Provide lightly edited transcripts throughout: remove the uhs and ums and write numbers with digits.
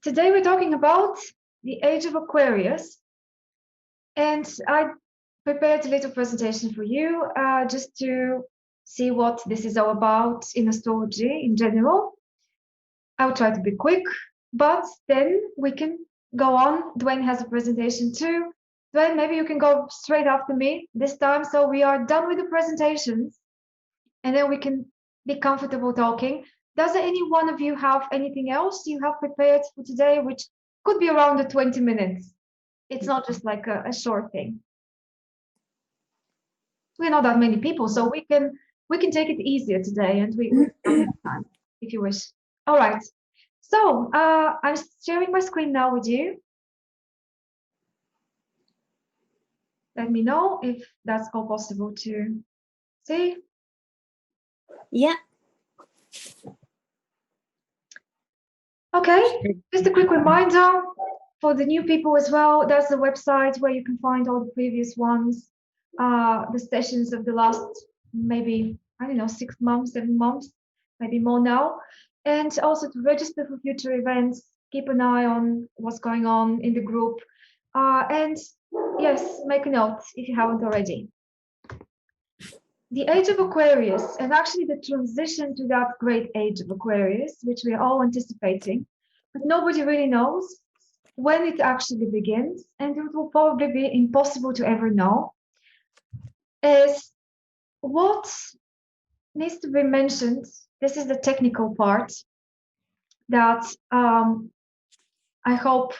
Today we're talking about the Age of Aquarius, and I prepared a little presentation for you just to see what this is all about in astrology in general. I'll try to be quick, but then we can go on. Dwayne has a presentation too. Dwayne, maybe you can go straight after me this time, so we are done with the presentations, and then we can be comfortable talking. Does any one of you have anything else you have prepared for today, which could be around the 20 minutes? It's not just like a short thing. We're not that many people, so we can take it easier today, and we have more time if you wish. All right. So I'm sharing my screen now with you. Let me know if that's all possible to see. Yeah. Okay, just a quick reminder for the new people as well. That's the website where you can find all the previous ones, the sessions of the last maybe, I don't know, 6 months, 7 months, maybe more now. And also to register for future events, keep an eye on what's going on in the group. And yes, make a note if you haven't already. The Age of Aquarius, and actually the transition to that great Age of Aquarius, which we are all anticipating, but nobody really knows when it actually begins, and it will probably be impossible to ever know, is what needs to be mentioned. This is the technical part that I hope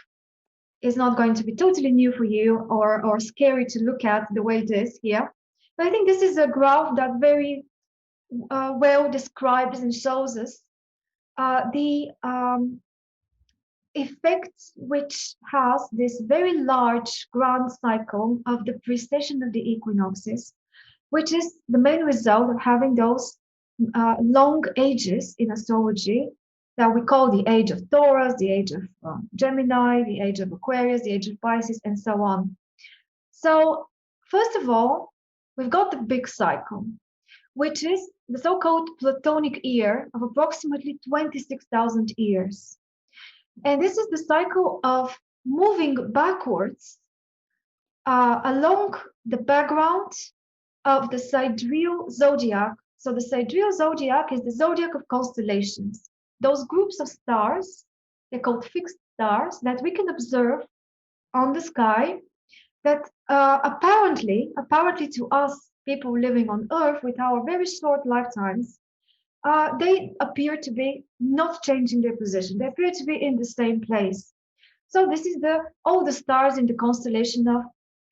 is not going to be totally new for you or scary to look at the way it is here. But I think this is a graph that very well describes and shows us the effect which has this very large grand cycle of the precession of the equinoxes, which is the main result of having those long ages in astrology that we call the age of Taurus, the age of Gemini, the age of Aquarius, the age of Pisces, and so on. So first of all, we've got the big cycle, which is the so-called Platonic year of approximately 26,000 years. And this is the cycle of moving backwards along the background of the sidereal zodiac. So the sidereal zodiac is the zodiac of constellations. Those groups of stars, they're called fixed stars, that we can observe on the sky that apparently to us, people living on Earth with our very short lifetimes, they appear to be not changing their position. They appear to be in the same place. So this is all the stars in the constellation of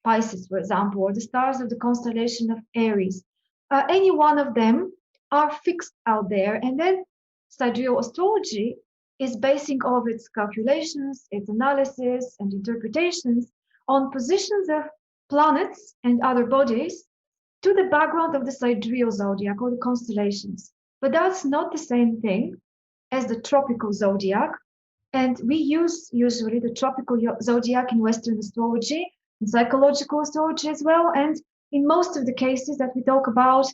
Pisces, for example, or the stars of the constellation of Aries. Any one of them are fixed out there. And then sidereal astrology is basing all of its calculations, its analysis, and interpretations on positions of planets and other bodies to the background of the sidereal zodiac or the constellations. But that's not the same thing as the tropical zodiac. And we use usually the tropical zodiac in Western astrology, in psychological astrology as well. And in most of the cases that we talk about,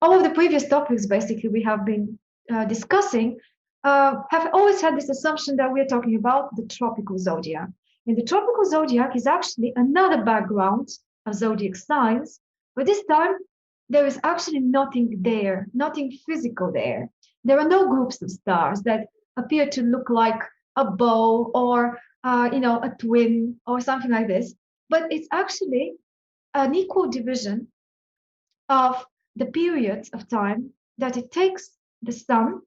all of the previous topics basically we have been discussing have always had this assumption that we're talking about the tropical zodiac. And the tropical zodiac is actually another background of zodiac signs, but this time there is actually nothing there, nothing physical there. There are no groups of stars that appear to look like a bow or a twin or something like this, but it's actually an equal division of the periods of time that it takes the sun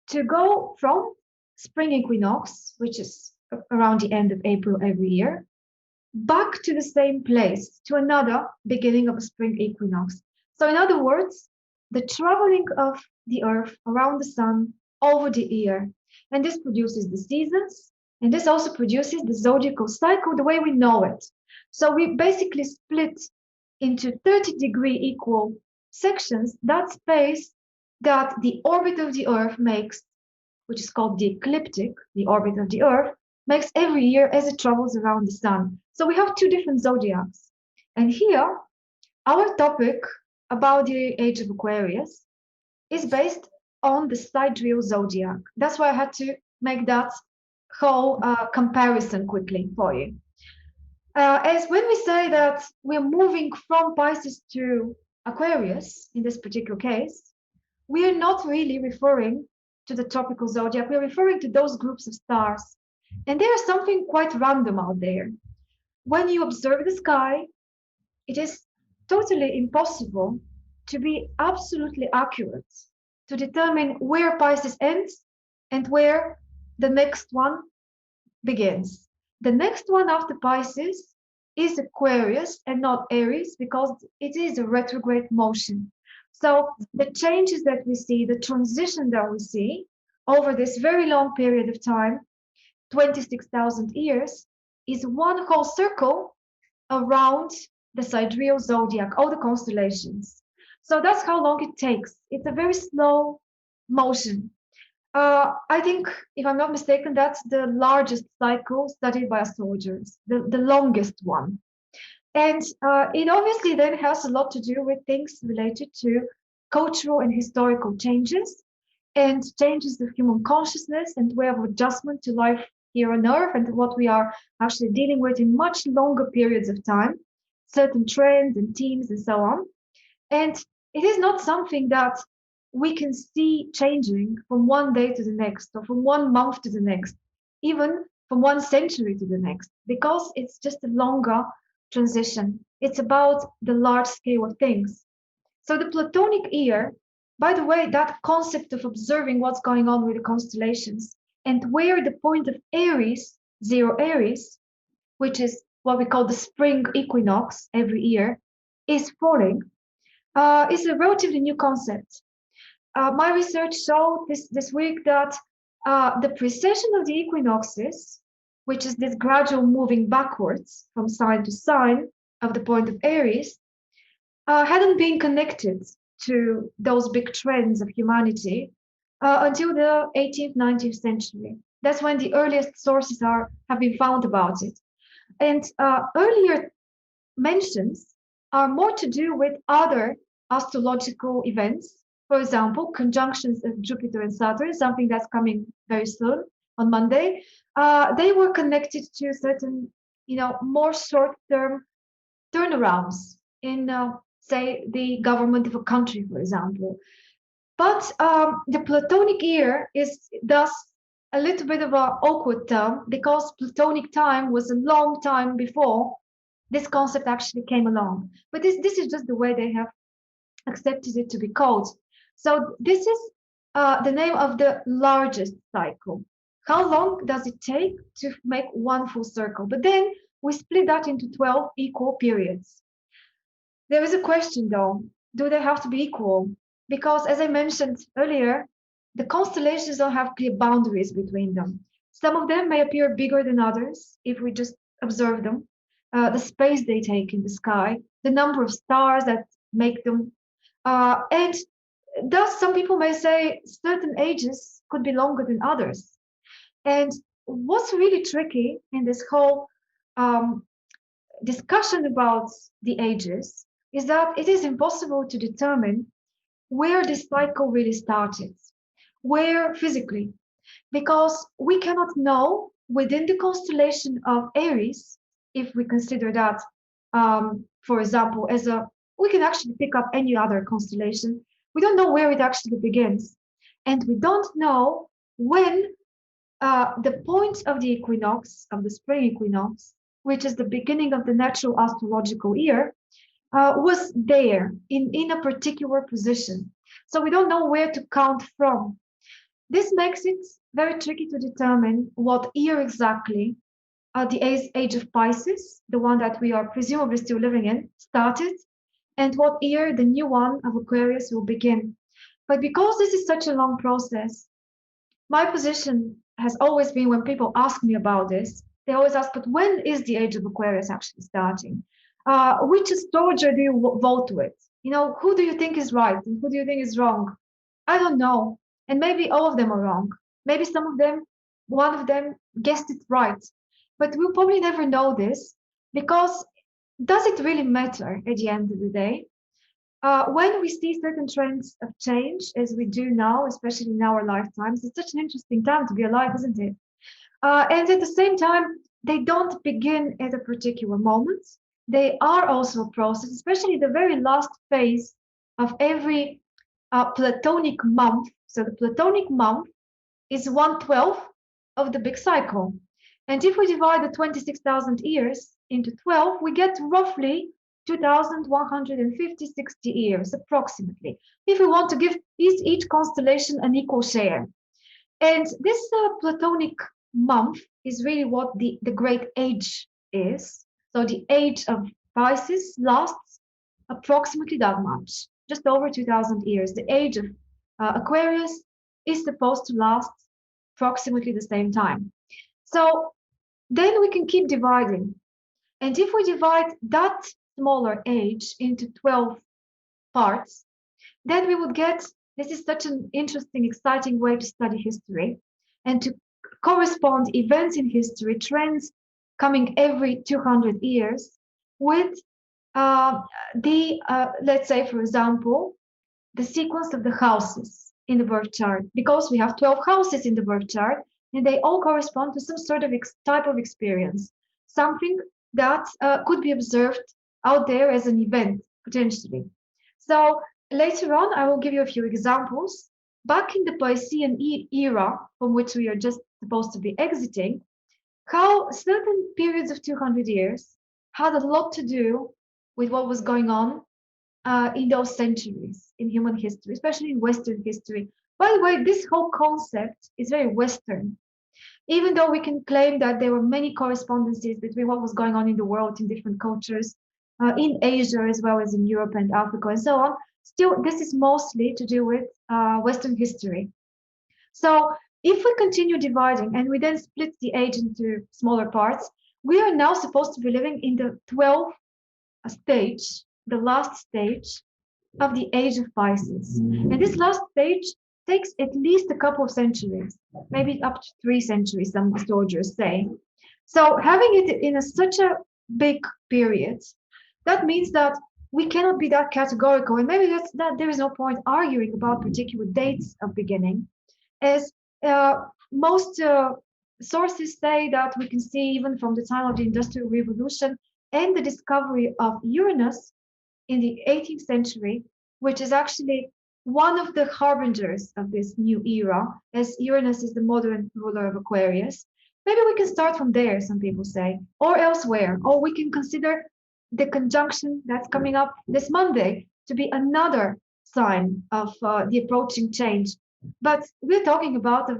to go from spring equinox, which is around the end of April every year, back to the same place, to another beginning of a spring equinox. So in other words, the traveling of the Earth around the sun over the year. And this produces the seasons, and this also produces the zodiacal cycle the way we know it. So we basically split into 30-degree equal sections that space that the orbit of the Earth makes, which is called the ecliptic, the orbit of the Earth, makes every year as it travels around the sun. So we have two different zodiacs. And here, our topic about the Age of Aquarius is based on the sidereal zodiac. That's why I had to make that whole comparison quickly for you. As when we say that we're moving from Pisces to Aquarius, in this particular case, we are not really referring to the tropical zodiac. We're referring to those groups of stars. And there's something quite random out there. When you observe the sky, it is totally impossible to be absolutely accurate to determine where Pisces ends and where the next one begins. The next one after Pisces is Aquarius and not Aries because it is a retrograde motion. So the changes that we see, the transition that we see over this very long period of time, 26,000 years, is one whole circle around the sidereal zodiac, all the constellations. So that's how long it takes. It's a very slow motion. I think, if I'm not mistaken, that's the largest cycle studied by astrologers, the longest one. And it obviously then has a lot to do with things related to cultural and historical changes and changes of human consciousness and way of adjustment to life here on Earth and what we are actually dealing with in much longer periods of time, certain trends and themes and so on. And it is not something that we can see changing from one day to the next or from one month to the next, even from one century to the next, because it's just a longer transition. It's about the large scale of things. So the Platonic ear, by the way, that concept of observing what's going on with the constellations and where the point of Aries, zero Aries, which is what we call the spring equinox every year, is falling, is a relatively new concept. My research showed this week that the precession of the equinoxes, which is this gradual moving backwards from sign to sign of the point of Aries, hadn't been connected to those big trends of humanity until the 18th, 19th century. That's when the earliest sources have been found about it. And earlier mentions are more to do with other astrological events. For example, conjunctions of Jupiter and Saturn, something that's coming very soon on Monday. They were connected to certain, more short-term turnarounds in, say, the government of a country, for example. But the Platonic year is thus a little bit of an awkward term because Platonic time was a long time before this concept actually came along. But this is just the way they have accepted it to be called. So this is the name of the largest cycle. How long does it take to make one full circle? But then we split that into 12 equal periods. There is a question though, do they have to be equal? Because as I mentioned earlier, the constellations don't have clear boundaries between them. Some of them may appear bigger than others if we just observe them, the space they take in the sky, the number of stars that make them. And thus, some people may say certain ages could be longer than others. And what's really tricky in this whole um, discussion about the ages is that it is impossible to determine where this cycle really started, where physically, because we cannot know within the constellation of Aries, if we consider that, for example, we can actually pick up any other constellation. We don't know where it actually begins. And we don't know when the point of the equinox, of the spring equinox, which is the beginning of the natural astrological year, was there in a particular position. So we don't know where to count from. This makes it very tricky to determine what year exactly the age of Pisces, the one that we are presumably still living in, started, and what year the new one of Aquarius will begin. But because this is such a long process, my position has always been when people ask me about this, they always ask, but when is the age of Aquarius actually starting? Which astrologer do you vote with? Who do you think is right and who do you think is wrong? I don't know. And maybe all of them are wrong. Maybe one of them guessed it right. But we'll probably never know this because does it really matter at the end of the day? When we see certain trends of change, as we do now, especially in our lifetimes, it's such an interesting time to be alive, isn't it? And at the same time, they don't begin at a particular moment. They are also a process, especially the very last phase of every Platonic month. So the Platonic month is 1/12 of the big cycle. And if we divide the 26,000 years into 12, we get roughly 2,150, 60 years approximately, if we want to give each constellation an equal share. And this Platonic month is really what the great age is. So the age of Pisces lasts approximately that much, just over 2,000 years. The age of Aquarius is supposed to last approximately the same time. So then we can keep dividing. And if we divide that smaller age into 12 parts, then we would get, this is such an interesting, exciting way to study history and to correspond events in history, trends coming every 200 years with let's say, for example, the sequence of the houses in the birth chart, because we have 12 houses in the birth chart and they all correspond to some sort of type of experience, something that could be observed out there as an event potentially. So later on, I will give you a few examples. Back in the Piscean era, from which we are just supposed to be exiting, how certain periods of 200 years had a lot to do with what was going on in those centuries in human history, especially in Western history. By the way, this whole concept is very Western, even though we can claim that there were many correspondences between what was going on in the world in different cultures, in Asia as well as in Europe and Africa and so on. Still, this is mostly to do with Western history. So if we continue dividing and we then split the age into smaller parts, we are now supposed to be living in the 12th stage, the last stage of the age of Pisces. And this last stage takes at least a couple of centuries, maybe up to 3 centuries, some astrologers say. So having it in such a big period, that means that we cannot be that categorical. And maybe that there is no point arguing about particular dates of beginning, as most sources say that we can see even from the time of the Industrial Revolution and the discovery of Uranus in the 18th century, which is actually one of the harbingers of this new era, as Uranus is the modern ruler of Aquarius. Maybe we can start from there, some people say, or elsewhere, or we can consider the conjunction that's coming up this Monday to be another sign of the approaching change. But we're talking about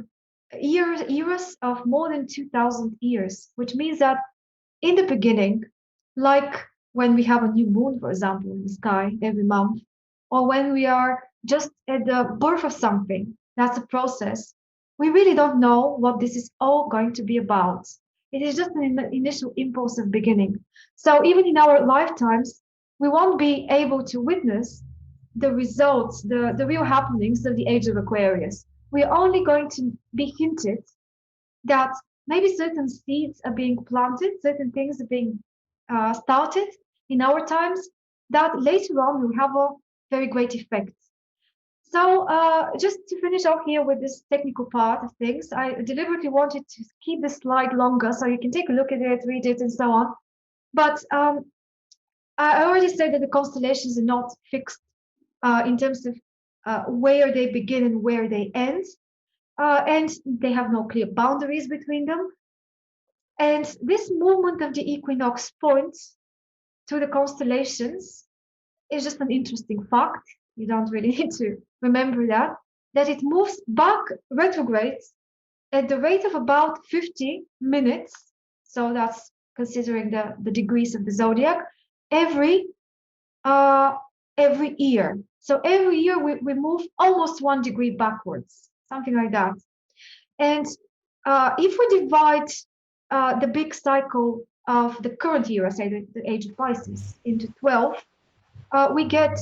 eras of more than 2,000 years, which means that in the beginning, like when we have a new moon, for example, in the sky every month, or when we are just at the birth of something, that's a process. We really don't know what this is all going to be about. It is just an initial impulse of beginning. So even in our lifetimes, we won't be able to witness the results, the real happenings of the age of Aquarius. We're only going to be hinted that maybe certain seeds are being planted, certain things are being started in our times that later on will have a very great effect. So just to finish off here with this technical part of things, I deliberately wanted to keep the slide longer so you can take a look at it, read it, and so on. But I already said that the constellations are not fixed in terms of where they begin and where they end. And they have no clear boundaries between them. And this movement of the equinox points to the constellations is just an interesting fact. You don't really need to remember that it moves back retrogrades at the rate of about 50 minutes. So that's considering the degrees of the zodiac every uh, every year. So every year we move almost 1 degree backwards, something like that. And if we divide the big cycle of the current year, say the age of Pisces, into 12, we get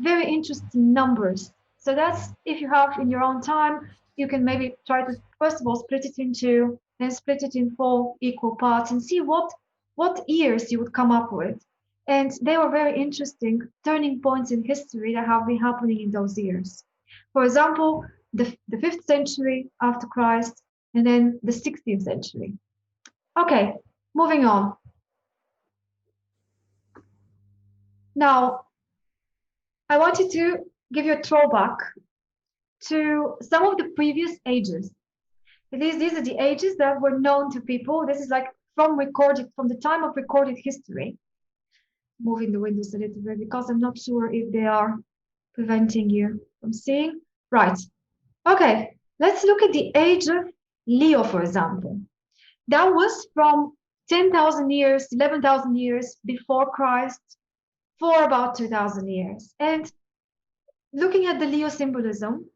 very interesting numbers. So that's, if you have in your own time, you can maybe try to first of all split it in two, then split it in 4 equal parts and see what years you would come up with. And they were very interesting turning points in history that have been happening in those years. For example, the 5th century after Christ, and then the 16th century. Okay, moving on. Now, I wanted to give you a throwback to some of the previous ages. These are the ages that were known to people. This is like from the time of recorded history. Moving the windows a little bit because I'm not sure if they are preventing you from seeing. Right. Okay, let's look at the age of Leo, for example. That was from 10,000 years, 11,000 years before Christ for about 2,000 years. And looking at the Leo symbolism,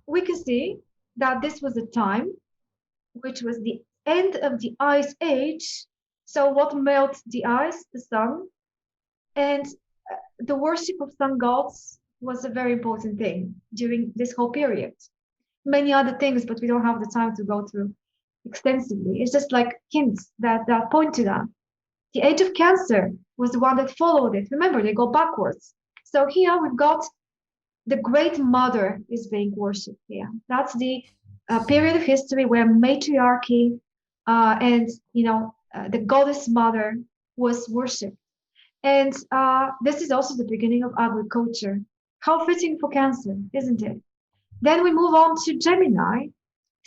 we can see that this was a time which was the end of the ice age. So what melts the ice? The sun. And the worship of sun gods was a very important thing during this whole period. Many other things, but we don't have the time to go through extensively. It's just like hints that point to that. The age of Cancer was the one that followed it. Remember, they go backwards. So here we've got the Great Mother is being worshipped here. That's the period of history where matriarchy and the goddess mother was worshipped. And this is also the beginning of agriculture. How fitting for Cancer, isn't it? Then we move on to Gemini,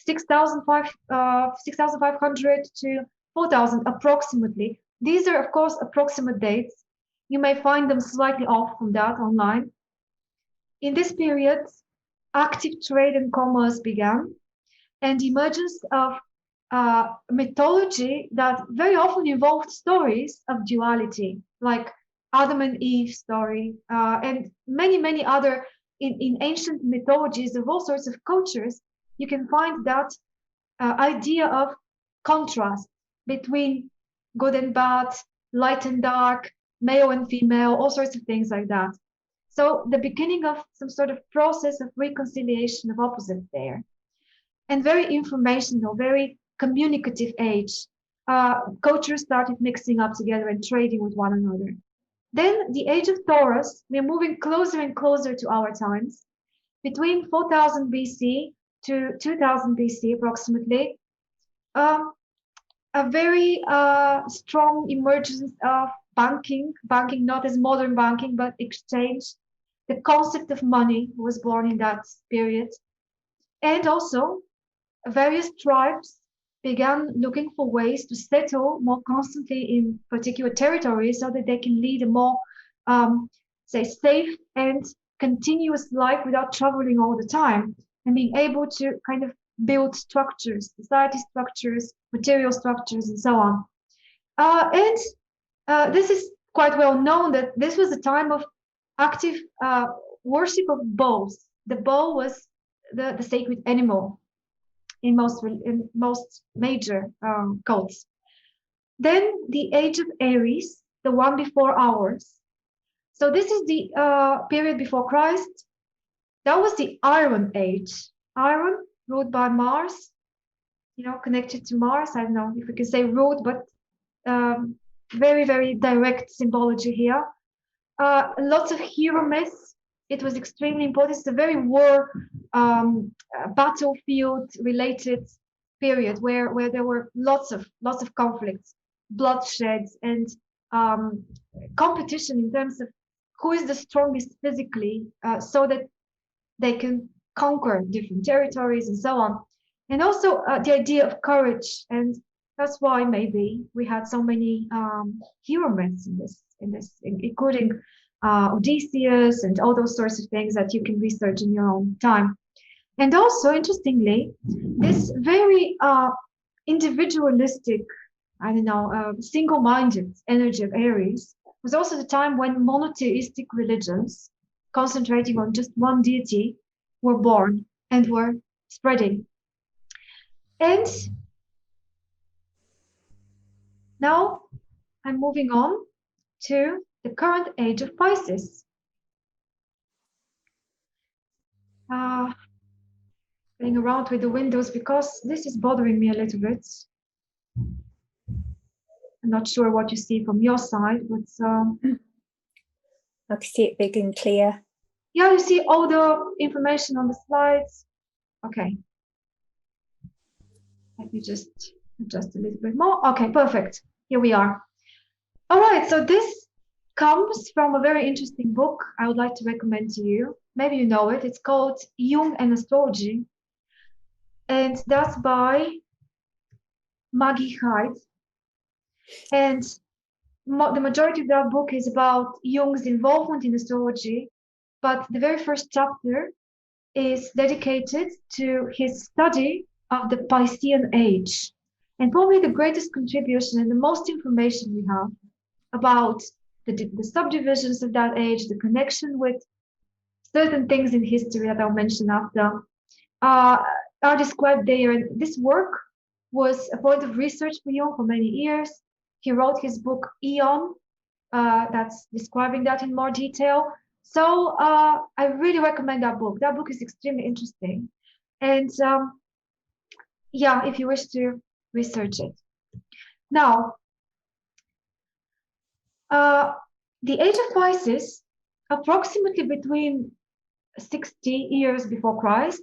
6,500 to 4,000 approximately. These are, of course, approximate dates. You may find them slightly off from that online. In this period, active trade and commerce began, and the emergence of mythology that very often involved stories of duality, like Adam and Eve story, and many other in ancient mythologies of all sorts of cultures. You can find that idea of contrast between good and bad, light and dark, male and female, all sorts of things like that. So the beginning of some sort of process of reconciliation of opposites there. And very informational, very communicative age. Cultures started mixing up together and trading with one another. Then the age of Taurus, we're moving closer and closer to our times. Between 4000 BC to 2000 BC approximately, a very strong emergence of banking not as modern banking, but exchange. The concept of money was born in that period. And also, various tribes began looking for ways to settle more constantly in particular territories so that they can lead a more, say, safe and continuous life without traveling all the time and being able to kind of build structures, society structures, material structures, and so on. And this is quite well known that this was a time of active worship of bows. The bow was the sacred animal in most major cults. Then the age of Aries, the one before ours. So this is the period before Christ. That was the Iron Age. Iron, ruled by Mars, connected to Mars. I don't know if we can say ruled, but very direct symbology here. Lots of hero myths. It was extremely important. It's a very war, battlefield related period where there were lots of conflicts, bloodsheds, and competition in terms of who is the strongest physically, so that they can conquer different territories and so on. And also the idea of courage, and that's why maybe we had so many hero myths in this, including Odysseus and all those sorts of things that you can research in your own time. And also, interestingly, this very individualistic, single-minded energy of Aries was also the time when monotheistic religions, concentrating on just one deity, were born and were spreading. And now I'm moving on to the current age of Pisces. Playing around with the windows because this is bothering me a little bit. I'm not sure what you see from your side, but I can see it big and clear. Yeah, you see all the information on the slides. Okay. Let me just adjust a little bit more. Okay, perfect. Here we are. All right, so this comes from a very interesting book I would like to recommend to you. Maybe you know it. It's called Jung and Astrology, and that's by Maggie Hyde. And the majority of that book is about Jung's involvement in astrology, but the very first chapter is dedicated to his study of the Piscean age. And probably the greatest contribution and the most information we have about the subdivisions of that age, the connection with certain things in history that I'll mention after, uh, are described there. And this work was a point of research for Jung for many years. He wrote his book Eon, that's describing that in more detail. So I really recommend that book. That book is extremely interesting. And yeah, if you wish to research it. Now, the age of Pisces, approximately between 60 years before Christ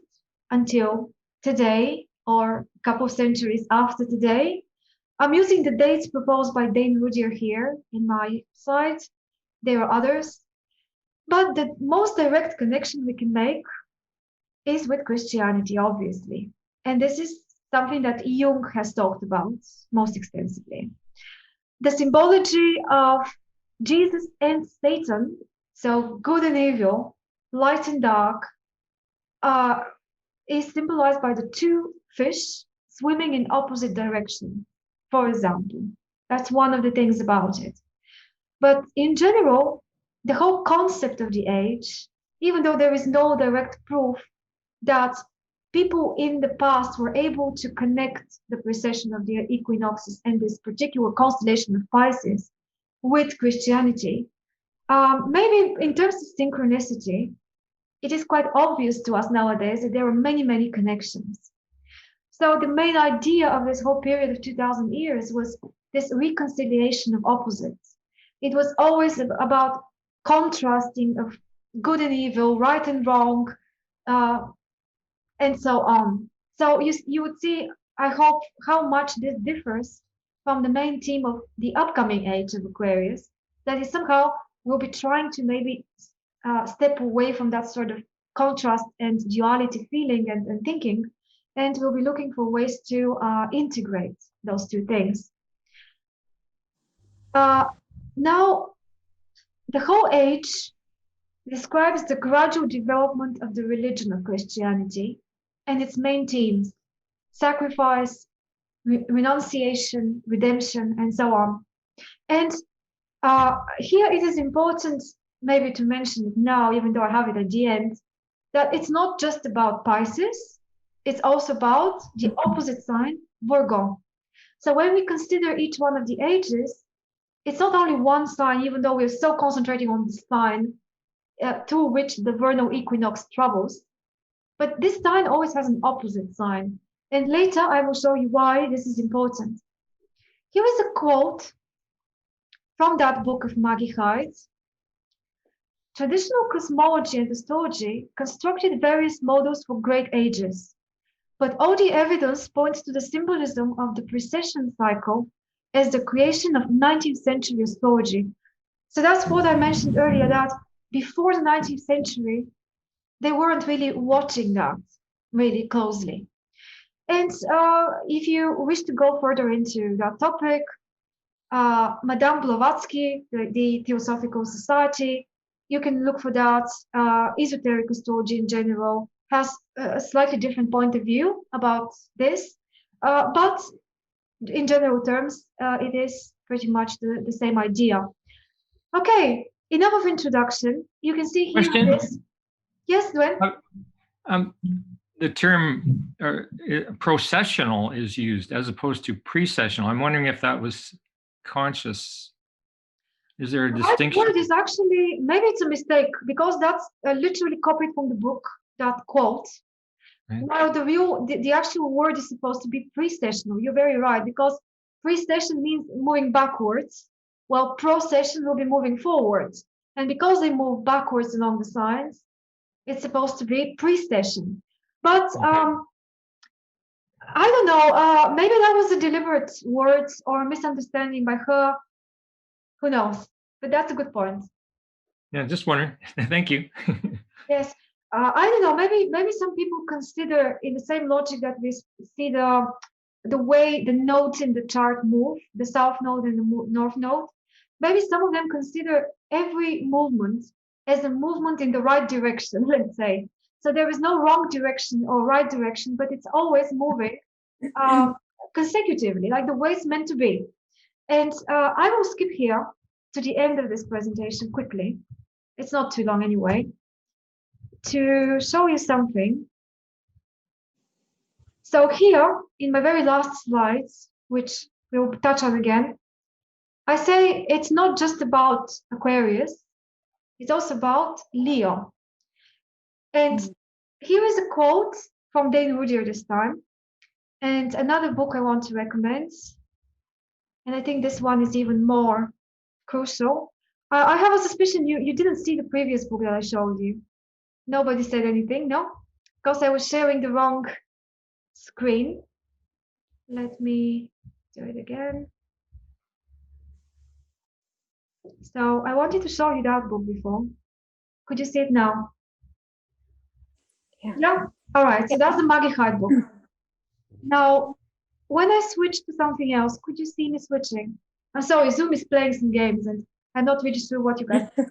until today, or a couple of centuries after today. I'm using the dates proposed by Dane Rudier here in my slide. There are others. But the most direct connection we can make is with Christianity, obviously. And this is something that Jung has talked about most extensively. The symbology of Jesus and Satan, so good and evil, light and dark, is symbolized by the two fish swimming in opposite direction, for example. That's one of the things about it. But in general, the whole concept of the age, even though there is no direct proof that people in the past were able to connect the precession of the equinoxes and this particular constellation of Pisces with Christianity, maybe in terms of synchronicity, it is quite obvious to us nowadays that there are many, many connections. So the main idea of this whole period of 2000 years was this reconciliation of opposites. It was always about contrasting of good and evil, right and wrong, and so on. So you would see, I hope, how much this differs from the main theme of the upcoming age of Aquarius, that is somehow we'll be trying to maybe step away from that sort of contrast and duality feeling and thinking, and we'll be looking for ways to integrate those two things. Now, the whole age describes the gradual development of the religion of Christianity and its main themes: sacrifice, renunciation, redemption, and so on. And here it is important maybe to mention it now, even though I have it at the end, that it's not just about Pisces, it's also about the opposite sign, Virgo. So when we consider each one of the ages, it's not only one sign, even though we're so concentrating on the sign through which the vernal equinox travels, but this sign always has an opposite sign. And later I will show you why this is important. Here is a quote from that book of Maggie Hyde. Traditional cosmology and astrology constructed various models for great ages, but all the evidence points to the symbolism of the precession cycle as the creation of 19th century astrology. So that's what I mentioned earlier, that before the 19th century, they weren't really watching that really closely. And if you wish to go further into that topic, Madame Blavatsky, the Theosophical Society, you can look for that. Esoteric astrology in general has a slightly different point of view about this, but in general terms, it is pretty much the same idea. Okay, enough of introduction. You can see here Question? this. Yes, Dwayne? The term processional is used as opposed to precessional. I'm wondering if that was conscious. Is there a distinction? Word is actually, maybe it's a mistake, because that's literally copied from the book, that quote. Right. While the actual word is supposed to be precessional. You're very right, because precession means moving backwards, while procession will be moving forwards. And because they move backwards along the signs, it's supposed to be precession. But I don't know. Maybe that was a deliberate words or misunderstanding by her. Who knows? But that's a good point. Yeah, just wondering. Thank you. Yes. I don't know. Maybe some people consider in the same logic that we see the way the nodes in the chart move, the south node and the north node. Maybe some of them consider every movement as a movement in the right direction, let's say. So there is no wrong direction or right direction, but it's always moving consecutively, like the way it's meant to be. And I will skip here to the end of this presentation quickly. It's not too long anyway, to show you something. So here, in my very last slides, which we'll touch on again, I say it's not just about Aquarius, it's also about Leo. And here is a quote from Dane Rudier this time, and another book I want to recommend. And I think this one is even more crucial. I have a suspicion you didn't see the previous book that I showed you. Nobody said anything, no? Because I was sharing the wrong screen. Let me do it again. So I wanted to show you that book before. Could you see it now? Yeah. All right. So that's the Maggie Hyde book. Now, when I switch to something else, could you see me switching? I'm sorry, Zoom is playing some games and I'm not really sure what you guys see.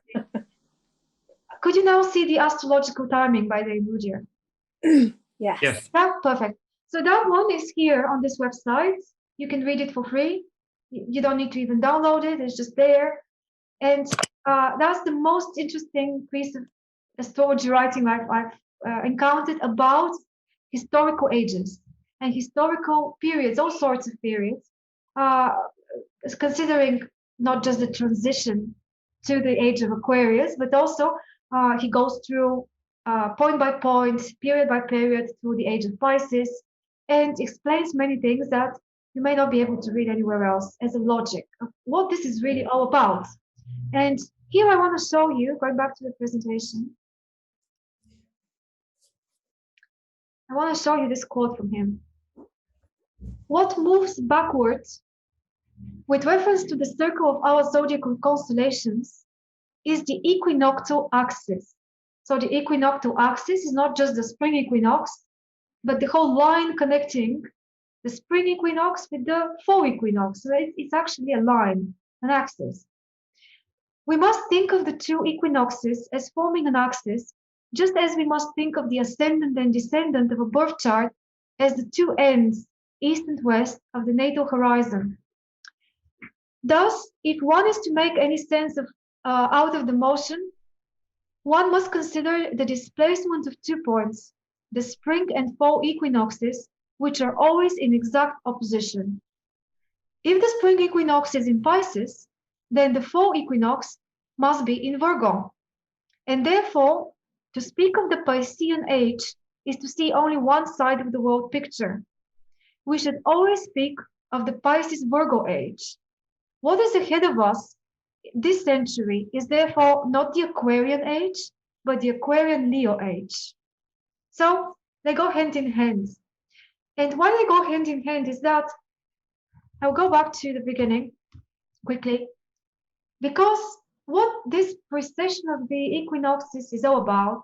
Could you now see the astrological timing by Dane Rudier? Yes. Yes. Yeah, perfect. So that one is here on this website. You can read it for free. You don't need to even download it. It's just there. And that's the most interesting piece of astrology writing I've encountered about historical ages and historical periods, all sorts of periods, considering not just the transition to the age of Aquarius, but also he goes through point by point, period by period through the age of Pisces, and explains many things that you may not be able to read anywhere else as a logic of what this is really all about. And here I want to show you, going back to the presentation, I want to show you this quote from him. What moves backwards with reference to the circle of our zodiacal constellations is the equinoctial axis. So the equinoctial axis is not just the spring equinox, but the whole line connecting the spring equinox with the fall equinox. So it's actually a line, an axis. We must think of the two equinoxes as forming an axis, just as we must think of the ascendant and descendant of a birth chart as the two ends, east and west, of the natal horizon. Thus, if one is to make any sense of out of the motion, one must consider the displacement of 2 points, the spring and fall equinoxes, which are always in exact opposition. If the spring equinox is in Pisces, then the fall equinox must be in Virgo. And therefore, to speak of the Piscean age is to see only one side of the world picture. We should always speak of the Pisces-Virgo age. What is ahead of us this century is therefore not the Aquarian age, but the Aquarian-Leo age. So they go hand in hand. And why they go hand in hand is that, I'll go back to the beginning quickly, because what this precession of the equinoxes is all about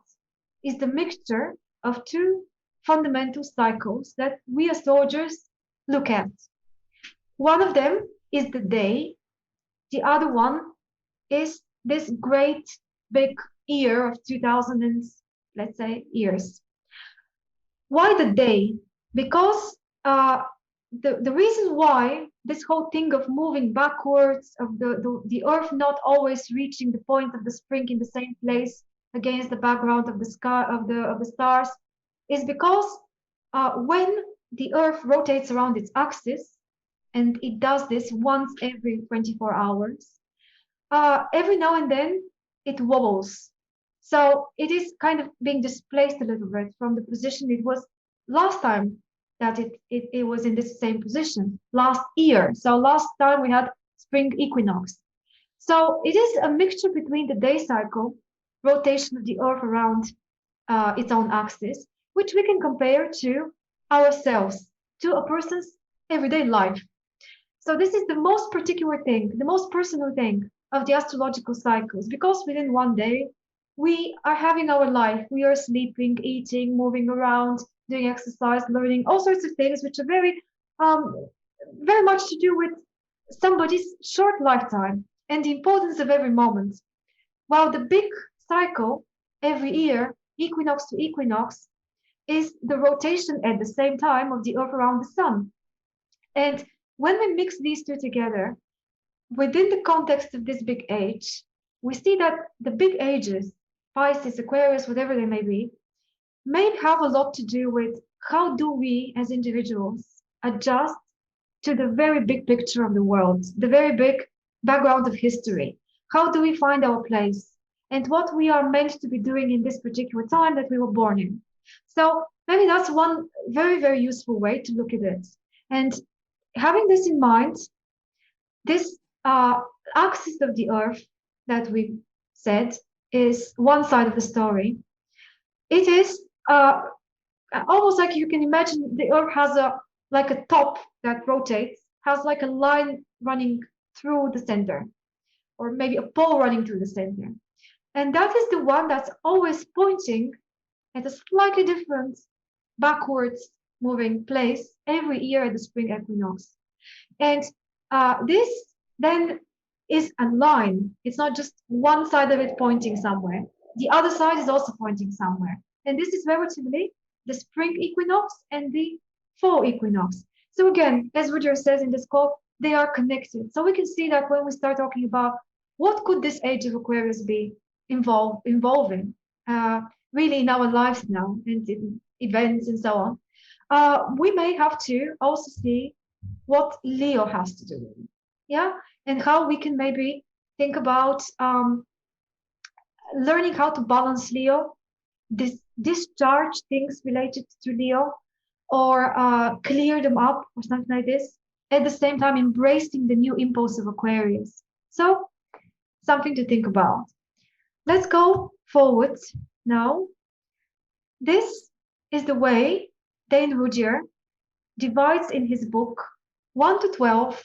is the mixture of two fundamental cycles that we astrologers look at. One of them is the day, the other one is this great big year of 2000 and let's say years. Why the day? Because the reason why this whole thing of moving backwards, of the earth not always reaching the point of the spring in the same place against the background of the sky of the stars, is because when the earth rotates around its axis, and it does this once every 24 hours, every now and then it wobbles. So it is kind of being displaced a little bit from the position it was last time that it was in this same position, last year. So last time we had spring equinox. So it is a mixture between the day cycle, rotation of the earth around its own axis, which we can compare to ourselves. to a person's everyday life. So this is the most particular thing, the most personal thing of the astrological cycles, because within one day, we are having our life. We are sleeping, eating, moving around, doing exercise, learning all sorts of things, which are very much to do with somebody's short lifetime and the importance of every moment. While the big cycle every year, equinox to equinox, is the rotation at the same time of the Earth around the Sun. And when we mix these two together, within the context of this big age, we see that the big ages, Pisces, Aquarius, whatever they may have a lot to do with how do we as individuals adjust to the very big picture of the world, the very big background of history. How do we find our place and what we are meant to be doing in this particular time that we were born in? So maybe that's one very, very useful way to look at it. And having this in mind, this axis of the Earth that we said is one side of the story. It is almost like you can imagine the Earth has like a top that rotates, has like a line running through the center, or maybe a pole running through the center. And that is the one that's always pointing at a slightly different backwards moving place every year at the spring equinox. And this then is a line. It's not just one side of it pointing somewhere. The other side is also pointing somewhere. And this is relatively the spring equinox and the fall equinox. So again, as Roger says in this quote, they are connected. So we can see that when we start talking about what could this age of Aquarius be involving really in our lives now and in events and so on, we may have to also see what Leo has to do with it. Yeah, and how we can maybe think about learning how to balance Leo, discharge things related to Leo, or clear them up or something like this, at the same time embracing the new impulse of Aquarius. So something to think about. Let's go forward now. This is the way Dane Rudhyar divides in his book 1 to 12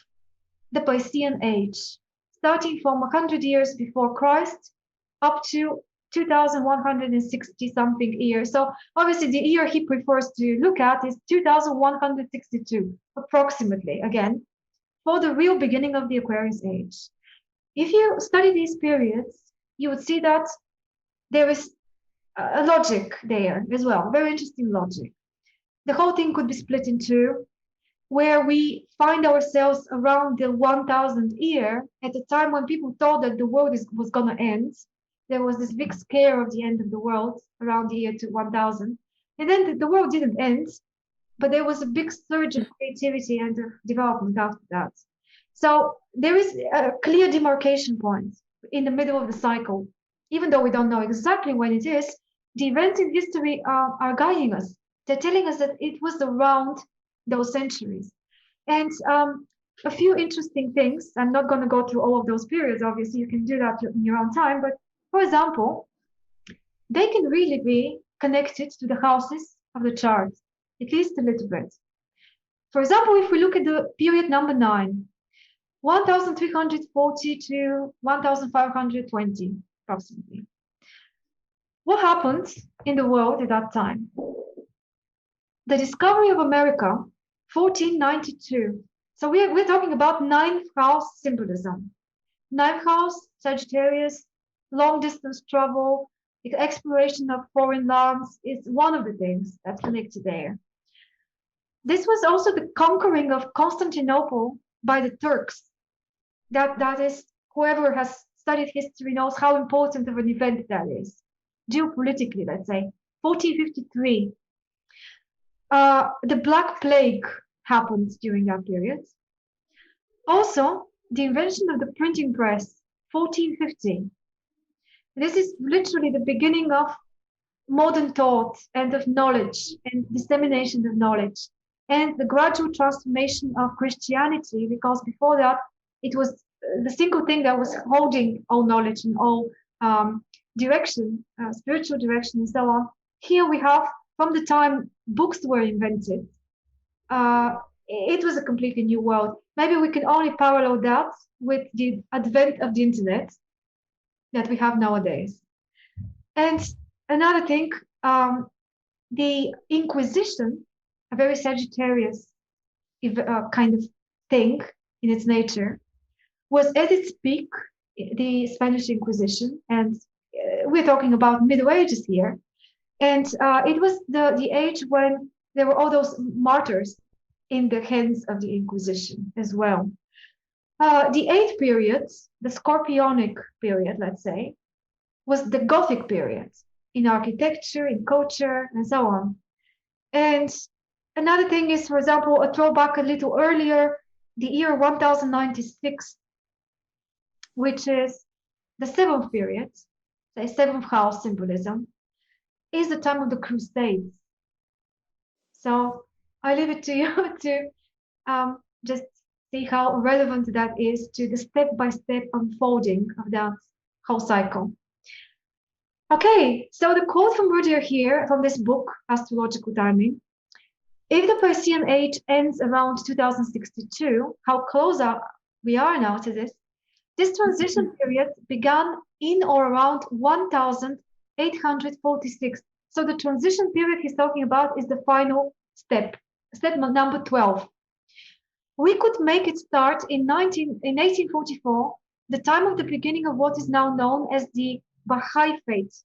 the Piscean age, starting from 100 years before Christ up to 2160 something years. So obviously the year he prefers to look at is 2162, approximately, again, for the real beginning of the Aquarius age. If you study these periods, you would see that there is a logic there as well, very interesting logic. The whole thing could be split in two, where we find ourselves around the 1000th year, at the time when people thought that the world was going to end. There was this big scare of the end of the world around the year 1000. And then the world didn't end, but there was a big surge of creativity and of development after that. So there is a clear demarcation point in the middle of the cycle. Even though we don't know exactly when it is, the events in history are guiding us. They're telling us that it was around those centuries. And a few interesting things, I'm not going to go through all of those periods, obviously, you can do that in your own time, but for example, they can really be connected to the houses of the chart, at least a little bit. For example, if we look at the period number 9, 1340 to 1520, approximately. What happened in the world at that time? The discovery of America, 1492. So we're talking about 9th house symbolism. 9th house, Sagittarius, long distance travel, the exploration of foreign lands is one of the things that's connected there. This was also the conquering of Constantinople by the Turks. That is, whoever has studied history knows how important of an event that is, geopolitically, let's say. 1453. The Black Plague happened during that period. Also, the invention of the printing press, 1450. This is literally the beginning of modern thought and of knowledge and dissemination of knowledge, and the gradual transformation of Christianity, because before that, it was the single thing that was holding all knowledge and all direction, spiritual direction and so on. Here we have, from the time books were invented, it was a completely new world. Maybe we can only parallel that with the advent of the internet that we have nowadays. And another thing, the Inquisition, a very Sagittarius kind of thing in its nature, was at its peak, the Spanish Inquisition, and we're talking about Middle Ages here. And it was the age when there were all those martyrs in the hands of the Inquisition as well. The eighth period, the Scorpionic period, let's say, was the Gothic period in architecture, in culture, and so on. And another thing is, for example, a throwback a little earlier, the year 1096, which is the seventh period, the seventh house symbolism, is the time of the Crusades. So I leave it to you to just see how relevant that is to the step-by-step unfolding of that whole cycle. Okay, so the quote from Rudyard here from this book, Astrological Timing. If the Piscean age ends around 2062, how close we are now to this? This transition period began in or around 1846. So the transition period he's talking about is the final step number 12. We could make it start in 1844, the time of the beginning of what is now known as the Baha'i faith,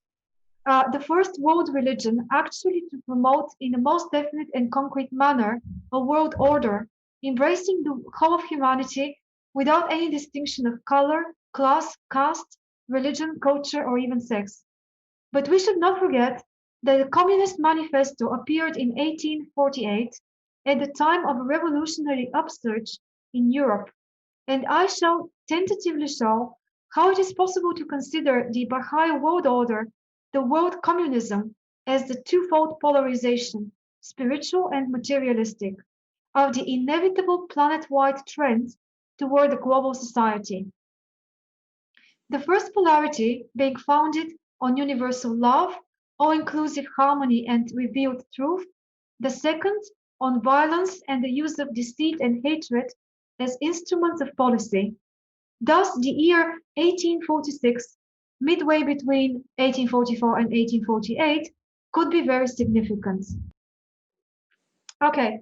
the first world religion actually to promote in a most definite and concrete manner a world order, embracing the whole of humanity without any distinction of color, class, caste, religion, culture, or even sex. But we should not forget that the Communist Manifesto appeared in 1848 at the time of a revolutionary upsurge in Europe, and I shall tentatively show how it is possible to consider the Baha'i world order, the world communism, as the twofold polarization, spiritual and materialistic, of the inevitable planet-wide trend toward a global society. The first polarity being founded on universal love, all-inclusive harmony and revealed truth, the second on violence and the use of deceit and hatred as instruments of policy. Thus, the year 1846, midway between 1844 and 1848, could be very significant. Okay.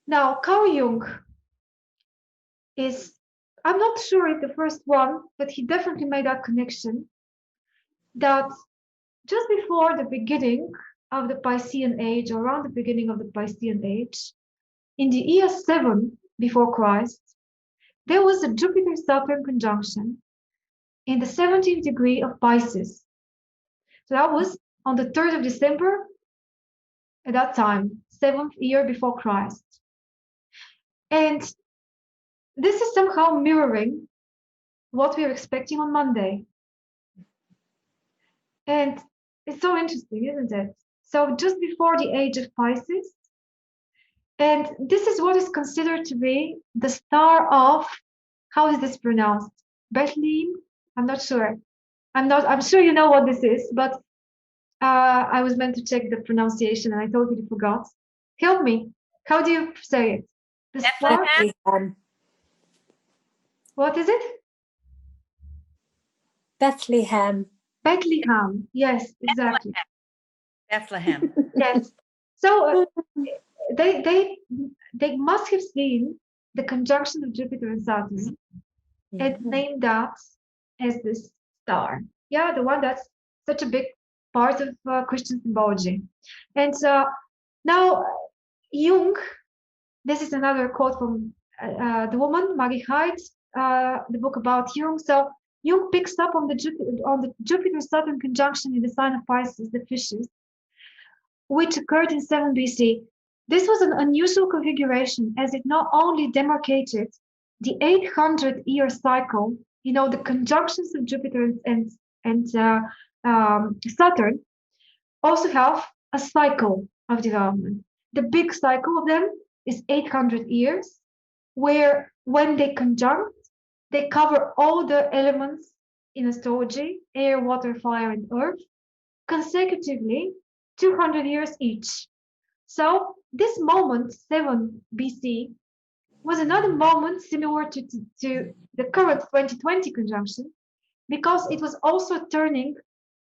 Now, Carl Jung is, I'm not sure if the first one, but he definitely made that connection that just before the beginning of the Piscean age, or around the beginning of the Piscean age, in the year 7 before Christ, there was a Jupiter-Saturn conjunction in the 17th degree of Pisces. So that was on the 3rd of December at that time, 7th year before Christ. And this is somehow mirroring what we're expecting on Monday. And it's so interesting, isn't it? So just before the age of Pisces, and this is what is considered to be the star of, how is this pronounced? Bethlehem? I'm not sure. I'm sure you know what this is, but I was meant to check the pronunciation and I totally forgot. Help me. How do you say it? The star? Bethlehem. What is it? Bethlehem. Bethlehem. Yes, exactly. Bethlehem. Yes. So they must have seen the conjunction of Jupiter and Saturn and named that as this star. Yeah, the one that's such a big part of Christian symbology. And now Jung, this is another quote from the woman, Maggie Hyde, the book about Jung. So Jung picks up on the Jupiter-Saturn conjunction in the sign of Pisces, the fishes, which occurred in 7 BC. This was an unusual configuration as it not only demarcated the 800-year cycle, you know, the conjunctions of Jupiter and Saturn also have a cycle of development. The big cycle of them is 800 years, where when they conjunct, they cover all the elements in astrology, air, water, fire, and earth, consecutively 200 years each. So this moment, 7 BC, was another moment similar to the current 2020 conjunction, because it was also turning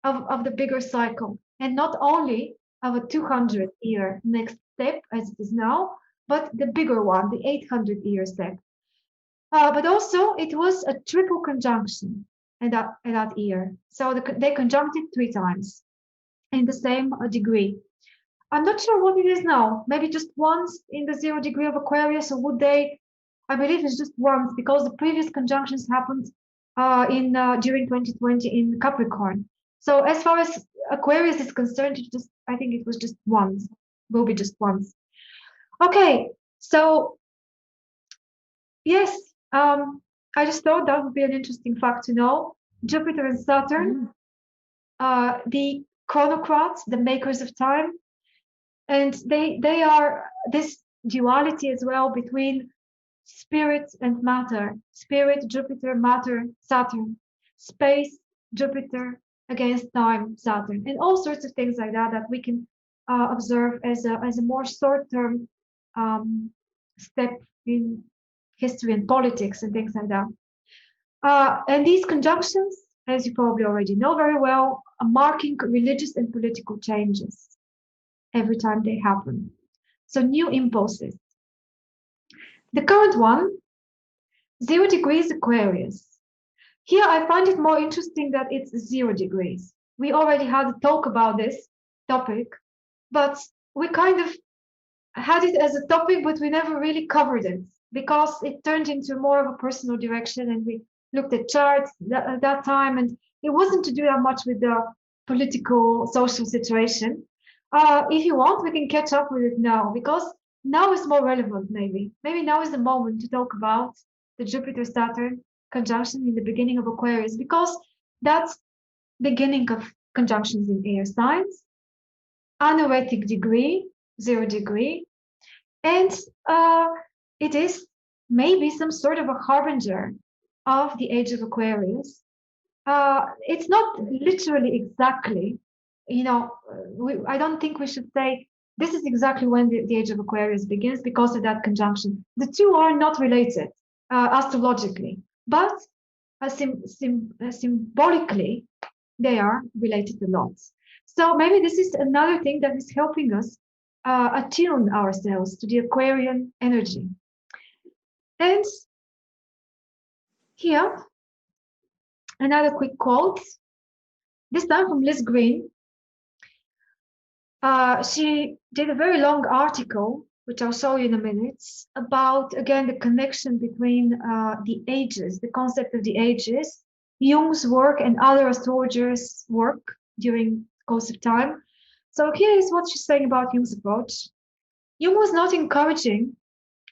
of the bigger cycle, and not only of a 200-year next step as it is now, but the bigger one, the 800-year step. But also it was a triple conjunction in that year. So they conjuncted 3 times in the same degree. I'm not sure what it is now. Maybe just once in the 0 degree of Aquarius, or would they? I believe it's just once, because the previous conjunctions happened during 2020 in Capricorn. So as far as Aquarius is concerned, I think it was just once. Will be just once. Okay, so yes, I just thought that would be an interesting fact to know. Jupiter and Saturn, the chronocrats, the makers of time, and they are this duality as well between spirit and matter. Spirit, Jupiter; matter, Saturn; space, Jupiter against time, Saturn, and all sorts of things like that that we can observe as a more short-term step in history and politics and things like that. And these conjunctions, as you probably already know very well, are marking religious and political changes every time they happen. So new impulses. The current one, 0 degrees Aquarius. Here I find it more interesting that it's 0 degrees. We already had a talk about this topic, but we kind of had it as a topic, but we never really covered it, because it turned into more of a personal direction, and we looked at charts at that time, and it wasn't to do that much with the political, social situation. If you want, we can catch up with it now, because now is more relevant, maybe. Maybe now is the moment to talk about the Jupiter-Saturn conjunction in the beginning of Aquarius, because that's beginning of conjunctions in air signs, anoretic degree, 0 degree, and it is maybe some sort of a harbinger of the age of Aquarius. It's not literally exactly, I don't think we should say this is exactly when the age of Aquarius begins, because of that conjunction. The two are not related astrologically, but symbolically, they are related a lot. So maybe this is another thing that is helping us attune ourselves to the Aquarian energy. And here, another quick quote, this time from Liz Green. She did a very long article, which I'll show you in a minute, about, again, the connection between the ages, the concept of the ages, Jung's work and other astrologers' work during the course of time. So here is what she's saying about Jung's approach. Jung was not encouraging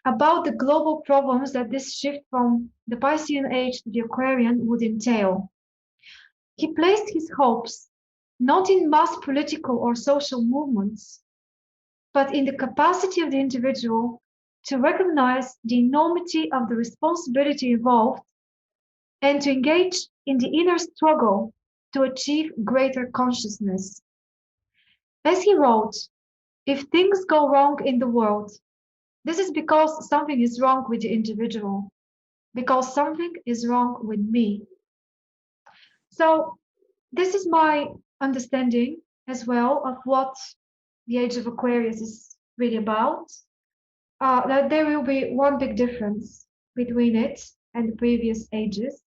about the global problems that this shift from the Piscean age to the Aquarian would entail. He placed his hopes not in mass political or social movements, but in the capacity of the individual to recognize the enormity of the responsibility involved and to engage in the inner struggle to achieve greater consciousness. As he wrote, if things go wrong in the world, this is because something is wrong with the individual, because something is wrong with me. So this is my understanding as well of what the age of Aquarius is really about. That there will be one big difference between it and the previous ages.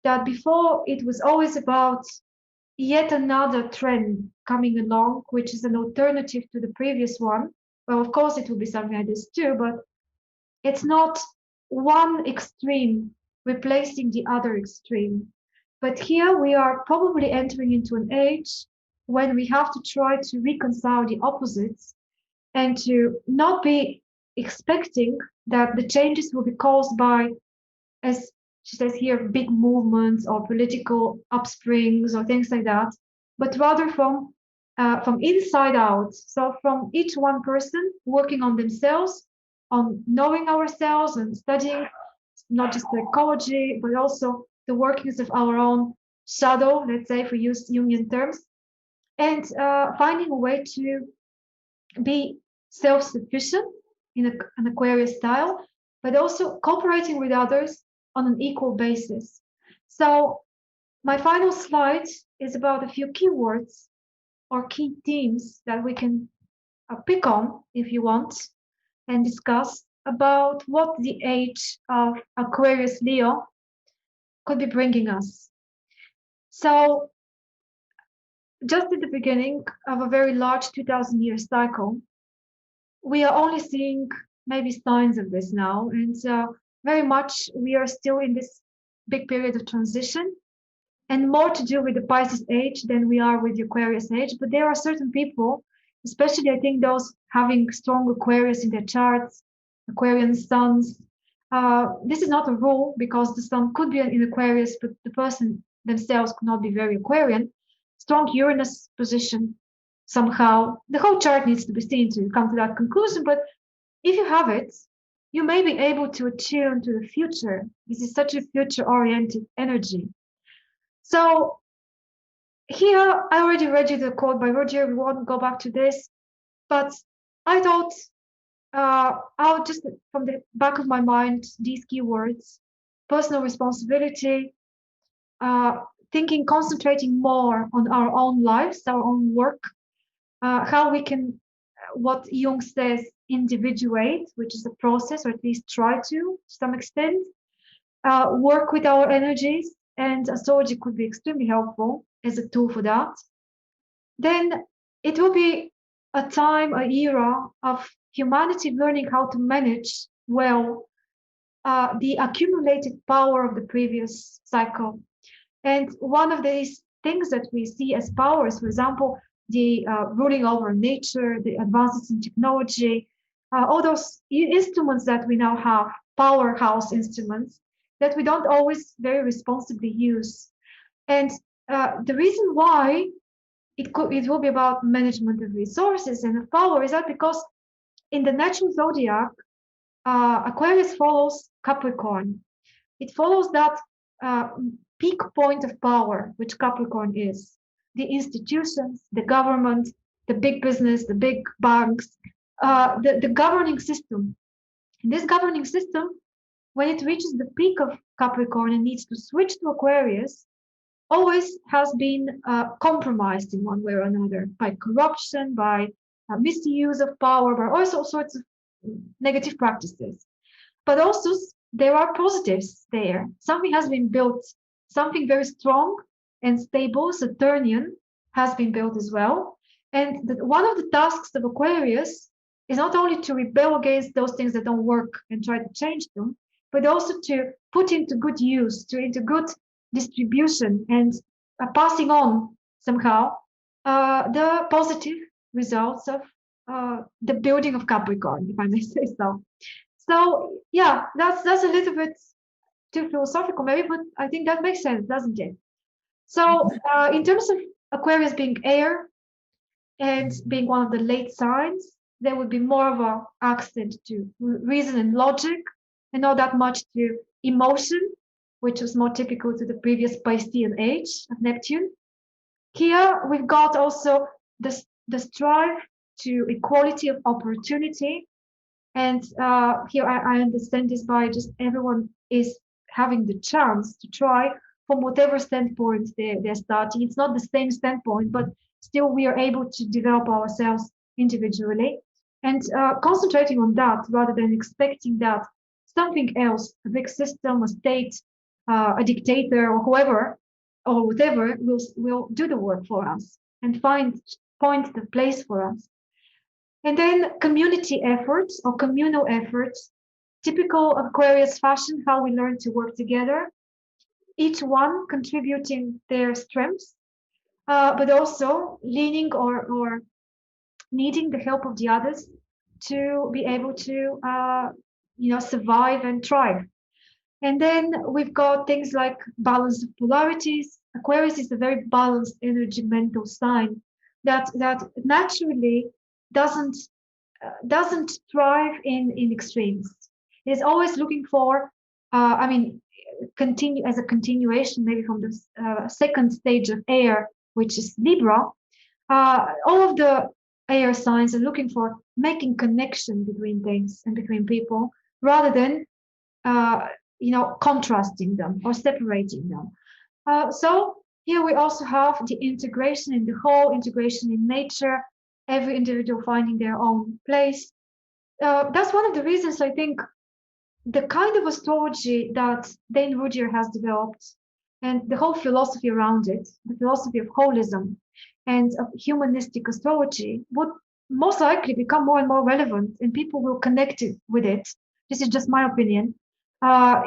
That before it was always about yet another trend coming along, which is an alternative to the previous one. Well, of course, it will be something like this too, but it's not one extreme replacing the other extreme. But here we are probably entering into an age when we have to try to reconcile the opposites and to not be expecting that the changes will be caused by, as she says here, big movements or political upsprings or things like that, but rather from inside out. So from each one person working on themselves, on knowing ourselves and studying not just psychology, but also the workings of our own shadow, let's say, for use Jungian terms, and finding a way to be self-sufficient in an Aquarius style, but also cooperating with others on an equal basis. So my final slide is about a few keywords or key themes that we can pick on if you want and discuss about what the age of Aquarius Leo could be bringing us. So just at the beginning of a very large 2000-year cycle, we are only seeing maybe signs of this now, and very much we are still in this big period of transition, and more to do with the Pisces age than we are with the Aquarius age. But there are certain people, especially I think those having strong Aquarius in their charts, Aquarian suns. This is not a rule because the sun could be in Aquarius, but the person themselves could not be very Aquarian. Strong Uranus position somehow. The whole chart needs to be seen to come to that conclusion, but if you have it, you may be able to attune to the future. This is such a future-oriented energy. So here, I already read you the quote by Roger. We won't go back to this, but I thought I'll just, from the back of my mind, these keywords: personal responsibility, thinking, concentrating more on our own lives, our own work, how we can, what Jung says, individuate, which is a process, or at least try to some extent, work with our energies, and astrology could be extremely helpful as a tool for that. Then it will be a time, an era of humanity learning how to manage well the accumulated power of the previous cycle. And one of these things that we see as powers, for example, the ruling over nature, the advances in technology, all those instruments that we now have, powerhouse instruments, that we don't always very responsibly use. And the reason why it will be about management of resources and of power is that because in the natural zodiac, Aquarius follows Capricorn. It follows that peak point of power, which Capricorn is. The institutions, the government, the big business, the big banks, the governing system. And this governing system, when it reaches the peak of Capricorn and needs to switch to Aquarius, always has been compromised in one way or another by corruption, by misuse of power, by all sorts of negative practices. But also there are positives there. Something has been built, something very strong and stable, Saturnian, has been built as well. And one of the tasks of Aquarius is not only to rebel against those things that don't work and try to change them, but also to put into good use, into good distribution and passing on somehow the positive results of the building of Capricorn, if I may say so. So yeah, that's a little bit too philosophical maybe, but I think that makes sense, doesn't it? So in terms of Aquarius being air and being one of the late signs, there would be more of an accent to reason and logic and not that much to emotion, which was more typical to the previous Piscean age of Neptune. Here we've got also the strive to equality of opportunity. And here I understand this by just everyone is having the chance to try from whatever standpoint they're starting. It's not the same standpoint, but still we are able to develop ourselves individually and concentrating on that rather than expecting that something else, a big system, a state, a dictator, or whoever, or whatever, will do the work for us and point the place for us. And then community efforts or communal efforts, typical Aquarius fashion, how we learn to work together, each one contributing their strengths, but also leaning or needing the help of the others to be able to survive and thrive. And then we've got things like balance of polarities. Aquarius is a very balanced energy mental sign that naturally doesn't thrive in extremes. It is always looking for, continue as a continuation, maybe from the second stage of air, which is Libra. All of the air signs are looking for making connection between things and between people rather than contrasting them or separating them. So here we also have the integration in the whole, integration in nature, every individual finding their own place. That's one of the reasons I think the kind of astrology that Dane Rudhyar has developed and the whole philosophy around it, the philosophy of holism and of humanistic astrology would most likely become more and more relevant and people will connect with it. This is just my opinion,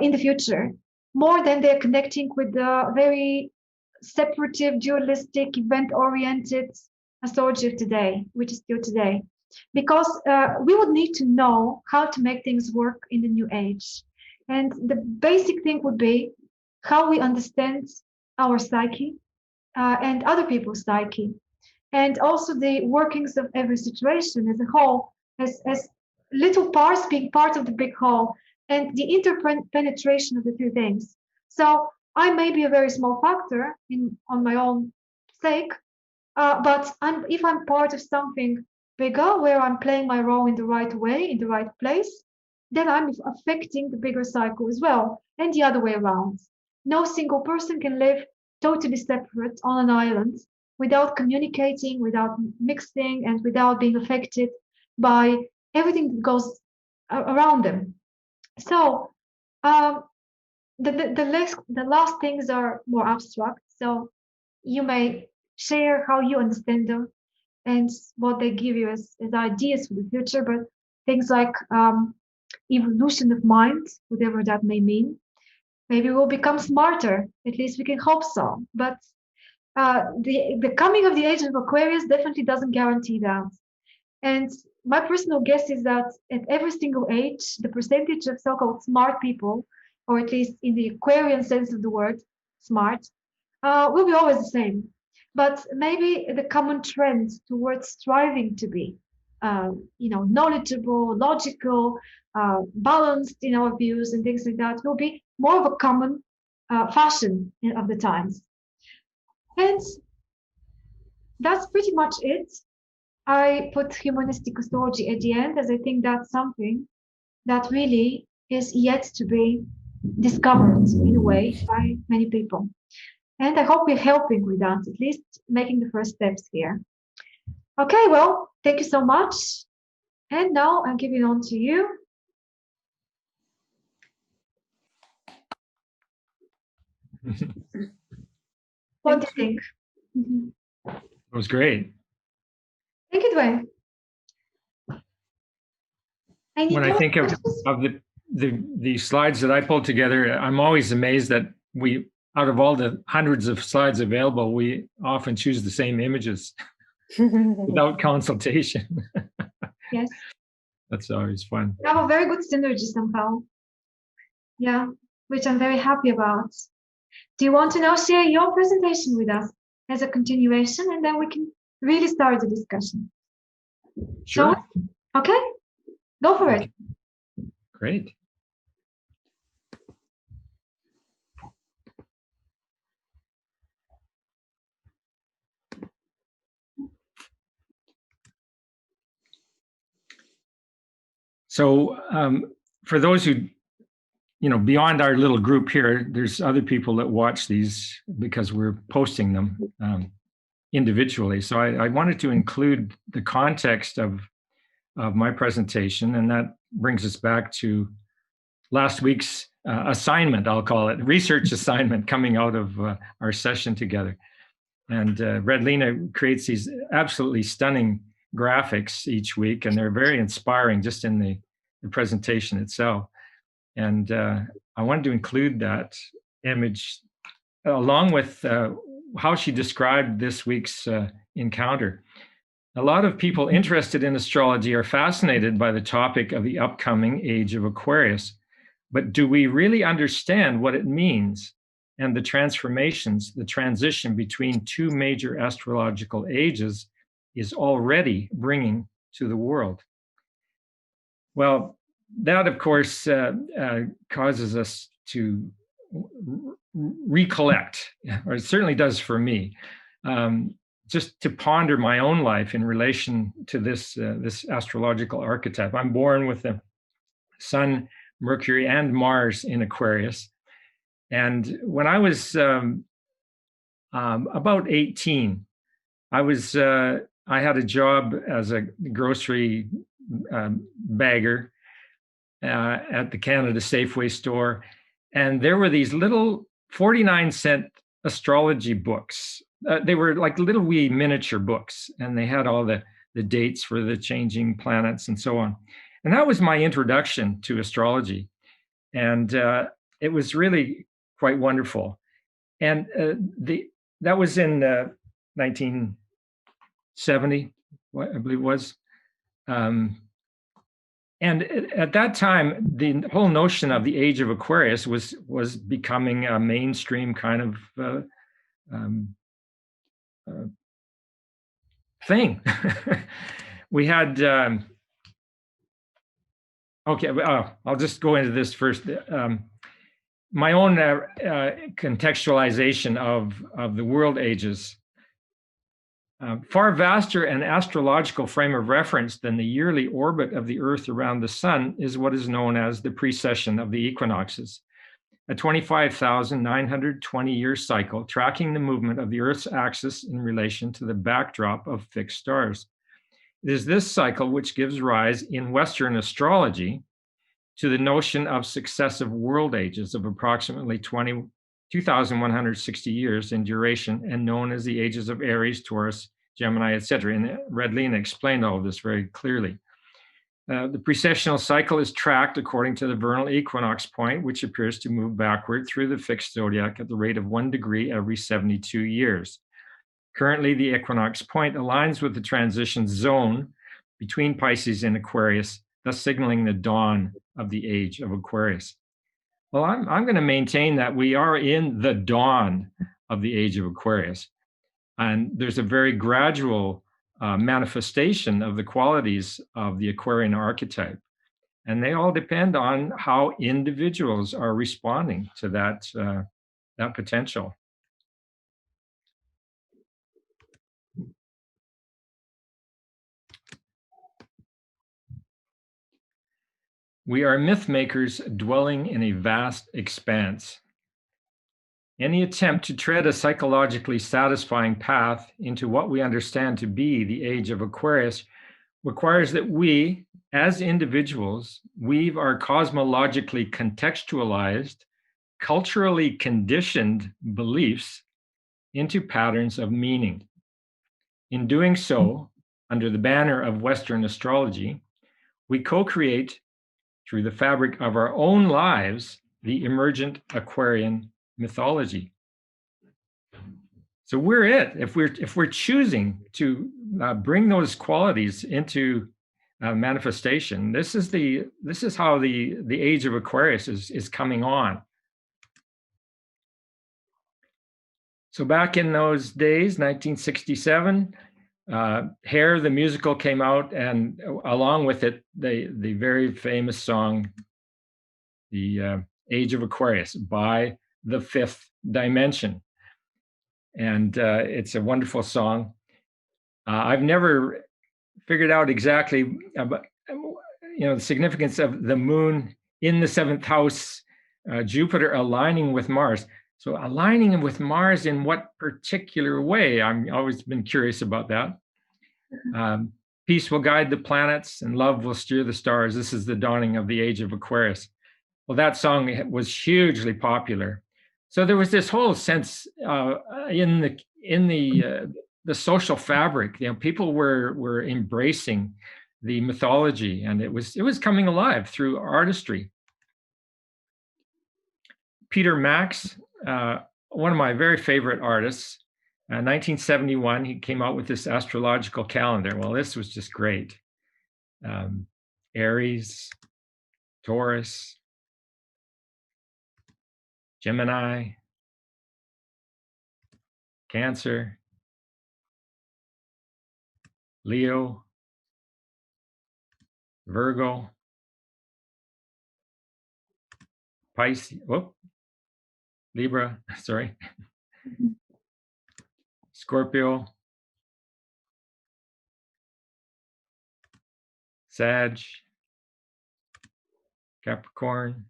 in the future, more than they're connecting with the very separative, dualistic, event-oriented astrology of today, which is still today. Because we would need to know how to make things work in the new age. And the basic thing would be how we understand our psyche and other people's psyche, and also the workings of every situation as a whole, as little parts being part of the big whole, and the interpenetration of the two things. So I may be a very small factor on my own sake, but if I'm part of something bigger where I'm playing my role in the right way, in the right place, then I'm affecting the bigger cycle as well, and the other way around. No single person can live totally separate on an island without communicating, without mixing, and without being affected by everything that goes around them. So the last things are more abstract. So you may share how you understand them and what they give you as ideas for the future, but things like evolution of mind, whatever that may mean. Maybe we'll become smarter, at least we can hope so. But the coming of the age of Aquarius definitely doesn't guarantee that. And my personal guess is that at every single age, the percentage of so-called smart people, or at least in the Aquarian sense of the word, smart, will be always the same. But maybe the common trend towards striving to be, knowledgeable, logical, balanced in our views and things like that will be more of a common fashion of the times. And that's pretty much it. I put humanistic astrology at the end as I think that's something that really is yet to be discovered in a way by many people. And I hope we're helping with that, at least making the first steps here. Okay, well, thank you so much. And now I'm giving on to you. What do you think? It was great. Thank you, Dwayne. When I think of the slides that I pulled together, I'm always amazed that out of all the hundreds of slides available, we often choose the same images without consultation. Yes. That's always fun. We have a very good synergy somehow. Yeah, which I'm very happy about. Do you want to now share your presentation with us as a continuation, and then we can really start the discussion? Sure. So, okay, go for it. Great. So for those who, beyond our little group here, there's other people that watch these because we're posting them individually. So I wanted to include the context of my presentation, and that brings us back to last week's assignment, I'll call it, research assignment coming out of our session together. And Redlina creates these absolutely stunning graphics each week, and they're very inspiring just in the presentation itself. And I wanted to include that image along with how she described this week's encounter. A lot of people interested in astrology are fascinated by the topic of the upcoming Age of Aquarius. But do we really understand what it means and the transformations, the transition between two major astrological ages is already bringing to the world? Well, that, of course, causes us to recollect, or it certainly does for me, just to ponder my own life in relation to this astrological archetype. I'm born with the Sun, Mercury, and Mars in Aquarius. And when I was about 18, I had a job as a grocery bagger at the Canada Safeway store. And there were these little 49-cent astrology books. They were like little wee miniature books, and they had all the dates for the changing planets and so on. And that was my introduction to astrology. And it was really quite wonderful. And that was in 1970, I believe it was. And at that time, the whole notion of the Age of Aquarius was becoming a mainstream kind of thing. We had, okay, I'll just go into this first. My own contextualization of the world ages. Far vaster an astrological frame of reference than the yearly orbit of the Earth around the Sun is what is known as the precession of the equinoxes, a 25,920-year cycle tracking the movement of the Earth's axis in relation to the backdrop of fixed stars. It is this cycle which gives rise in Western astrology to the notion of successive world ages of approximately 2,160 years in duration and known as the ages of Aries, Taurus, Gemini, etc. And Redlina explained all of this very clearly. The precessional cycle is tracked according to the vernal equinox point, which appears to move backward through the fixed zodiac at the rate of 1 degree every 72 years. Currently, the equinox point aligns with the transition zone between Pisces and Aquarius, thus signaling the dawn of the age of Aquarius. Well, I'm going to maintain that we are in the dawn of the age of Aquarius. And there's a very gradual manifestation of the qualities of the Aquarian archetype. And they all depend on how individuals are responding to that potential. We are myth makers dwelling in a vast expanse. Any attempt to tread a psychologically satisfying path into what we understand to be the age of Aquarius requires that we, as individuals, weave our cosmologically contextualized, culturally conditioned beliefs into patterns of meaning. In doing so, under the banner of Western astrology, we co-create through the fabric of our own lives the emergent Aquarian mythology. So we're it. If we're choosing to bring those qualities into manifestation, this is how the age of Aquarius is coming on. So back in those days, 1967, Hair, the musical, came out, and along with it, the very famous song, The Age of Aquarius by The Fifth Dimension. And it's a wonderful song. I've never figured out exactly about, the significance of the moon in the seventh house, Jupiter aligning with Mars. So aligning with Mars in what particular way? I've always been curious about that. Peace will guide the planets and love will steer the stars. This is the dawning of the age of Aquarius. Well, that song was hugely popular. So there was this whole sense in the social fabric. People were embracing the mythology, and it was coming alive through artistry. Peter Max, one of my very favorite artists, 1971, he came out with this astrological calendar. Well, this was just great. Aries, Taurus, Gemini, Cancer, Leo, Virgo, Pisces, Libra, sorry, Scorpio, Sag, Capricorn,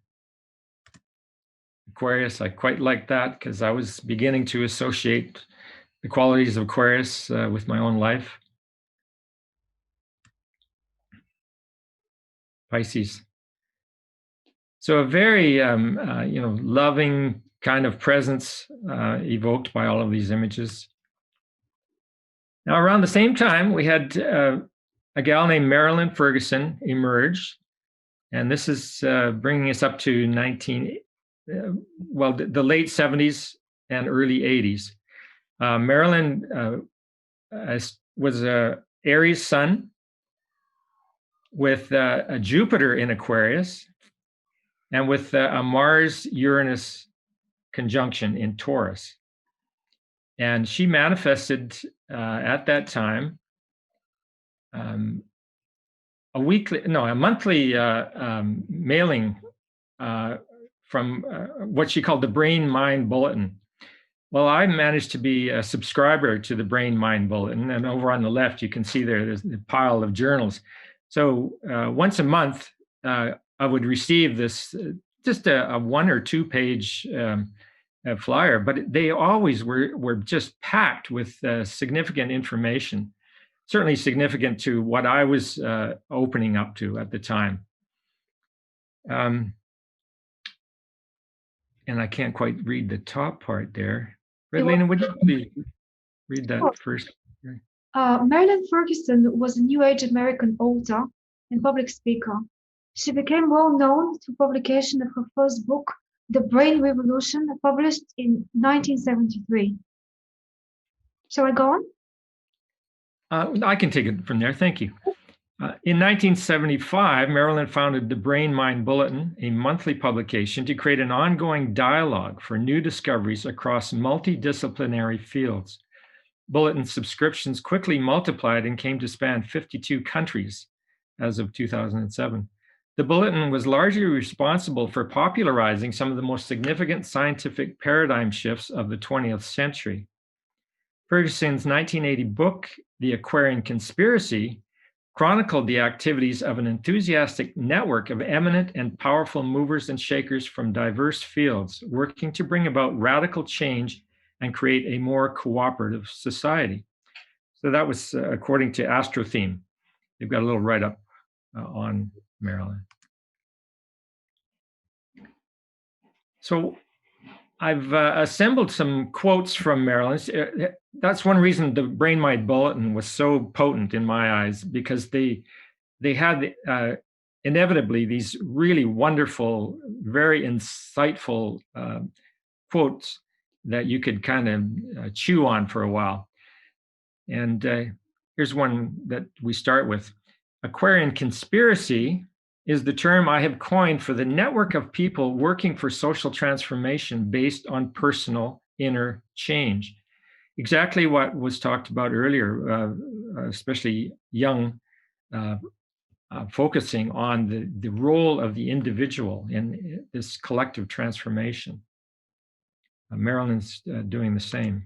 Aquarius. I quite like that because I was beginning to associate the qualities of Aquarius with my own life. Pisces. So a very, loving kind of presence evoked by all of these images. Now, around the same time, we had a gal named Marilyn Ferguson emerge, and this is bringing us up to the late 70s and early 80s. Marilyn was a Aries sun with a Jupiter in Aquarius and with a Mars-Uranus conjunction in Taurus. And she manifested at that time a monthly mailing from what she called the Brain Mind Bulletin. Well, I managed to be a subscriber to the Brain Mind Bulletin, and over on the left, you can see there's a pile of journals. So once a month, I would receive this, just a 1 or 2 page flyer, but they always were just packed with significant information, certainly significant to what I was opening up to at the time. And I can't quite read the top part there. Redlena, would you please read that first? Marilyn Ferguson was a New Age American author and public speaker. She became well known through publication of her first book, The Brain Revolution, published in 1973. Shall I go on? I can take it from there. Thank you. In 1975, Marilyn founded the Brain Mind Bulletin, a monthly publication to create an ongoing dialogue for new discoveries across multidisciplinary fields. Bulletin subscriptions quickly multiplied and came to span 52 countries as of 2007. The Bulletin was largely responsible for popularizing some of the most significant scientific paradigm shifts of the 20th century. Ferguson's 1980 book, The Aquarian Conspiracy, chronicled the activities of an enthusiastic network of eminent and powerful movers and shakers from diverse fields, working to bring about radical change and create a more cooperative society. So that was according to Astrotheme. They've got a little write-up on Marilyn. So I've assembled some quotes from Marilyn. That's one reason the Brain Mind Bulletin was so potent in my eyes, because they had inevitably these really wonderful, very insightful quotes that you could kind of chew on for a while. And here's one that we start with. Aquarian conspiracy is the term I have coined for the network of people working for social transformation based on personal inner change. Exactly what was talked about earlier, especially Jung, focusing on the role of the individual in this collective transformation. Marilyn's doing the same.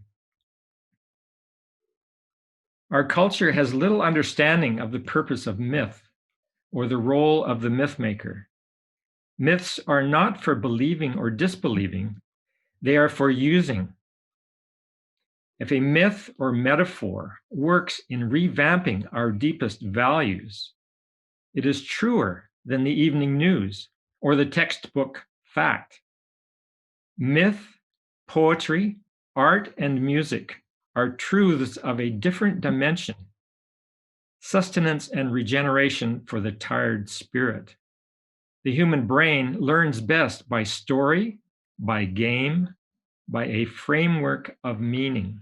Our culture has little understanding of the purpose of myth or the role of the myth maker. Myths are not for believing or disbelieving, they are for using. If a myth or metaphor works in revamping our deepest values, it is truer than the evening news or the textbook fact. Myth, poetry, art, and music are truths of a different dimension, sustenance and regeneration for the tired spirit. The human brain learns best by story, by game, by a framework of meaning.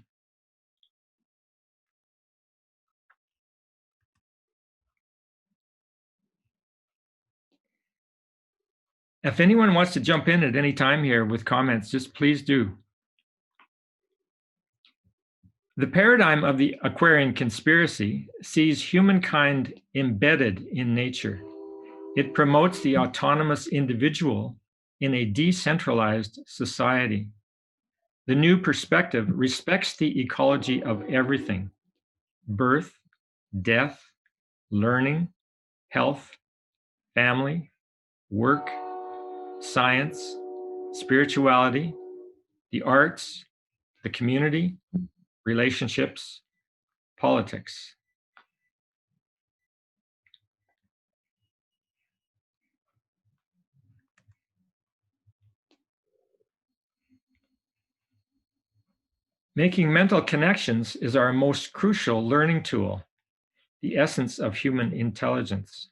If anyone wants to jump in at any time here with comments, just please do. The paradigm of the Aquarian conspiracy sees humankind embedded in nature. It promotes the autonomous individual in a decentralized society. The new perspective respects the ecology of everything: birth, death, learning, health, family, work, science, spirituality, the arts, the community, relationships, politics. Making mental connections is our most crucial learning tool, the essence of human intelligence.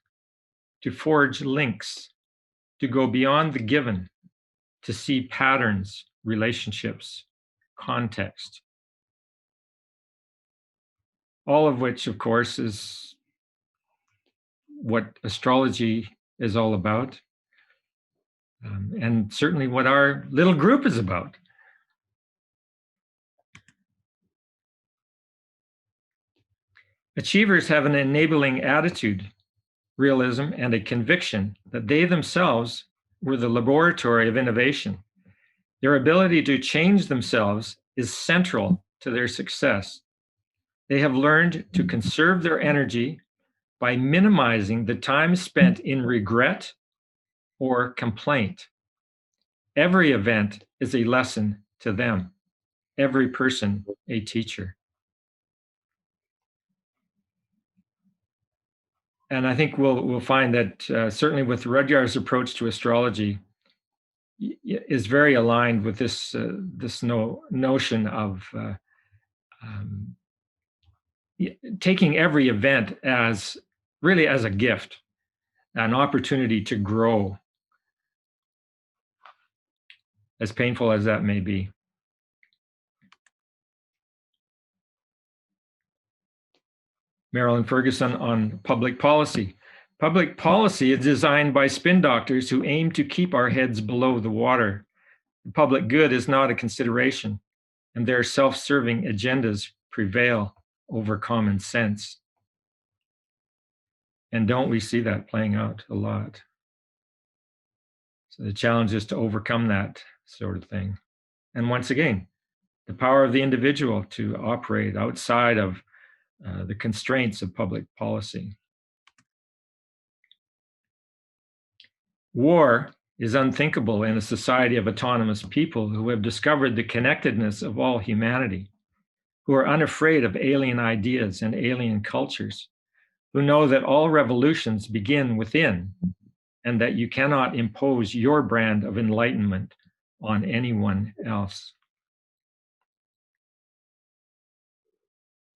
To forge links, to go beyond the given, to see patterns, relationships, context. All of which, of course, is what astrology is all about, and certainly what our little group is about. Achievers have an enabling attitude, realism, and a conviction that they themselves were the laboratory of innovation. Their ability to change themselves is central to their success. They have learned to conserve their energy by minimizing the time spent in regret or complaint. Every event is a lesson to them, every person a teacher. And I think we'll find that certainly with Rudyard's approach to astrology is very aligned with this notion of taking every event as really as a gift, an opportunity to grow, as painful as that may be. Marilyn Ferguson on public policy. Public policy is designed by spin doctors who aim to keep our heads below the water. The public good is not a consideration, and their self-serving agendas prevail over common sense. And don't we see that playing out a lot? So the challenge is to overcome that sort of thing. And once again, the power of the individual to operate outside of the constraints of public policy. War is unthinkable in a society of autonomous people who have discovered the connectedness of all humanity, who are unafraid of alien ideas and alien cultures, who know that all revolutions begin within and that you cannot impose your brand of enlightenment on anyone else.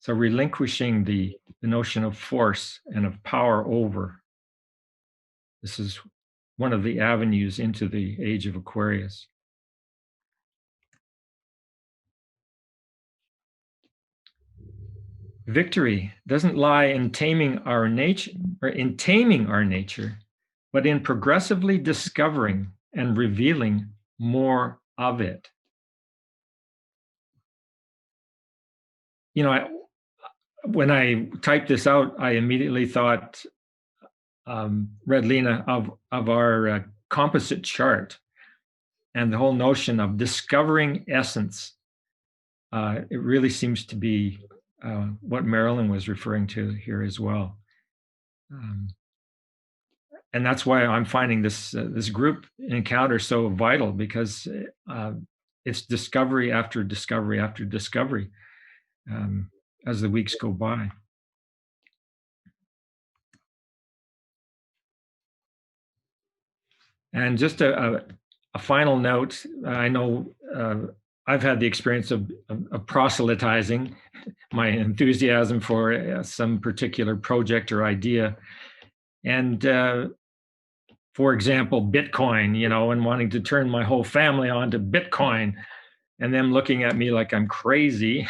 So relinquishing the notion of force and of power over. This is one of the avenues into the Age of Aquarius. Victory doesn't lie in taming our nature, but in progressively discovering and revealing more of it. You know, when I typed this out, I immediately thought, Red Lena, of our composite chart and the whole notion of discovering essence. It really seems to be what Marilyn was referring to here as well. And that's why I'm finding this group encounter so vital, because it's discovery after discovery after discovery as the weeks go by. And just a final note, I know I've had the experience of proselytizing my enthusiasm for some particular project or idea. And for example, Bitcoin, and wanting to turn my whole family onto Bitcoin, and them looking at me like I'm crazy.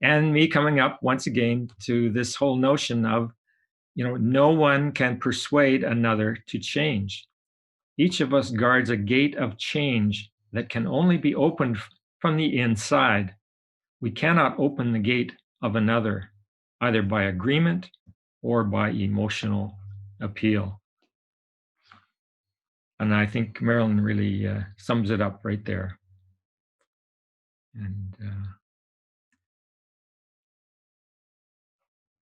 And me coming up once again to this whole notion of, no one can persuade another to change. Each of us guards a gate of change that can only be opened from the inside. We cannot open the gate of another, either by agreement or by emotional appeal. And I think Marilyn really sums it up right there. And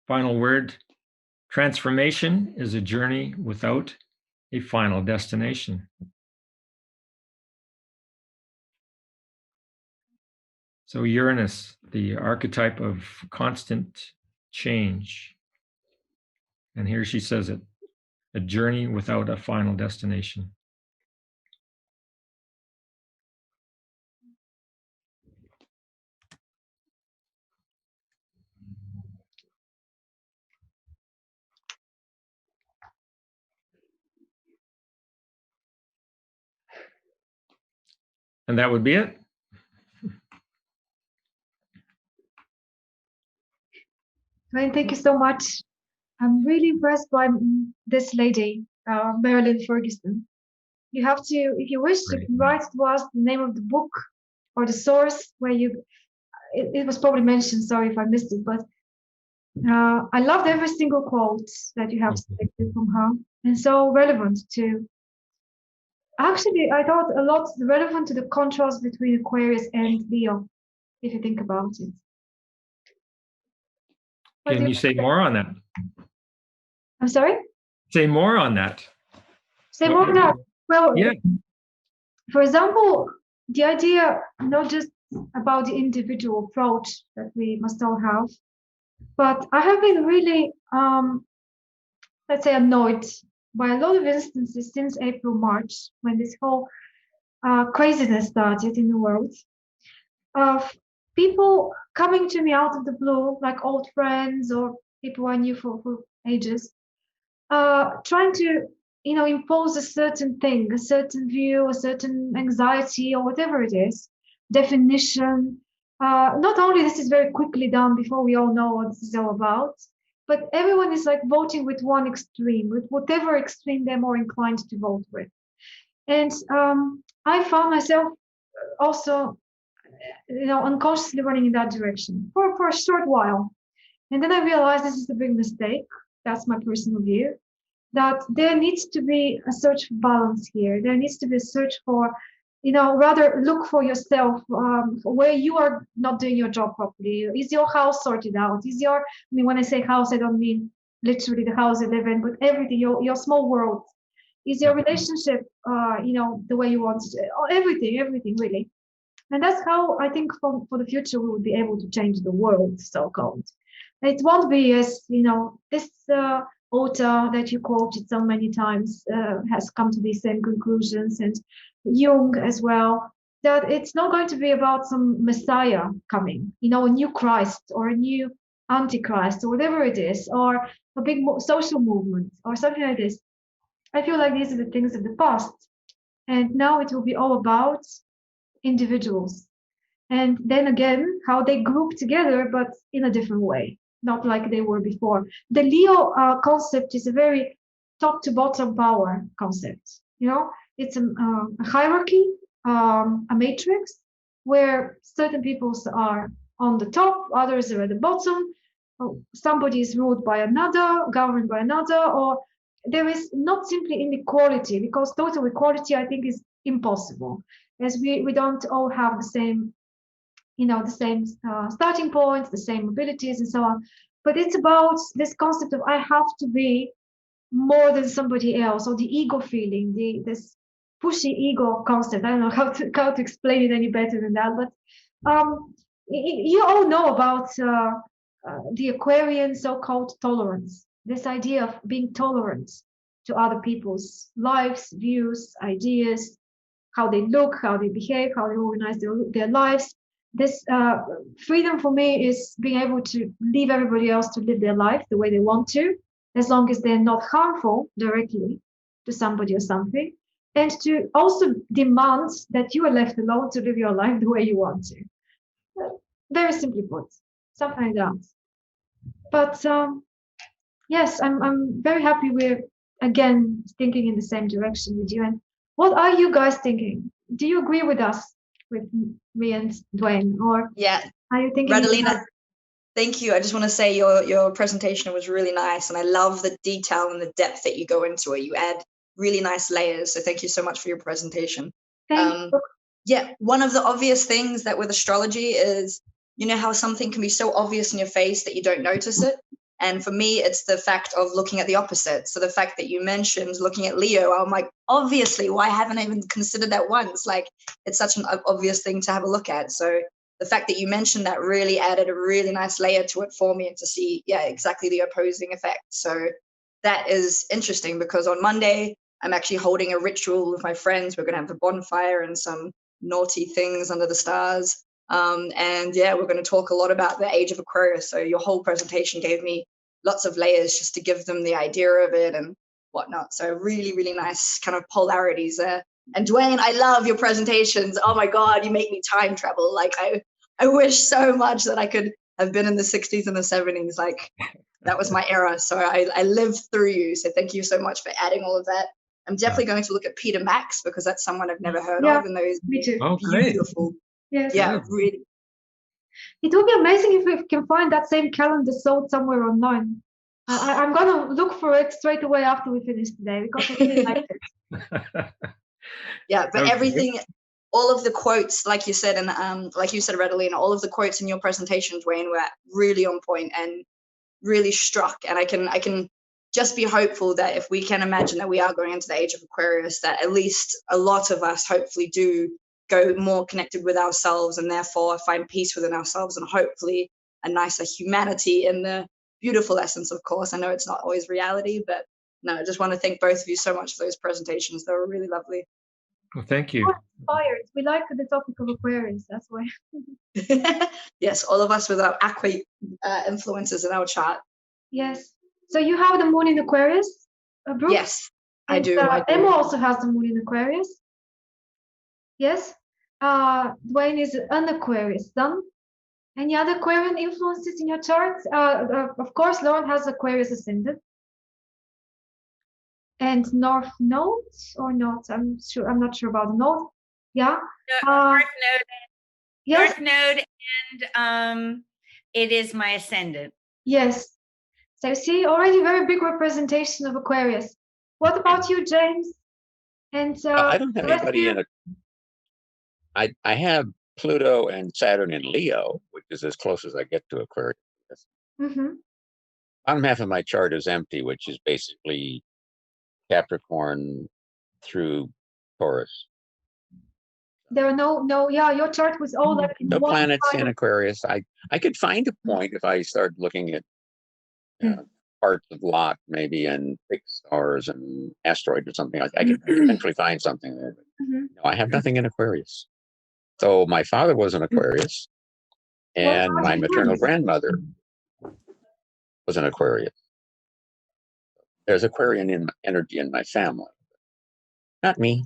final word, Transformation is a journey without a final destination. So Uranus, the archetype of constant change. And here she says it, a journey without a final destination. And that would be it. Dwayne, thank you so much. I'm really impressed by this lady, Marilyn Ferguson. You have to, if you wish, you can write to us the name of the book or the source where it was probably mentioned, sorry if I missed it, but I loved every single quote that you have selected from her, and so relevant to, actually, I thought a lot relevant to the contrast between Aquarius and Leo, if you think about it. Can you say more on that? I'm sorry? Say more on that. Say more on that. Well, yeah. For example, the idea not just about the individual approach that we must all have, but I have been really, let's say, annoyed by a lot of instances since April, March, when this whole craziness started in the world, of people coming to me out of the blue, like old friends or people I knew for ages, trying to, impose a certain thing, a certain view, a certain anxiety, or whatever it is, definition. Not only this is very quickly done before we all know what this is all about, but everyone is like voting with one extreme, with whatever extreme they're more inclined to vote with. And I found myself also, unconsciously running in that direction for a short while. And then I realized this is a big mistake. That's my personal view, that there needs to be a search for balance here. There needs to be a search for, rather look for yourself, where you are not doing your job properly. Is your house sorted out? When I say house, I don't mean literally the house you live in, but everything, your small world. Is your relationship, the way you want it? Everything really. And that's how I think for the future we will be able to change the world, so-called. It won't be as, this author that you quoted so many times has come to these same conclusions, and Jung as well, that it's not going to be about some Messiah coming, a new Christ or a new Antichrist or whatever it is, or a big social movement or something like this. I feel like these are the things of the past. And now it will be all about individuals. And then again, how they group together, but in a different way, not like they were before. The Leo concept is a very top to bottom power concept. It's a hierarchy, a matrix, where certain peoples are on the top, others are at the bottom. Somebody is ruled by another, governed by another, or there is not simply inequality, because total equality, I think, is impossible, as we don't all have the same, the same starting points, the same abilities, and so on. But it's about this concept of I have to be more than somebody else, or the ego feeling, this pushy ego concept. I don't know how to explain it any better than that, but you all know about the Aquarian so-called tolerance, this idea of being tolerant to other people's lives, views, ideas, how they look, how they behave, how they organize their lives. This freedom for me is being able to leave everybody else to live their life the way they want to, as long as they're not harmful directly to somebody or something, and to also demand that you are left alone to live your life the way you want to. Very simply put, something like that. But yes, I'm very happy we're again thinking in the same direction with you. And what are you guys thinking? Do you agree with us, with me and Dwayne, or are you thinking? Radalina, thank you. I just want to say your presentation was really nice, and I love the detail and the depth that you go into it. You add really nice layers. So thank you so much for your presentation. Thank you. Yeah, one of the obvious things that with astrology is, how something can be so obvious in your face that you don't notice it. And for me, it's the fact of looking at the opposite. So the fact that you mentioned looking at Leo, I'm like, obviously, why haven't I even considered that once? Like, it's such an obvious thing to have a look at. So the fact that you mentioned that really added a really nice layer to it for me, and to see, yeah, exactly the opposing effect. So that is interesting, because on Monday, I'm actually holding a ritual with my friends. We're going to have a bonfire and some naughty things under the stars. And yeah, we're going to talk a lot about the Age of Aquarius. So your whole presentation gave me lots of layers just to give them the idea of it and whatnot. So really, really nice kind of polarities there. And Dwayne, I love your presentations. Oh my God, you make me time travel. Like I wish so much that I could have been in the 60s and the 70s. Like that was my era. So I lived through you. So thank you so much for adding all of that. I'm definitely going to look at Peter Max, because that's someone I've never heard of, and those Me too. Oh, great. beautiful. Yes. Yeah, really. It would be amazing if we can find that same calendar sold somewhere online. I'm gonna look for it straight away after we finish today, because I really liked it. Yeah, but Okay. everything, all of the quotes, like you said, and like you said, Radalina, all of the quotes in your presentation, Dwayne, were really on point and really struck. And I can just be hopeful that if we can imagine that we are going into the Age of Aquarius, that at least a lot of us hopefully do go more connected with ourselves, and therefore find peace within ourselves, and hopefully a nicer humanity in the beautiful essence, of course. I know it's not always reality, but no, I just want to thank both of you so much for those presentations. They were really lovely. Well, thank you. Inspired. We like the topic of Aquarius, that's why. Yes, all of us with our aqua influences in our chart. Yes. So you have the moon in Aquarius, Brooke? Yes, I And, do. I do. Emma also has the moon in Aquarius. Yes. Dwayne is an Aquarius sun. Any other Aquarian influences in your chart? Of course, Lauren has Aquarius ascendant. And North Node or not? I'm not sure about the Node. Yeah. North Node, Yes. North Node, and it is my ascendant. Yes. So see, already very big representation of Aquarius. What about you, James? And I don't have the rest of anybody you? in a. I have Pluto and Saturn in Leo, which is as close as I get to Aquarius. Mhm. Bottom half of my chart is empty, which is basically Capricorn through Taurus. There are no, yeah, your chart was all like in No one planets side in of- Aquarius. I could find a point if I start looking at Hmm. parts of Lot, maybe, and fixed stars and asteroids or something. I could eventually find something there. But Mhm. no, I have nothing in Aquarius. So my father was an Aquarius, and about my your maternal parents? grandmother was an Aquarius. There's Aquarian energy in my family. Not me.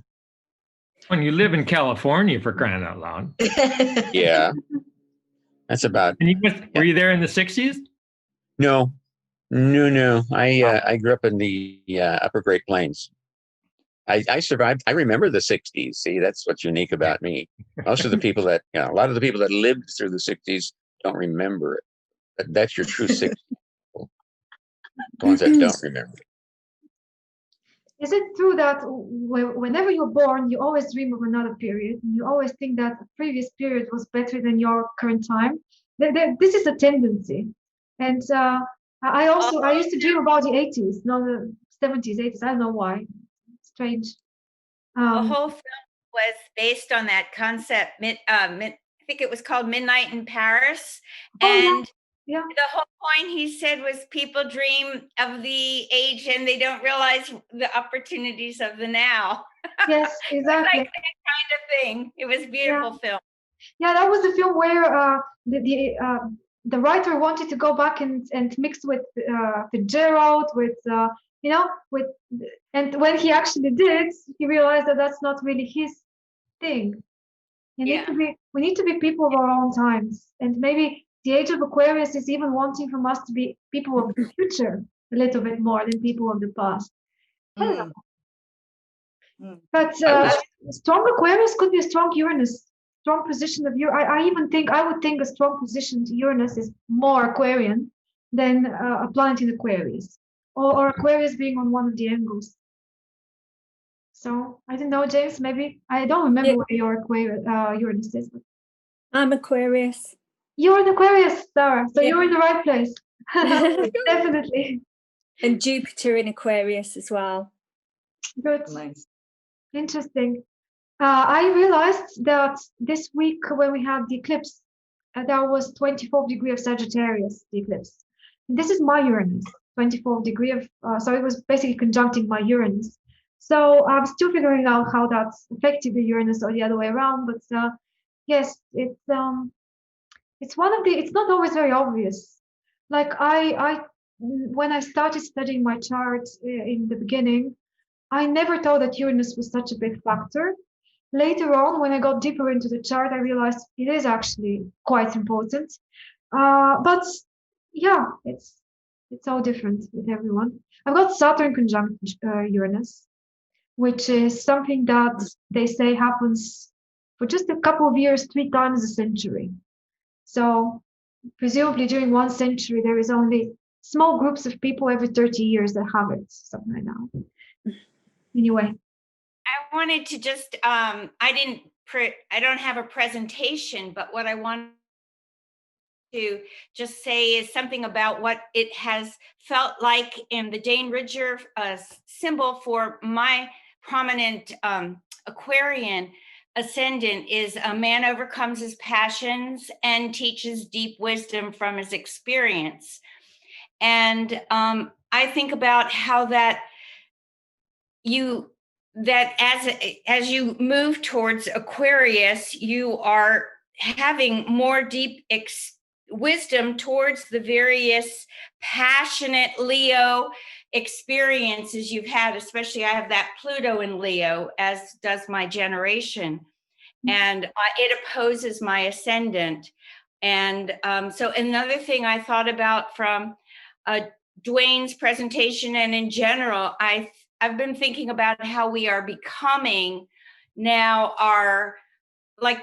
When you live in California, for crying out loud. Yeah. That's about. And were you there in the 60s? No. I grew up in the Upper Great Plains. I survived. I remember the 60s. See, that's what's unique about me. Most of the people that, a lot of the people that lived through the 60s don't remember it. That's your true 60s people. The ones that don't remember it. Is it true that whenever you're born, you always dream of another period, and you always think that a previous period was better than your current time? This is a tendency, and I used to dream about the 80s, not the 70s, 80s. I don't know why. Strange. The whole film was based on that concept. I think it was called Midnight in Paris, Oh, yeah. and Yeah. the whole point he said was people dream of the age and they don't realize the opportunities of the now. Yes, exactly. Like that kind of thing. It was a beautiful film. Yeah, that was the film where the writer wanted to go back and mix with Fitzgerald, with with, and when he actually did, he realized that that's not really his thing. We need to be people of our own times, and maybe the Age of Aquarius is even wanting from us to be people of the future a little bit more than people of the past. I don't know. But strong Aquarius could be a strong Uranus, strong position of Uranus. I would think a strong position to Uranus is more Aquarian than a planet in Aquarius, or Aquarius being on one of the angles. So I don't know, James. Maybe I don't remember where your Uranus is. But I'm Aquarius. you're in Aquarius, Sarah. So you're in the right place. Definitely. And Jupiter in Aquarius as well. Good. Nice. Interesting. I realized that this week when we had the eclipse, there was 24th degree of Sagittarius, the eclipse. This is my Uranus, 24th degree of, so it was basically conjuncting my Uranus. So I'm still figuring out how that's affected the Uranus or the other way around, but yes, it's one of the, it's not always very obvious. Like when I started studying my chart in the beginning, I never thought that Uranus was such a big factor. Later on, when I got deeper into the chart, I realized it is actually quite important. But yeah, it's all different with everyone. I've got Saturn conjunct Uranus, which is something that they say happens for just a couple of years, 3 times a century. So presumably during 1 century, there is only small groups of people every 30 years that have it, something like that. Anyway. I wanted to just, I don't have a presentation, but what I want to just say is something about what it has felt like in the Dane Ridger symbol for my prominent Aquarian ascendant is a man overcomes his passions and teaches deep wisdom from his experience. And I think about how that as you move towards Aquarius, you are having more deep wisdom towards the various passionate Leo experiences you've had. Especially I have that Pluto in Leo, as does my generation, and it opposes my ascendant. And so another thing I thought about from Dwayne's presentation and in general, I've been thinking about how we are becoming now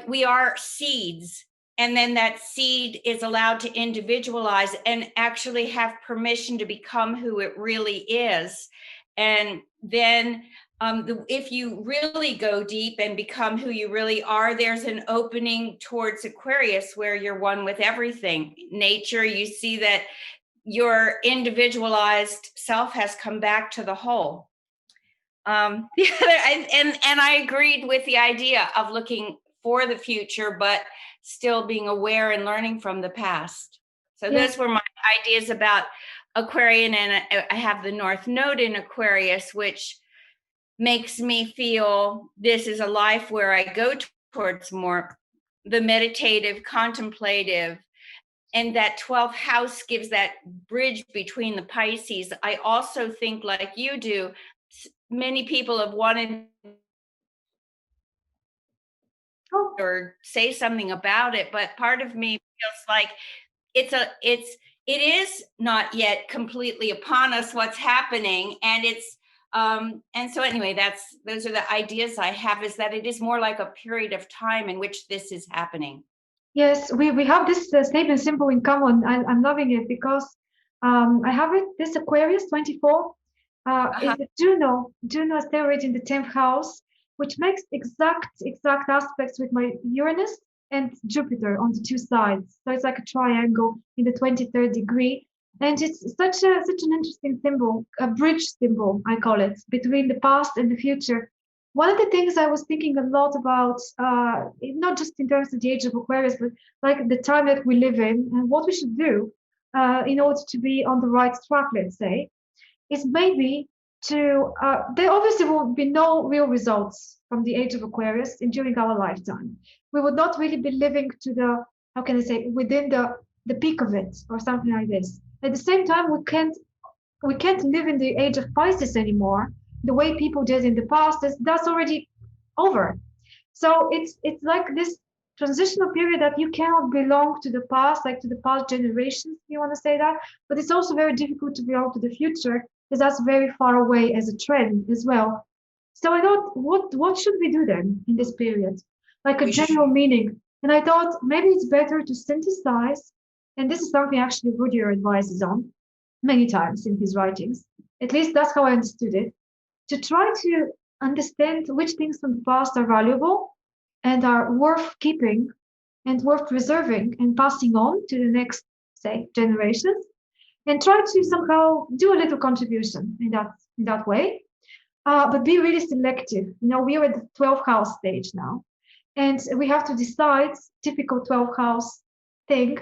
we are seeds. And then that seed is allowed to individualize and actually have permission to become who it really is. And then if you really go deep and become who you really are, there's an opening towards Aquarius where you're one with everything. Nature, you see that your individualized self has come back to the whole. And I agreed with the idea of looking for the future, but still being aware and learning from the past. So those were my ideas about Aquarian, and I have the North Node in Aquarius, which makes me feel this is a life where I go towards more the meditative, contemplative, and that 12th house gives that bridge between the Pisces. I also think, like you do, many people have wanted or say something about it, but part of me feels like it is not yet completely upon us what's happening, and and so anyway, those are the ideas I have, is that it is more like a period of time in which this is happening. Yes, we have this statement symbol in common. I'm loving it because I have it, this Aquarius 24 is the Juno asteroid in the 10th house, which makes exact aspects with my Uranus and Jupiter on the two sides. So it's like a triangle in the 23rd degree. And it's such an interesting symbol, a bridge symbol, I call it, between the past and the future. One of the things I was thinking a lot about, not just in terms of the age of Aquarius, but like the time that we live in and what we should do in order to be on the right track, let's say, is maybe to, there obviously will be no real results from the age of Aquarius during our lifetime. We would not really be living to the, how can I say, within the peak of it or something like this. At the same time, we can't live in the age of Pisces anymore the way people did in the past. That's already over. So it's like this transitional period that you cannot belong to the past, like to the past generations, you want to say that, but it's also very difficult to belong to the future because that's very far away as a trend as well. So I thought, what should we do then in this period? Like a general meaning. And I thought maybe it's better to synthesize, and this is something actually Rudyard advises on many times in his writings. At least that's how I understood it. To try to understand which things from the past are valuable and are worth keeping and worth preserving and passing on to the next, say, generations, and try to somehow do a little contribution in that way. But be really selective. We are at the 12th house stage now, and we have to decide, typical 12th house thing,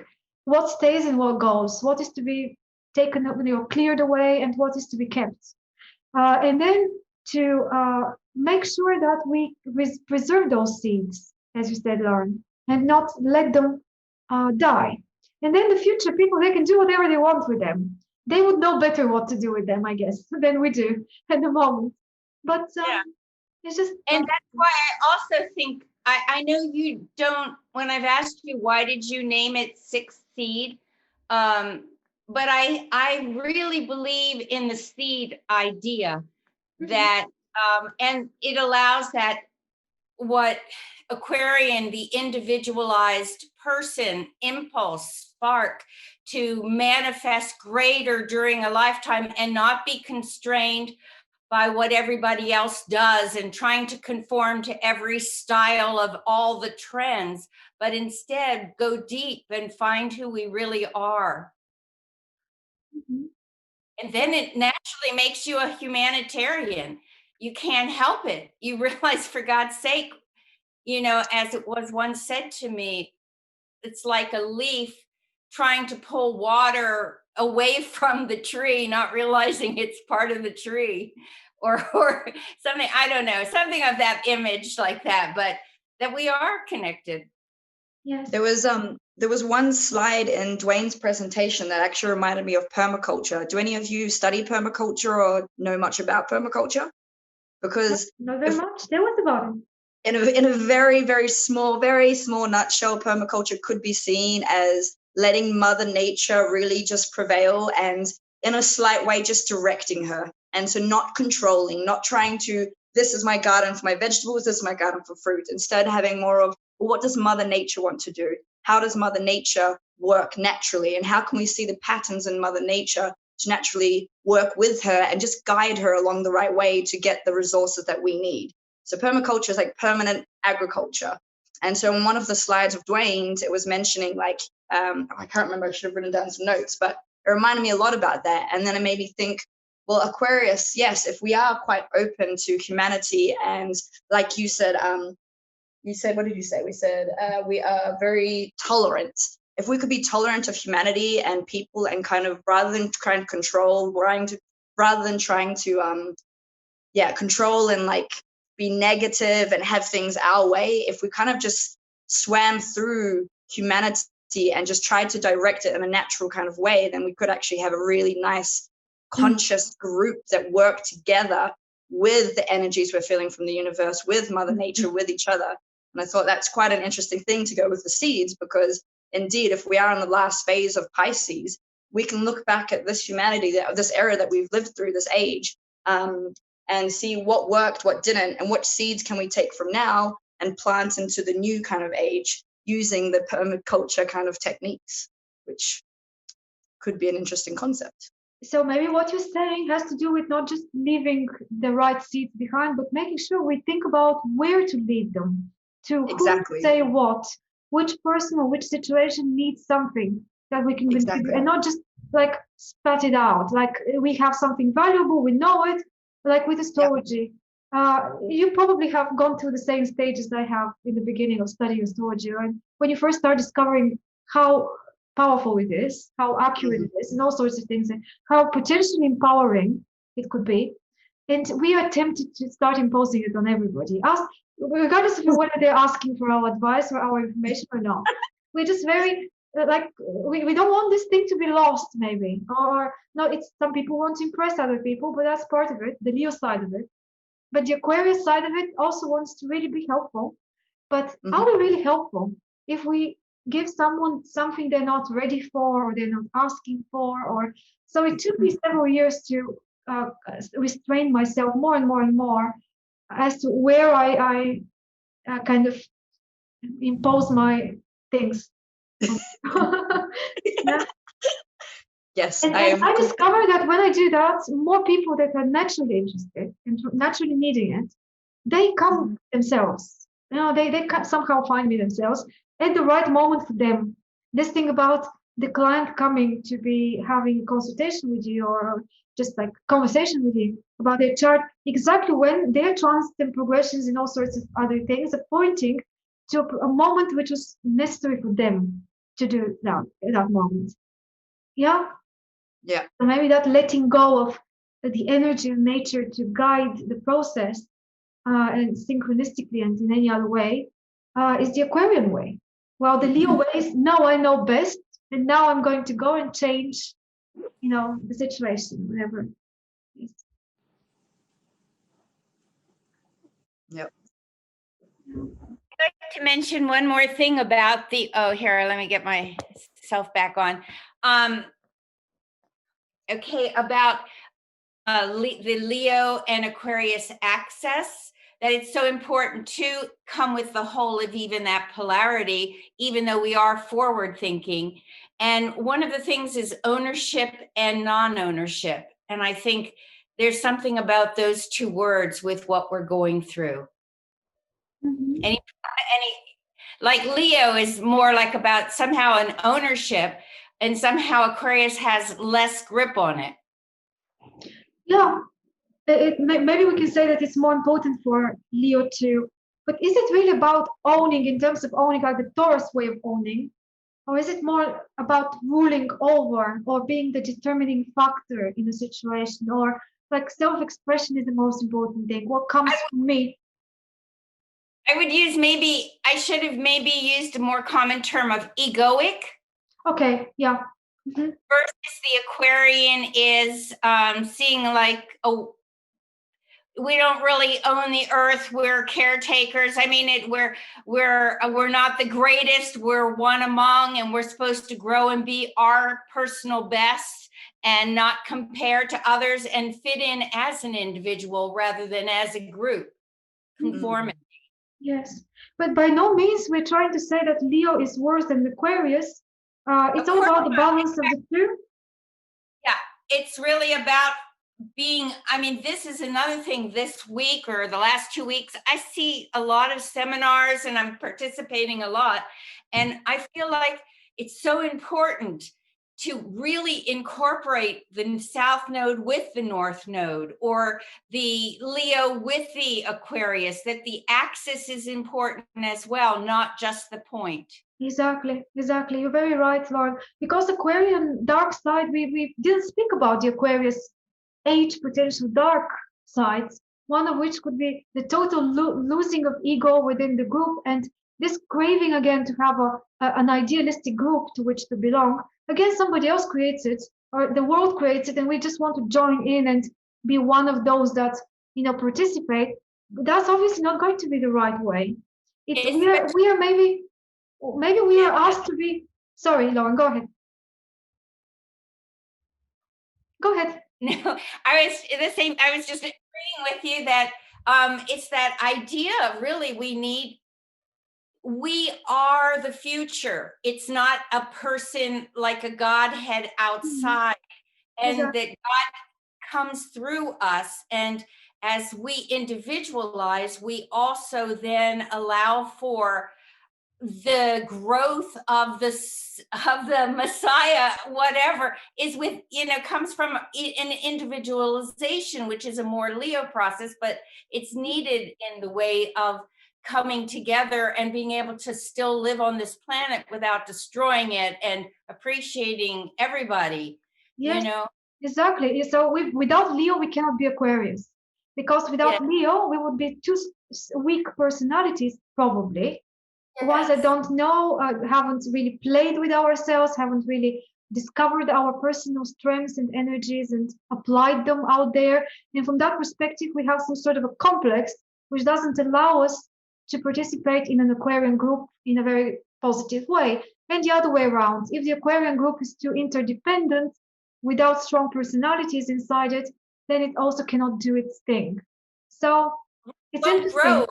what stays and what goes, what is to be taken, cleared away, and what is to be kept. And then to make sure that we preserve those seeds, as you said, Lauren, and not let them die. And then the future people, they can do whatever they want with them. They would know better what to do with them, I guess, than we do at the moment. But it's just. And that's why I also think, I know you don't, when I've asked you, why did you name it Sixth Seed? But I really believe in the seed idea that, and it allows that what Aquarian, the individualized person, impulse, spark, to manifest greater during a lifetime and not be constrained by what everybody else does and trying to conform to every style of all the trends, but instead go deep and find who we really are. And then it naturally makes you a humanitarian. You can't help it. You realize, for God's sake, as it was once said to me, it's like a leaf trying to pull water away from the tree, not realizing it's part of the tree, or something, I don't know, something of that image like that, but that we are connected. Yes. There was one slide in Dwayne's presentation that actually reminded me of permaculture. Do any of you study permaculture or know much about permaculture? Because not very much. Tell us about it. In a very, very small nutshell, permaculture could be seen as letting Mother Nature really just prevail, and in a slight way just directing her. And so not controlling, not trying to, this is my garden for my vegetables, this is my garden for fruit. Instead, having more of, well, what does Mother Nature want to do? How does Mother Nature work naturally? And how can we see the patterns in Mother Nature to naturally work with her and just guide her along the right way to get the resources that we need? So permaculture is like permanent agriculture. And so in one of the slides of Dwayne's, it was mentioning I can't remember, I should have written down some notes, but it reminded me a lot about that. And then it made me think, well, Aquarius, yes, if we are quite open to humanity, and like you said, what did you say? We said we are very tolerant. If we could be tolerant of humanity and people, and kind of, rather than trying to control, rather than trying to control and be negative and have things our way, if we kind of just swam through humanity and just tried to direct it in a natural kind of way, then we could actually have a really nice conscious group that work together with the energies we're feeling from the universe, with Mother Nature, with each other. And I thought that's quite an interesting thing to go with the seeds, because indeed, if we are in the last phase of Pisces, we can look back at this humanity, this era that we've lived through, this age, and see what worked, what didn't, and what seeds can we take from now and plant into the new kind of age using the permaculture kind of techniques, which could be an interesting concept. So maybe what you're saying has to do with not just leaving the right seeds behind, but making sure we think about where to lead them, to Exactly. who say what, which person or which situation needs something that we can contribute, and not just spat it out. We have something valuable, we know it, like with astrology. You probably have gone through the same stages I have in the beginning of studying astrology, right? When you first start discovering how powerful it is, how accurate it is, and all sorts of things, and how potentially empowering it could be. And we are tempted to start imposing it on everybody, regardless of whether they're asking for our advice or our information or not. We're just very we don't want this thing to be lost, maybe, or no. It's some people want to impress other people, but that's part of it, the Leo side of it. But the Aquarius side of it also wants to really be helpful. But are we really helpful if we give someone something they're not ready for, or they're not asking for? Or so it took me several years to restrain myself more and more and more as to where I kind of impose my things. Yeah. Yes, and I discovered that when I do that, more people that are naturally interested and naturally needing it, they come themselves. They somehow find me themselves at the right moment for them. This thing about the client coming to be having a consultation with you or just like conversation with you about their chart, exactly when their transit and progressions and all sorts of other things are pointing to a moment which was necessary for them to do that at that moment. Yeah. Yeah. So maybe that letting go of the energy of nature to guide the process and synchronistically and in any other way is the Aquarian way. Well, the Leo way is now I know best, and now I'm going to go and change, the situation, whatever it is. Yep. I'd like to mention one more thing about here, let me get myself back on. Okay, about the Leo and Aquarius axis, that it's so important to come with the whole of even that polarity, even though we are forward thinking. And one of the things is ownership and non-ownership. And I think there's something about those two words with what we're going through. Mhm. Like Leo is more like about somehow an ownership, and somehow Aquarius has less grip on it. Yeah, maybe we can say that it's more important for Leo too. But is it really about owning in terms of owning like the Taurus way of owning? Or is it more about ruling over or being the determining factor in a situation? Or like self-expression is the most important thing? What comes from me? I should have maybe used a more common term of egoic. Okay, yeah. Mhm. Versus the Aquarian is seeing like, oh, we don't really own the earth. We're caretakers. I mean, we're not the greatest. We're one among, and we're supposed to grow and be our personal best and not compare to others and fit in as an individual rather than as a group. Conformity. Yes, but by no means we're trying to say that Leo is worse than Aquarius. It's all about the balance of the two. Yeah, it's really about being, I mean, this is another thing this week or the last 2 weeks. I see a lot of seminars and I'm participating a lot. And I feel like it's so important to really incorporate the South Node with the North Node, or the Leo with the Aquarius, that the axis is important as well, not just the point. Exactly. You're very right, Lauren. Because Aquarian dark side, we didn't speak about the Aquarius age potential dark sides, one of which could be the total losing of ego within the group and this craving again to have an idealistic group to which to belong. Again, somebody else creates it or the world creates it and we just want to join in and be one of those that, participate. That's obviously not going to be the right way. We are maybe we are asked to be, sorry, Lauren, go ahead. Go ahead. No, I was just agreeing with you that it's that idea, really, we are the future. It's not a person like a Godhead outside, and Exactly. that God comes through us. And as we individualize, we also then allow for the growth of the Messiah, whatever is with, comes from an individualization, which is a more Leo process, but it's needed in the way of coming together and being able to still live on this planet without destroying it and appreciating everybody. Yes, exactly. So without Leo, we cannot be Aquarius. Because without Leo, we would be two weak personalities, probably. Ones that don't know, haven't really played with ourselves, haven't really discovered our personal strengths and energies and applied them out there. And from that perspective, we have some sort of a complex which doesn't allow us to participate in an Aquarian group in a very positive way. And the other way around, if the Aquarian group is too interdependent without strong personalities inside it, then it also cannot do its thing. So it's interesting. Bro,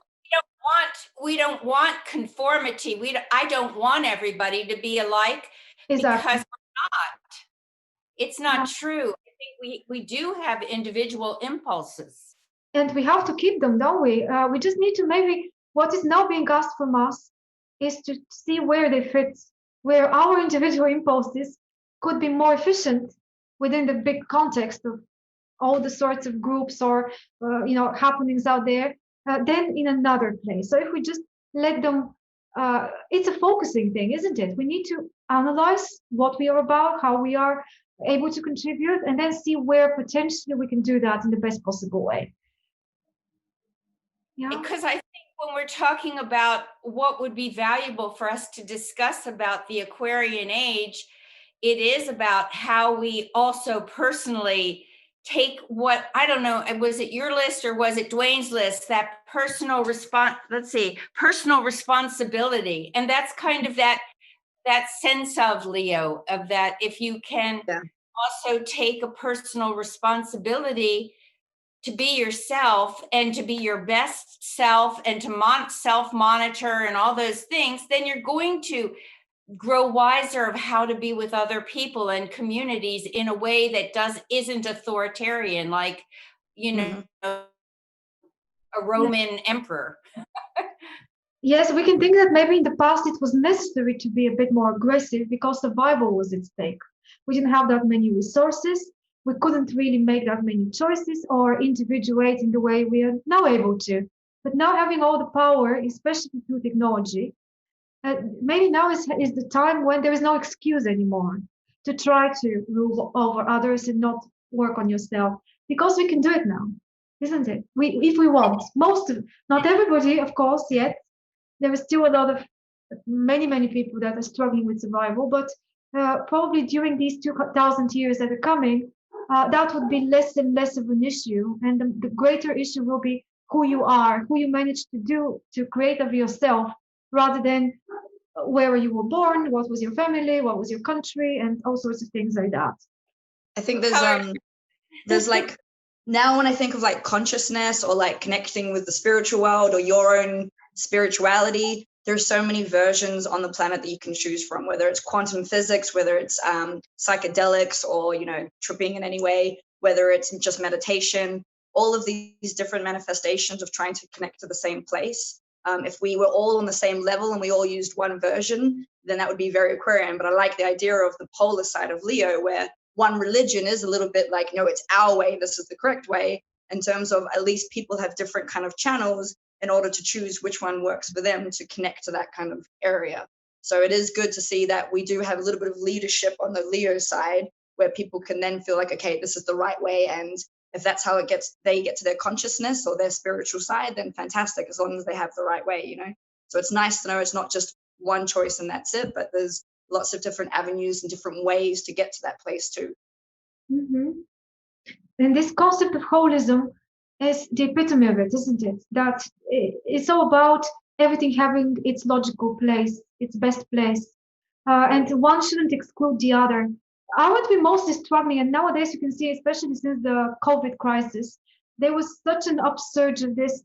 we don't want conformity. I don't want everybody to be alike, exactly. Because we're not. It's not true. I think we do have individual impulses. And we have to keep them, don't we? We just need to maybe, what is now being asked from us is to see where they fit where our individual impulses could be more efficient within the big context of all the sorts of groups or happenings out there than in another place. So if we just let them, it's a focusing thing, isn't it? We need to analyze what we are about, how we are able to contribute, and then see where potentially we can do that in the best possible way. Yeah. Because I think when we're talking about what would be valuable for us to discuss about the Aquarian age, it is about how we also personally take what, I don't know, was it your list or was it Dwayne's list, that personal personal responsibility. And that's kind of that sense of, Leo, of that if you can also take a personal responsibility to be yourself and to be your best self and to self-monitor and all those things, then you're going to grow wiser of how to be with other people and communities in a way that isn't authoritarian, like, a Roman emperor. Yes, we can think that maybe in the past it was necessary to be a bit more aggressive because survival was at stake. We didn't have that many resources. We couldn't really make that many choices or individuate in the way we are now able to. But now having all the power, especially through technology, maybe now is the time when there is no excuse anymore to try to rule over others and not work on yourself, because we can do it now, isn't it? If we want. Not everybody, of course, yet. There is still a lot of many people that are struggling with survival, but probably during these 2,000 years that are coming, that would be less and less of an issue. And the greater issue will be who you are, who you manage to create of yourself, rather than where you were born, what was your family, what was your country, and all sorts of things like that. I think there's like, now when I think of like consciousness or like connecting with the spiritual world or your own spirituality, there's so many versions on the planet that you can choose from, whether it's quantum physics, whether it's psychedelics, or tripping in any way, whether it's just meditation, all of these different manifestations of trying to connect to the same place. If we were all on the same level and we all used one version, then that would be very Aquarian. But I like the idea of the polar side of Leo, where one religion is a little bit like, no, it's our way, this is the correct way, in terms of at least people have different kind of channels in order to choose which one works for them to connect to that kind of area. So it is good to see that we do have a little bit of leadership on the Leo side, where people can then feel like, okay, this is the right way. And if that's how they get to their consciousness or their spiritual side, then fantastic, as long as they have the right way, So it's nice to know it's not just one choice and that's it, but there's lots of different avenues and different ways to get to that place too. Mm-hmm. And this concept of holism is the epitome of it, isn't it? That it's all about everything having its logical place, its best place, and one shouldn't exclude the other. I would be mostly struggling, and nowadays you can see, especially since the COVID crisis, there was such an upsurge of this,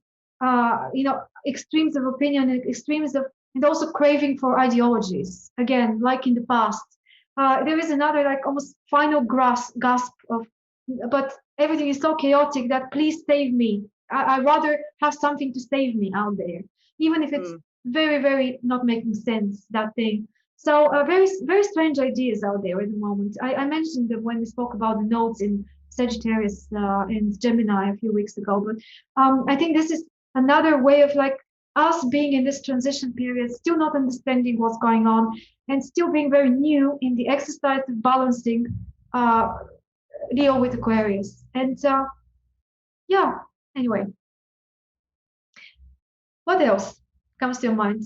extremes of opinion, and also craving for ideologies. Again, like in the past, there is another like almost final gasp of, but everything is so chaotic that please save me. I'd rather have something to save me out there, even if it's very, very not making sense, that thing. So very, very strange ideas out there at the moment. I mentioned them when we spoke about the nodes in Sagittarius and Gemini a few weeks ago, but I think this is another way of like us being in this transition period, still not understanding what's going on, and still being very new in the exercise of balancing Leo with Aquarius. And anyway, what else comes to your mind?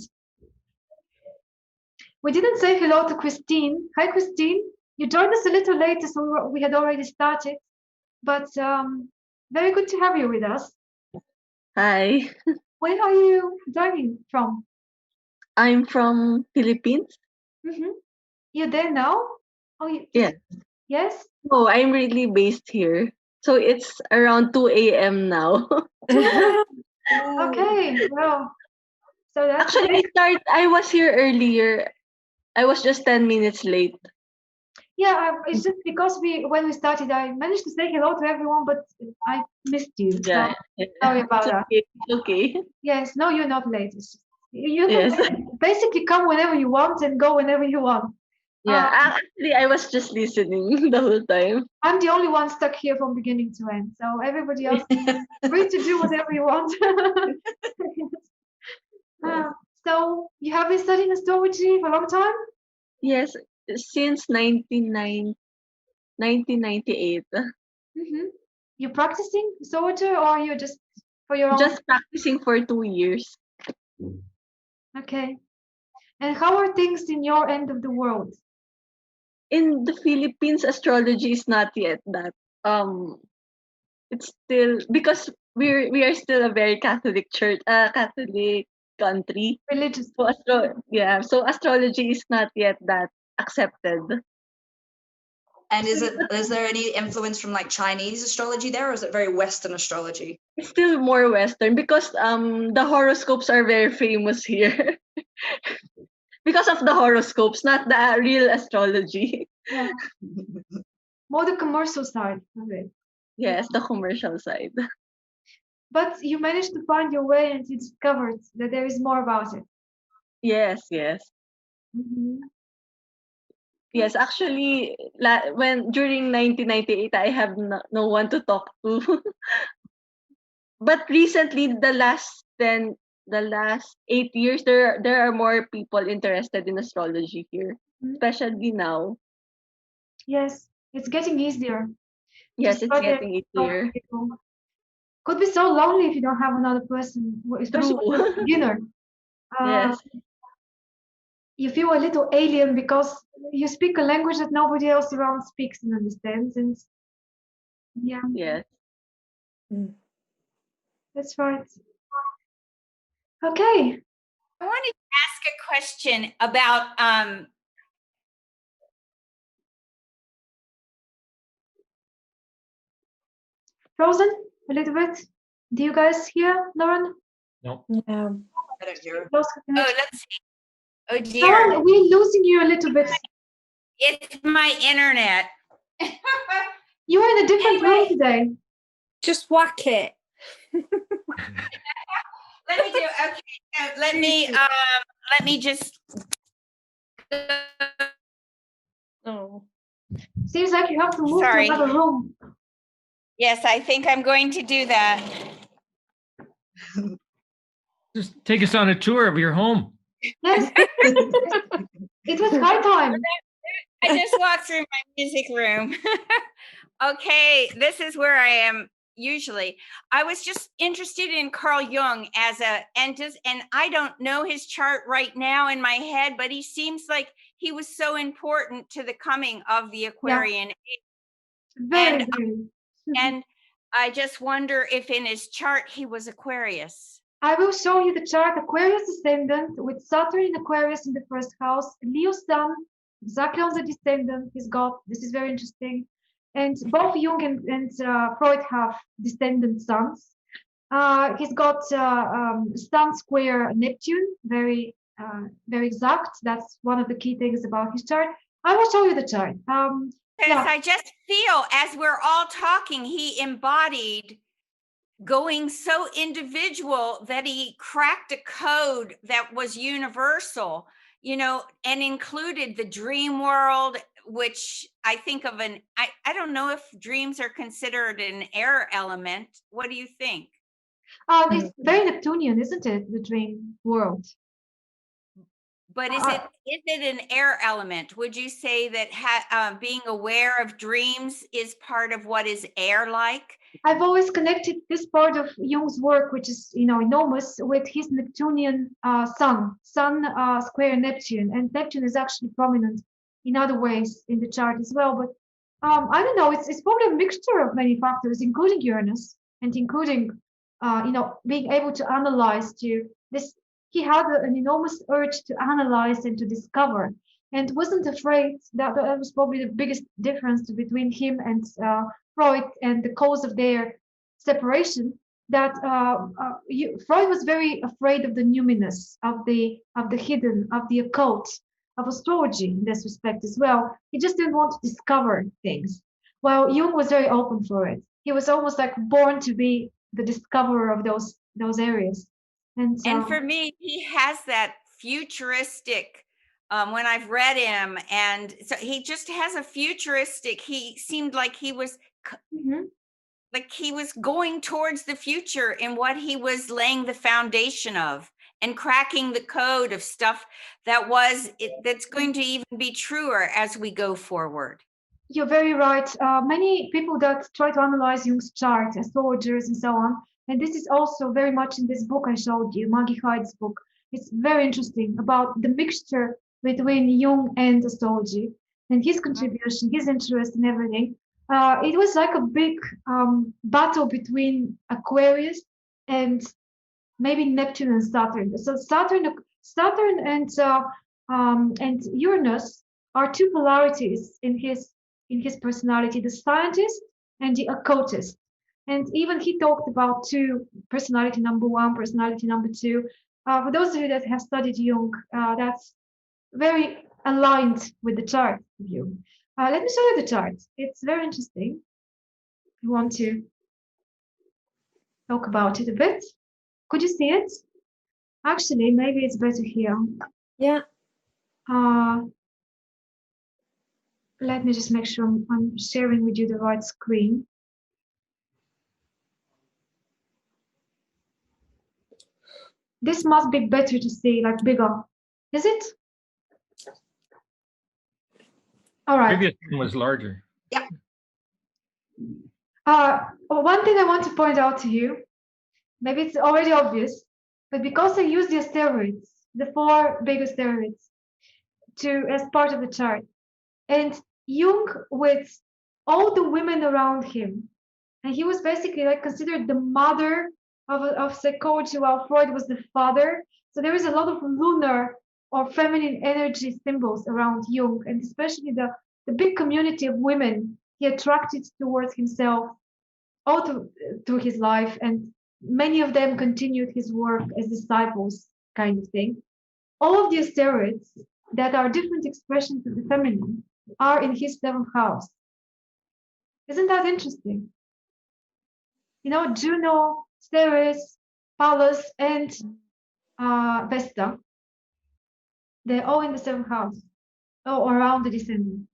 We didn't say hello to Christine. Hi, Christine. You joined us a little later, so we had already started, but very good to have you with us. Hi, Where are you joining from? I'm from Philippines. Mm-hmm. You're there now? Oh, Yeah. Yes? Oh, I'm really based here. So it's around 2 a.m. now. Okay, well, so that's Actually, I was here earlier. I was just 10 minutes late. yeah. It's just because when we started, I managed to say hello to everyone, but I missed you. Yeah. So sorry about that. Okay. It's okay. Yes, no, you're not late. It's just You Yes. can basically come whenever you want and go whenever you want. Yeah. Uh, Actually, I was just listening the whole time. I'm the only one stuck here from beginning to end, so everybody else free to do whatever you want. Yes. Uh, so you have been studying astrology for a long time? Yes. Since 1998. Mm-hmm. You practicing astrology or you just for your own? Just practicing for 2 years. Okay. And how are things in your end of the world? In the Philippines, astrology is not yet that. It's still because we are still a very Catholic church, Catholic country. Religious. So so astrology is not yet that accepted. And is there any influence from like Chinese astrology there, or is it very Western astrology? It's still more Western because the horoscopes are very famous here. Because of the horoscopes, not the real astrology. Yeah. More the commercial side of it. Yes, the commercial side. But you managed to find your way and you discovered that there is more about it. Yes, yes. Mm-hmm. Yes, actually, when during 1998, I have no one to talk to. But recently, the last 8 years, there are more people interested in astrology here, Mhm. especially now. Yes, it's getting easier to Yes, it's study and getting talk to easier. people. Could be so lonely if you don't have another person, especially when you're a True. beginner. Uh, Yes, you feel a little alien because you speak a language that nobody else around speaks and understands. And yeah, yes. that's right. Okay. I wanted to ask a question about Frozen a little bit. Do you guys hear Lauren? No. Yeah. I don't hear. Lost oh, connection. let's see. Oh Lauren, dear. we're losing you a little bit. It's my internet. You are in a different room Anyway. today. Just whack it. Let me do okay. Let me just Oh. Seems like you have to move Sorry. to another room. Yes, I think I'm going to do that. Just take us on a tour of your home. Yes. It was high time. I just walked through my music room. Okay, this is where I am usually. I was just interested in Carl Jung and I don't know his chart right now in my head, but he seems like he was so important to the coming of the Aquarian age. Very, And- very. And I just wonder if in his chart he was Aquarius. I will show you the chart. Aquarius descendant with Saturn in Aquarius in the first house, Leo sun, exactly on the descendant he's got. This is very interesting. And both Jung and Freud have descendant suns. He's got sun square Neptune, very exact. That's one of the key things about his chart. I will show you the chart. Because I just feel as we're all talking, he embodied going so individual that he cracked a code that was universal, and included the dream world, which I think of I don't know if dreams are considered an air element. What do you think? It's very Neptunian, isn't it? The dream world. But is it an air element? Would you say that being aware of dreams is part of what is air like? I've always connected this part of Jung's work, which is enormous, with his Neptunian sun square Neptune, and Neptune is actually prominent in other ways in the chart as well. But I don't know, it's probably a mixture of many factors, including Uranus and including being able to analyze to this. He had an enormous urge to analyze and to discover, and wasn't afraid. That was probably the biggest difference between him and Freud and the cause of their separation. That Freud was very afraid of the numinous, of the hidden, of the occult, of astrology in this respect as well. He just didn't want to discover things. While Jung was very open for it. He was almost like born to be the discoverer of those areas. And for me, he has that futuristic, when I've read him, and so he just has a futuristic, he seemed like he was Mhm. like he was going towards the future in what he was laying the foundation of and cracking the code of stuff that's going to even be truer as we go forward. You're very right. Many people that try to analyze Jung's chart, astrologers and so on, and this is also very much in this book I showed you, Maggie Hyde's book. It's very interesting about the mixture between Jung and astrology and his contribution, his interest in everything. It was like a big battle between Aquarius and maybe Neptune and Saturn. So Saturn and Uranus are two polarities in his personality: the scientist and the occultist. And even he talked about two: personality number one, personality number two. For those of you that have studied Jung, that's very aligned with the chart of Jung. Let me show you the chart. It's very interesting. I want to talk about it a bit. Could you see it? Actually, maybe it's better here. Yeah. Let me just make sure I'm sharing with you the right screen. This must be better to see, like bigger. Is it? All right. Previous one was larger. Yeah. One thing I want to point out to you, maybe it's already obvious, but because I use the asteroids, the 4 big asteroids, as part of the chart, and Jung with all the women around him, and he was basically like considered the mother of psychology, while Freud was the father. So there is a lot of lunar or feminine energy symbols around Jung, and especially the big community of women he attracted towards himself all through his life, and many of them continued his work as disciples, kind of thing. All of the asteroids that are different expressions of the feminine are in his 7th house. Isn't that interesting? You know, Juno, Ceres, Pallas, and Vesta, they're all in the 7th house, or around the descendant.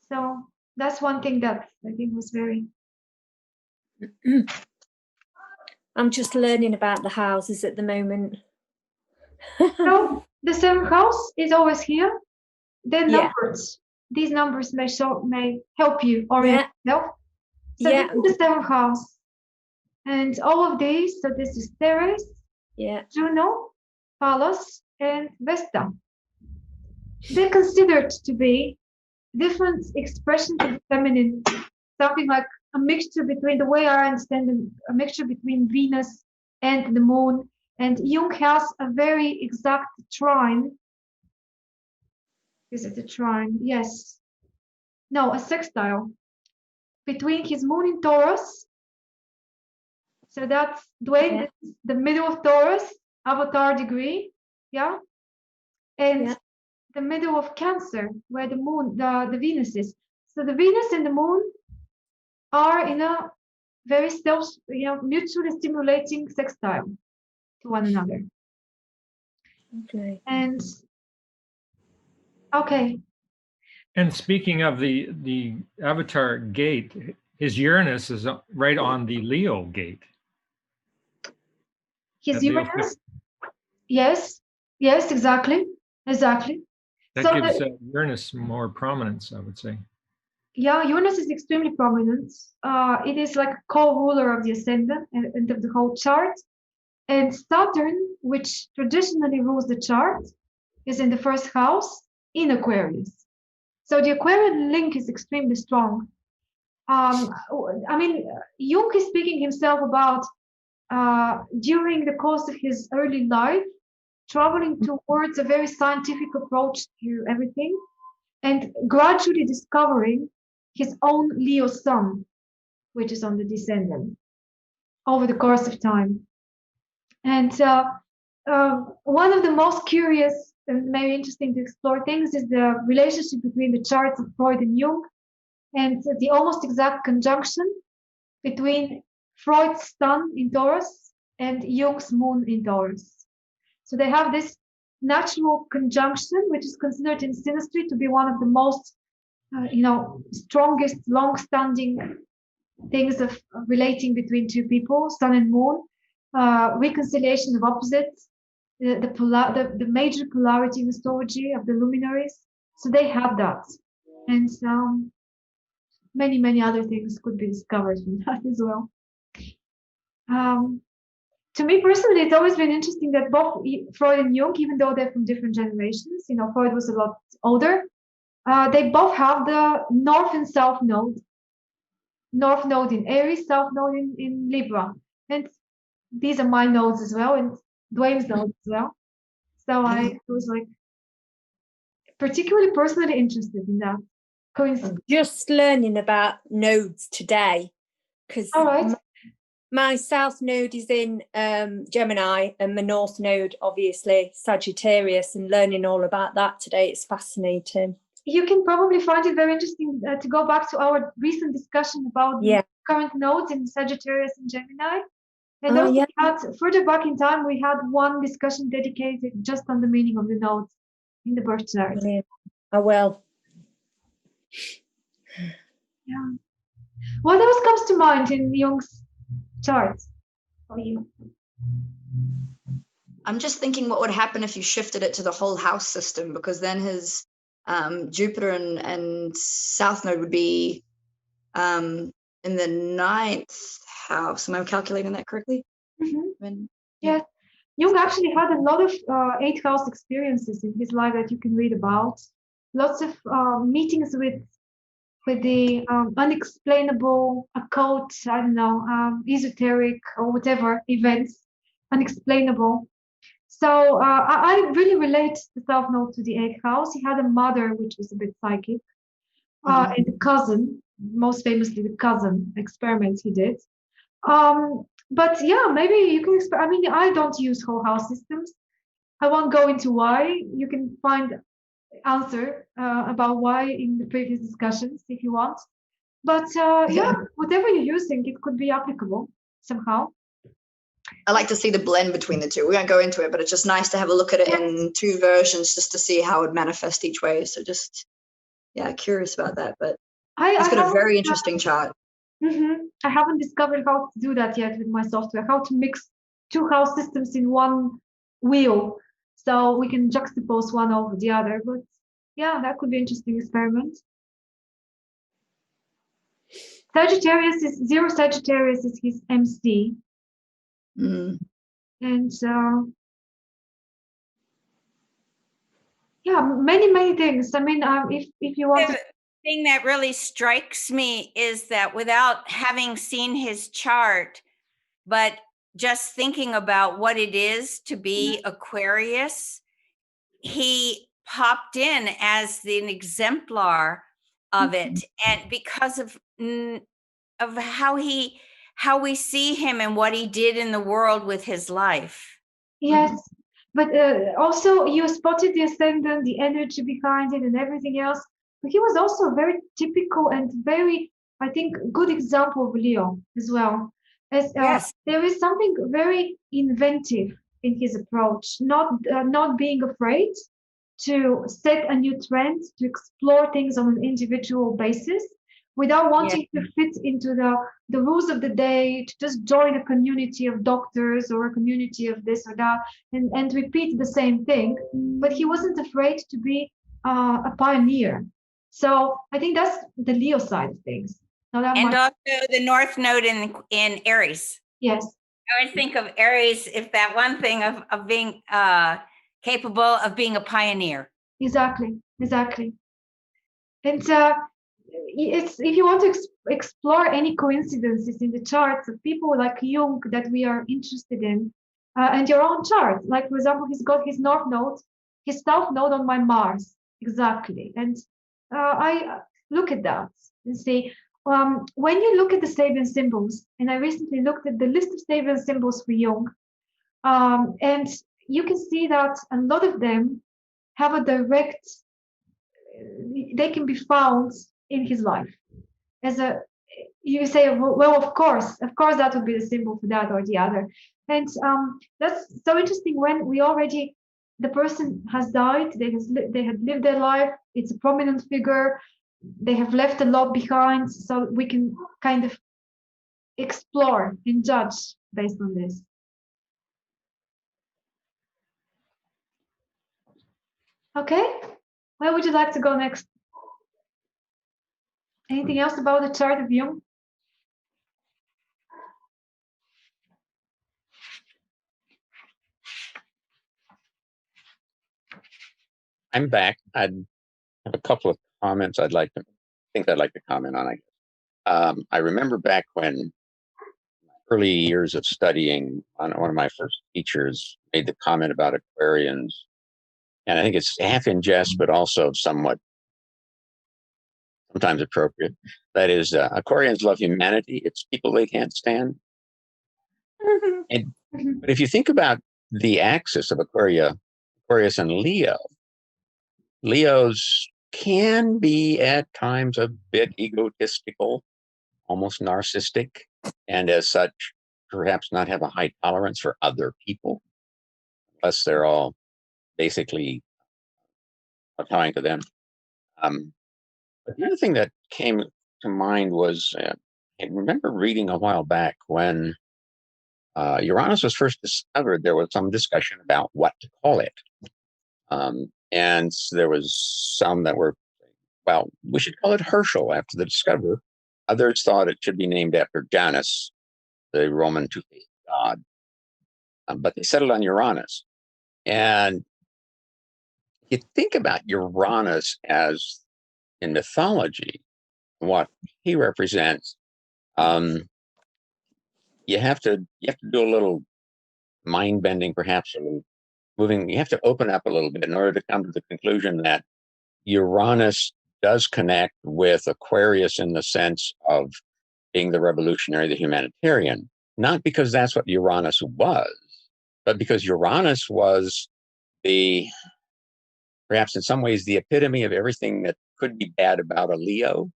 So that's one thing that I think was very... I'm just learning about the houses at the moment. So the 7th house is always here. Then Yeah. numbers. These numbers may help you orient yourself. So Yeah. this is the 7th house. And all of these, so this is Ceres, Yeah. Juno, Pallas, and Vesta. They're considered to be different expressions of the feminine, something like a mixture between, the way I understand them, a mixture between Venus and the moon. And Jung has a very exact trine. Is it a trine? Yes. No, a sextile between his moon in Taurus. So that's Dwayne, the middle of Taurus, avatar degree, yeah? And the middle of Cancer, where the moon, the Venus is. So the Venus and the moon are in a very mutually stimulating sextile to one another. Okay. And okay. And speaking of the Avatar gate, his Uranus is right on the Leo gate. His Uranus? Yes, exactly. That So gives Uranus more prominence, I would say. Yeah, Uranus is extremely prominent. It is like a co-ruler of the ascendant and of the whole chart. And Saturn, which traditionally rules the chart, is in the 1st house in Aquarius. So the Aquarian link is extremely strong. I mean, Jung is speaking himself about during the course of his early life, traveling towards a very scientific approach to everything, and gradually discovering his own Leo sun, which is on the descendant, over the course of time. And one of the most curious and very interesting to explore things is the relationship between the charts of Freud and Jung, and the almost exact conjunction between Freud's sun in Taurus and Jung's moon in Taurus. So they have this natural conjunction, which is considered in synastry to be one of the most, strongest, long-standing things of relating between two people, sun and moon, reconciliation of opposites, the major polarity in astrology of the luminaries. So they had that, and many other things could be discovered from that as well. To me personally, it's always been interesting that both Freud and Jung, even though they're from different generations, Freud was a lot older, they both have the north and south node. North node in Aries, south node in Libra. And these are my nodes as well, and Dwayne's nodes as well. So I was like particularly personally interested in that coincidence. Just learning about nodes today, because my south node is in Gemini, and my north node, obviously, Sagittarius, and learning all about that today. It's fascinating. You can probably find it very interesting to go back to our recent discussion about the current nodes in Sagittarius and Gemini. And also we had, further back in time, we had one discussion dedicated just on the meaning of the nodes in the birth chart. Oh, well. Yeah. What else comes to mind in Jung's chart for you? I'm just thinking what would happen if you shifted it to the whole house system, because then his Jupiter and South Node would be in the 9th house. Am I calculating that correctly? Mm-hmm. Yeah. Jung actually had a lot of 8th house experiences in his life that you can read about. Lots of meetings with the unexplainable, occult, I don't know, esoteric or whatever events, unexplainable. So I really relate the South Node to the 8th house. He had a mother which was a bit psychic, and a cousin, most famously the cousin experiments he did. But yeah, maybe you can. I mean, I don't use whole house systems. I won't go into why. You can find answer about why in the previous discussions if you want. But yeah, whatever you're using, it could be applicable somehow. I like to see the blend between the two. We won't go into it, but it's just nice to have a look at it in two versions just to see how it would manifest each way. So just, curious about that. But it's got a very interesting chart. I haven't discovered how to do that yet with my software, how to mix two house systems in one wheel so we can juxtapose one over the other. But yeah, that could be an interesting experiment. Sagittarius is his MC. And many things. I mean, if you want the thing that really strikes me is that without having seen his chart, but just thinking about what it is to be Aquarius, he popped in as an exemplar of it, and because of how we see him and what he did in the world with his life. Yes, but also you spotted the ascendant, the energy behind it, and everything else. But he was also a very typical and very, I think, good example of Leo as well. As there is something very inventive in his approach, not being afraid to set a new trend, to explore things on an individual basis, without wanting to fit into the rules of the day, to just join a community of doctors or a community of this or that and repeat the same thing. But he wasn't afraid to be a pioneer. So I think that's the Leo side of things. And also the North Node in Aries. Yes. I would think of Aries if that one thing of being capable of being a pioneer. Exactly. And it's if you want to explore any coincidences in the charts of people like Jung that we are interested in, and your own chart, like for example, he's got his North Node, his South Node on my Mars, exactly. And I look at that and say, when you look at the Sabian symbols, and I recently looked at the list of Sabian symbols for Jung, and you can see that a lot of them have a direct, they can be found in his life. You say, well, of course that would be the symbol for that or the other. And that's so interesting when the person has died, they had lived their life, it's a prominent figure, they have left a lot behind, so we can kind of explore and judge based on this. Okay, where would you like to go next? Anything else about the chart of Jung? I'm back. I'd have a couple of comments I'd like to comment on. I remember back when early years of studying, one of my first teachers made the comment about Aquarians, and I think it's half in jest, but also somewhat sometimes appropriate. That is, Aquarians love humanity. It's people they can't stand. But if you think about the axis of Aquarius and Leo, Leos can be at times a bit egotistical, almost narcissistic, and as such, perhaps not have a high tolerance for other people, unless they're all basically applying to them. But the other thing that came to mind was I remember reading a while back when Uranus was first discovered, there was some discussion about what to call it. And there was some that were, well, we should call it Herschel after the discoverer. Others thought it should be named after Janus, the Roman two-faced god. But they settled on Uranus. And you think about Uranus as in mythology, what he represents. You have to do a little mind bending, perhaps a little moving. You have to open up a little bit in order to come to the conclusion that Uranus does connect with Aquarius in the sense of being the revolutionary, the humanitarian, not because that's what Uranus was, but because Uranus was perhaps in some ways, the epitome of everything that could be bad about a Leo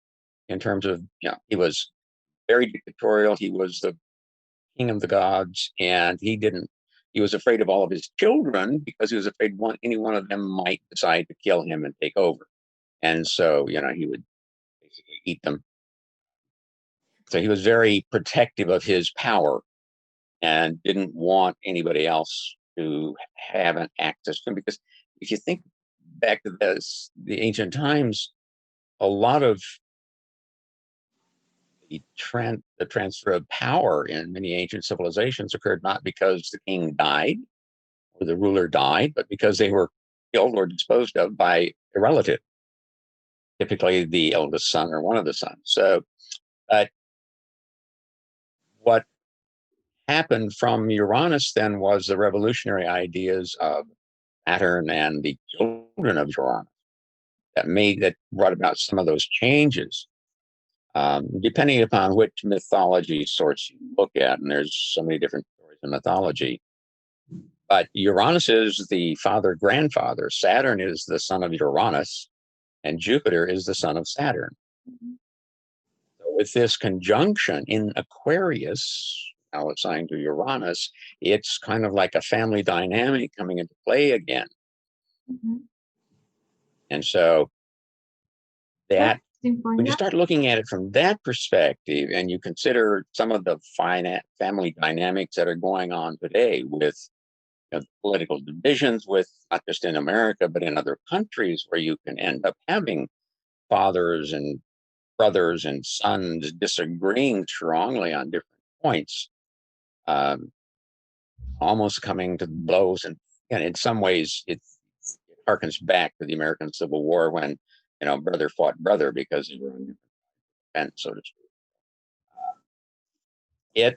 in terms of, he was very dictatorial. He was the king of the gods, and he was afraid of all of his children because he was afraid any one of them might decide to kill him and take over. And so, he would basically eat them. So he was very protective of his power and didn't want anybody else to have an access to him. Because if you think back to the ancient times, a lot of the transfer of power in many ancient civilizations occurred not because the king died or the ruler died, but because they were killed or disposed of by a relative, typically the eldest son or one of the sons. So what happened from Uranus then was the revolutionary ideas of Saturn and the children of Uranus that brought about some of those changes. Depending upon which mythology source you look at, and there's so many different stories in mythology. But Uranus is the father-grandfather. Saturn is the son of Uranus, and Jupiter is the son of Saturn. So with this conjunction in Aquarius, now assigned to Uranus, it's kind of like a family dynamic coming into play again. And so when you start looking at it from that perspective, and you consider some of the family dynamics that are going on today with political divisions, with not just in America, but in other countries, where you can end up having fathers and brothers and sons disagreeing strongly on different points, almost coming to blows. And in some ways, it harkens back to the American Civil War when brother fought brother because they were on different fence, so to speak.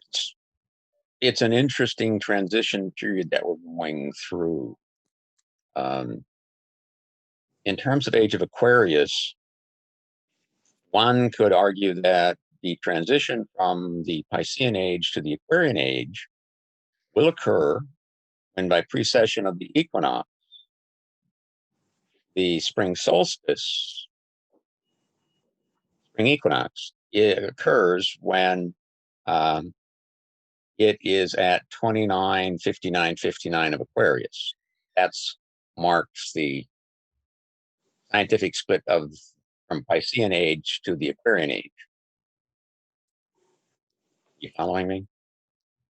It's an interesting transition period that we're going through. In terms of Age of Aquarius, one could argue that the transition from the Piscean age to the Aquarian age will occur when, by precession of the equinox, the spring solstice, spring equinox, it occurs when it is at 29:59:59 of Aquarius. That's marks the scientific split of from Piscean age to the Aquarian age. You following me?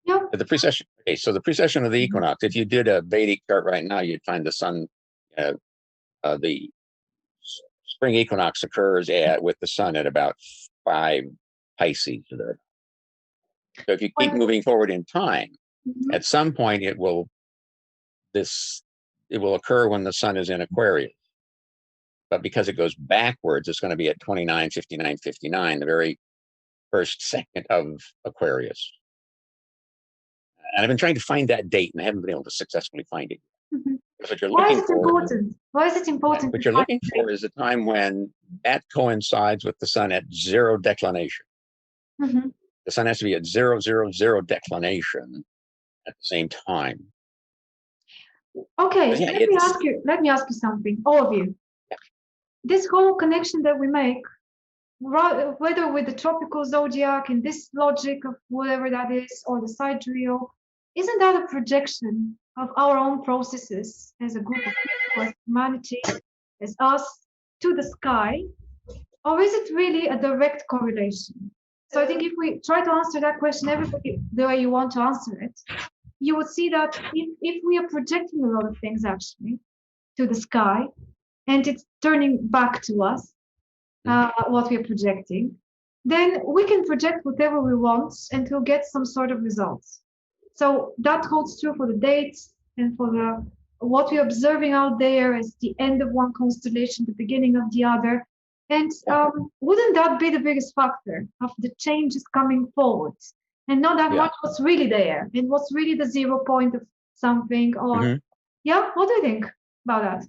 Yeah. The precession. Okay, so the precession of the equinox. If you did a Vedic chart right now, you'd find the sun. The spring equinox occurs with the sun at about 5 Pisces. So if you keep moving forward in time, at some point it will occur when the sun is in Aquarius. But because it goes backwards, it's going to be at 29:59:59, the very first second of Aquarius. And I've been trying to find that date, and I haven't been able to successfully find it. What you're Why looking is it for, important? Why is it important? what you're looking for is a time when that coincides with the sun at 0 declination. Mm-hmm. The sun has to be at 0:00 declination at the same time. Okay, Yeah, let me ask you something, all of you. Yeah. This whole connection that we make, whether with the tropical zodiac and this logic of whatever that is, or the sidereal, isn't that a projection of our own processes as a group of people, as humanity, as us, to the sky? Or is it really a direct correlation? So I think if we try to answer that question, everybody the way you want to answer it, you would see that if we are projecting a lot of things actually to the sky, and it's turning back to us, what we are projecting, then we can project whatever we want and we'll get some sort of results. So that holds true for the dates and for what we're observing out there as the end of one constellation, the beginning of the other. And wouldn't that be the biggest factor of the changes coming forward? And not that much what's really there and what's really the 0 point of something, or what do you think about that?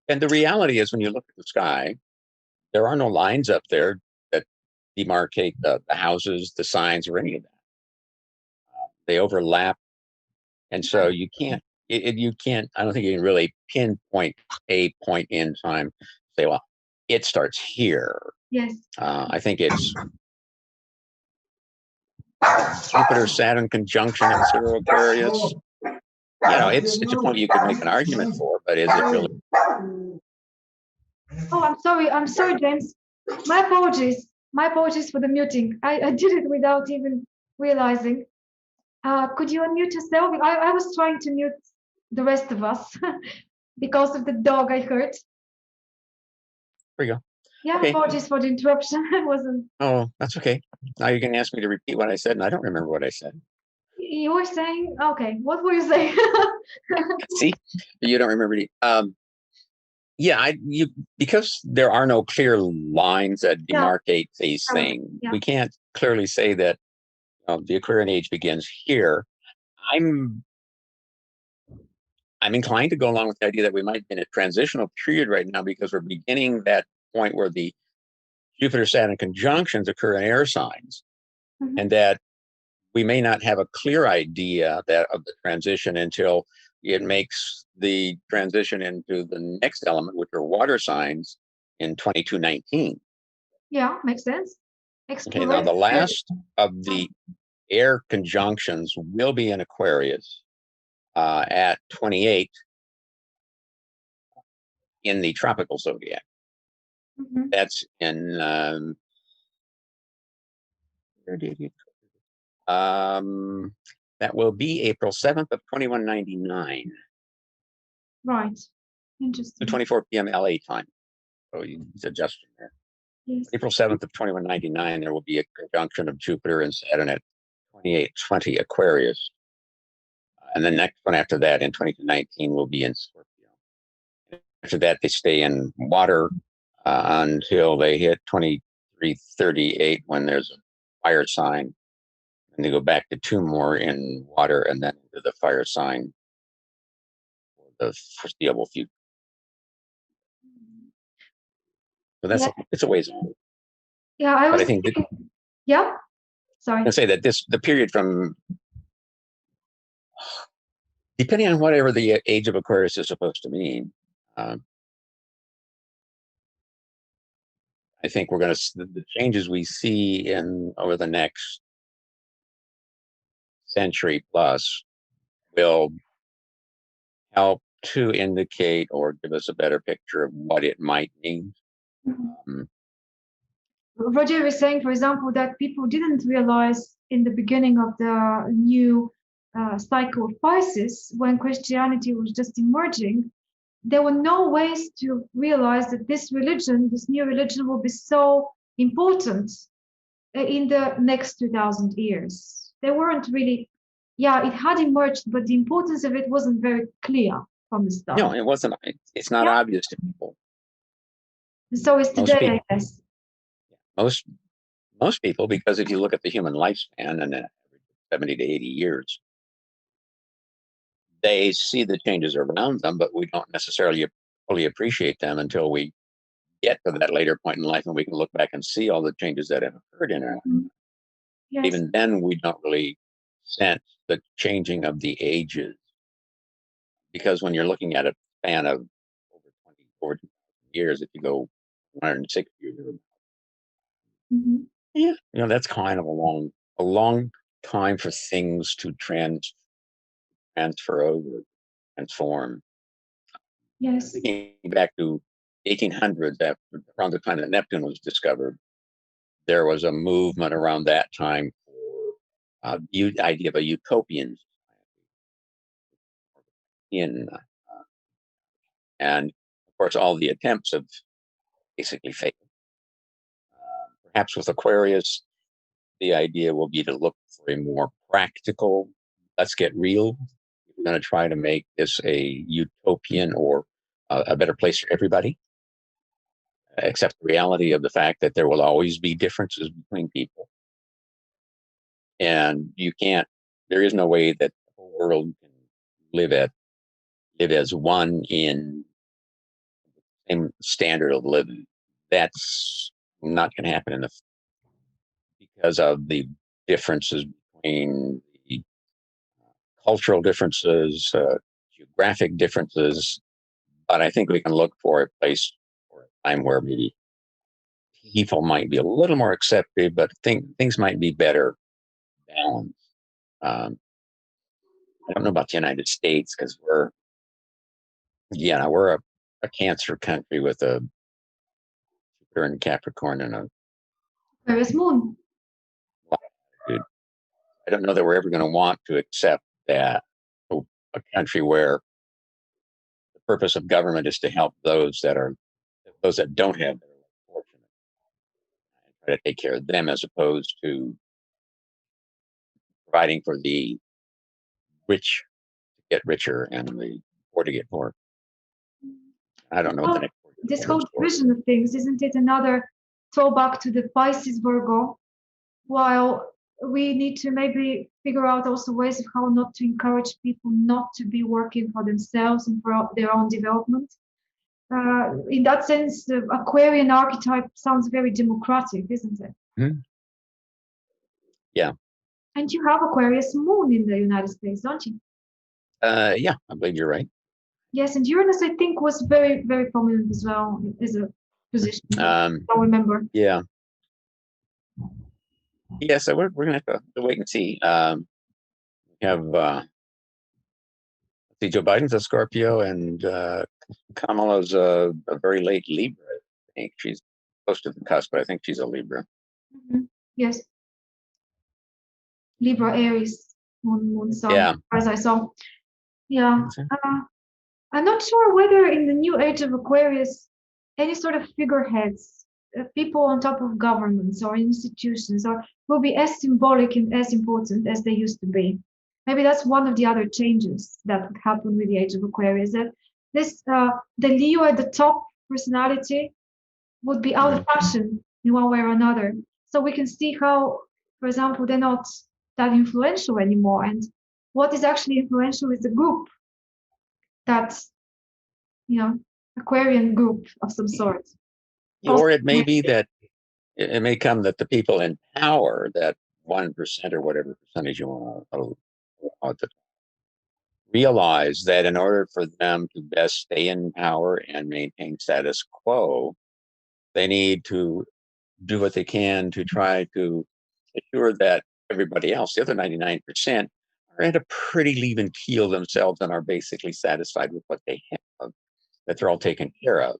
And the reality is, when you look at the sky, there are no lines up there that demarcate the houses, the signs, or any of that. They overlap, and so you can't. You can't. I don't think you can really pinpoint a point in time. Say, well, it starts here. Yes. I think it's Jupiter-Saturn conjunction in 0 Aquarius. It's a point you could make an argument for, but is it really? Oh, I'm sorry, James. My apologies. My apologies for the muting. I did it without even realizing. Could you unmute yourself? I was trying to mute the rest of us because of the dog I heard. There you go. Yeah, okay. Apologies for the interruption. I wasn't. Oh, that's okay. Now you're going to ask me to repeat what I said, and I don't remember what I said. You were saying, okay, what were you saying? See, you don't remember. Because there are no clear lines that demarcate these things, we can't clearly say that the Aquarian age begins here. I'm inclined to go along with the idea that we might be in a transitional period right now, because we're beginning that point where the Jupiter-Saturn conjunctions occur in air signs, and that we may not have a clear idea of the transition until it makes the transition into the next element, which are water signs, in 2219. Yeah, makes sense. Okay, now the last of the air conjunctions will be in Aquarius at 28 in the tropical zodiac. That's in that will be April 7th of 2199. Right. Interesting. 24 p.m. LA time. So you adjust from there. Yes. April 7th of 2199, there will be a conjunction of Jupiter and Saturn at 2820 Aquarius. And the next one after that in 2219 will be in Scorpio. After that, they stay in water until they hit 2338, when there's a fire sign. And they go back to 2 more in water, and then into the fire sign for the foreseeable future. So it's a ways on. Yeah, I think. Yeah. Sorry. I say that the period from, depending on whatever the age of Aquarius is supposed to mean, I think we're going to the changes we see over the next century plus will help to indicate or give us a better picture of what it might mean. Roger was saying, for example, that people didn't realize in the beginning of the new cycle of Pisces, when Christianity was just emerging, there were no ways to realize that this religion, this new religion, will be so important in the next 2000 years. They weren't really, yeah, it had emerged, but the importance of it wasn't very clear from the start. No, it wasn't. It's not obvious to people. So it's today, I guess. Most people, because if you look at the human lifespan and 70 to 80 years, they see the changes around them, but we don't necessarily fully appreciate them until we get to that later point in life and we can look back and see all the changes that have occurred in our life. Yes. Even then, we don't really sense the changing of the ages, because when you're looking at a span of over 20 years, if you go 160 years, yeah, that's kind of a long time for things to transfer over, transform. Yes. Thinking back to 1800s, around the time that Neptune was discovered, there was a movement around that time for the idea of a utopian society. And of course, all the attempts have basically failed. Perhaps with Aquarius, the idea will be to look for a more practical, let's get real. We're going to try to make this a utopian or a better place for everybody. Accept the reality of the fact that there will always be differences between people. And there is no way that the whole world can live as one in the same standard of living. That's not going to happen because of the differences between the cultural differences, geographic differences. But I think we can look for a place or a time where maybe people might be a little more accepting, but things might be better balanced. I don't know about the United States, because we're a Cancer country with a Jupiter in Capricorn and a Aquarius moon. I don't know that we're ever going to want to accept that a country where the purpose of government is to help those that don't have that are fortunate, and try to take care of them, as opposed to providing for the rich to get richer and the poor to get poor. I don't know what the next. This whole division of things, isn't it another throwback to the Pisces Virgo? While we need to maybe figure out also ways of how not to encourage people not to be working for themselves and for their own development. In that sense, the Aquarian archetype sounds very democratic, isn't it? Mm-hmm. Yeah. And you have Aquarius moon in the United States, don't you? Yeah, I believe you're right. Yes, and Uranus, I think, was very, very prominent as well as a position. I don't remember. Yeah. Yeah, so we're going to have to wait and see. We have Joe Biden's a Scorpio, and Kamala's a very late Libra. I think she's close to the cusp, but I think she's a Libra. Mm-hmm. Yes. Libra, Aries, moon, sun, yeah. as I saw. Yeah. I'm not sure whether in the new age of Aquarius, any sort of figureheads, people on top of governments or institutions, will be as symbolic and as important as they used to be. Maybe that's one of the other changes that would happen with the age of Aquarius, that the Leo at the top personality would be out of fashion in one way or another. So we can see how, for example, they're not that influential anymore. And what is actually influential is the group, that, Aquarian group of some sort. Or it may be that it may come that the people in power, that 1% or whatever percentage you want to realize that in order for them to best stay in power and maintain status quo, they need to do what they can to try to assure that everybody else, the other 99%, are at a pretty even keel themselves and are basically satisfied with what they have, that they're all taken care of.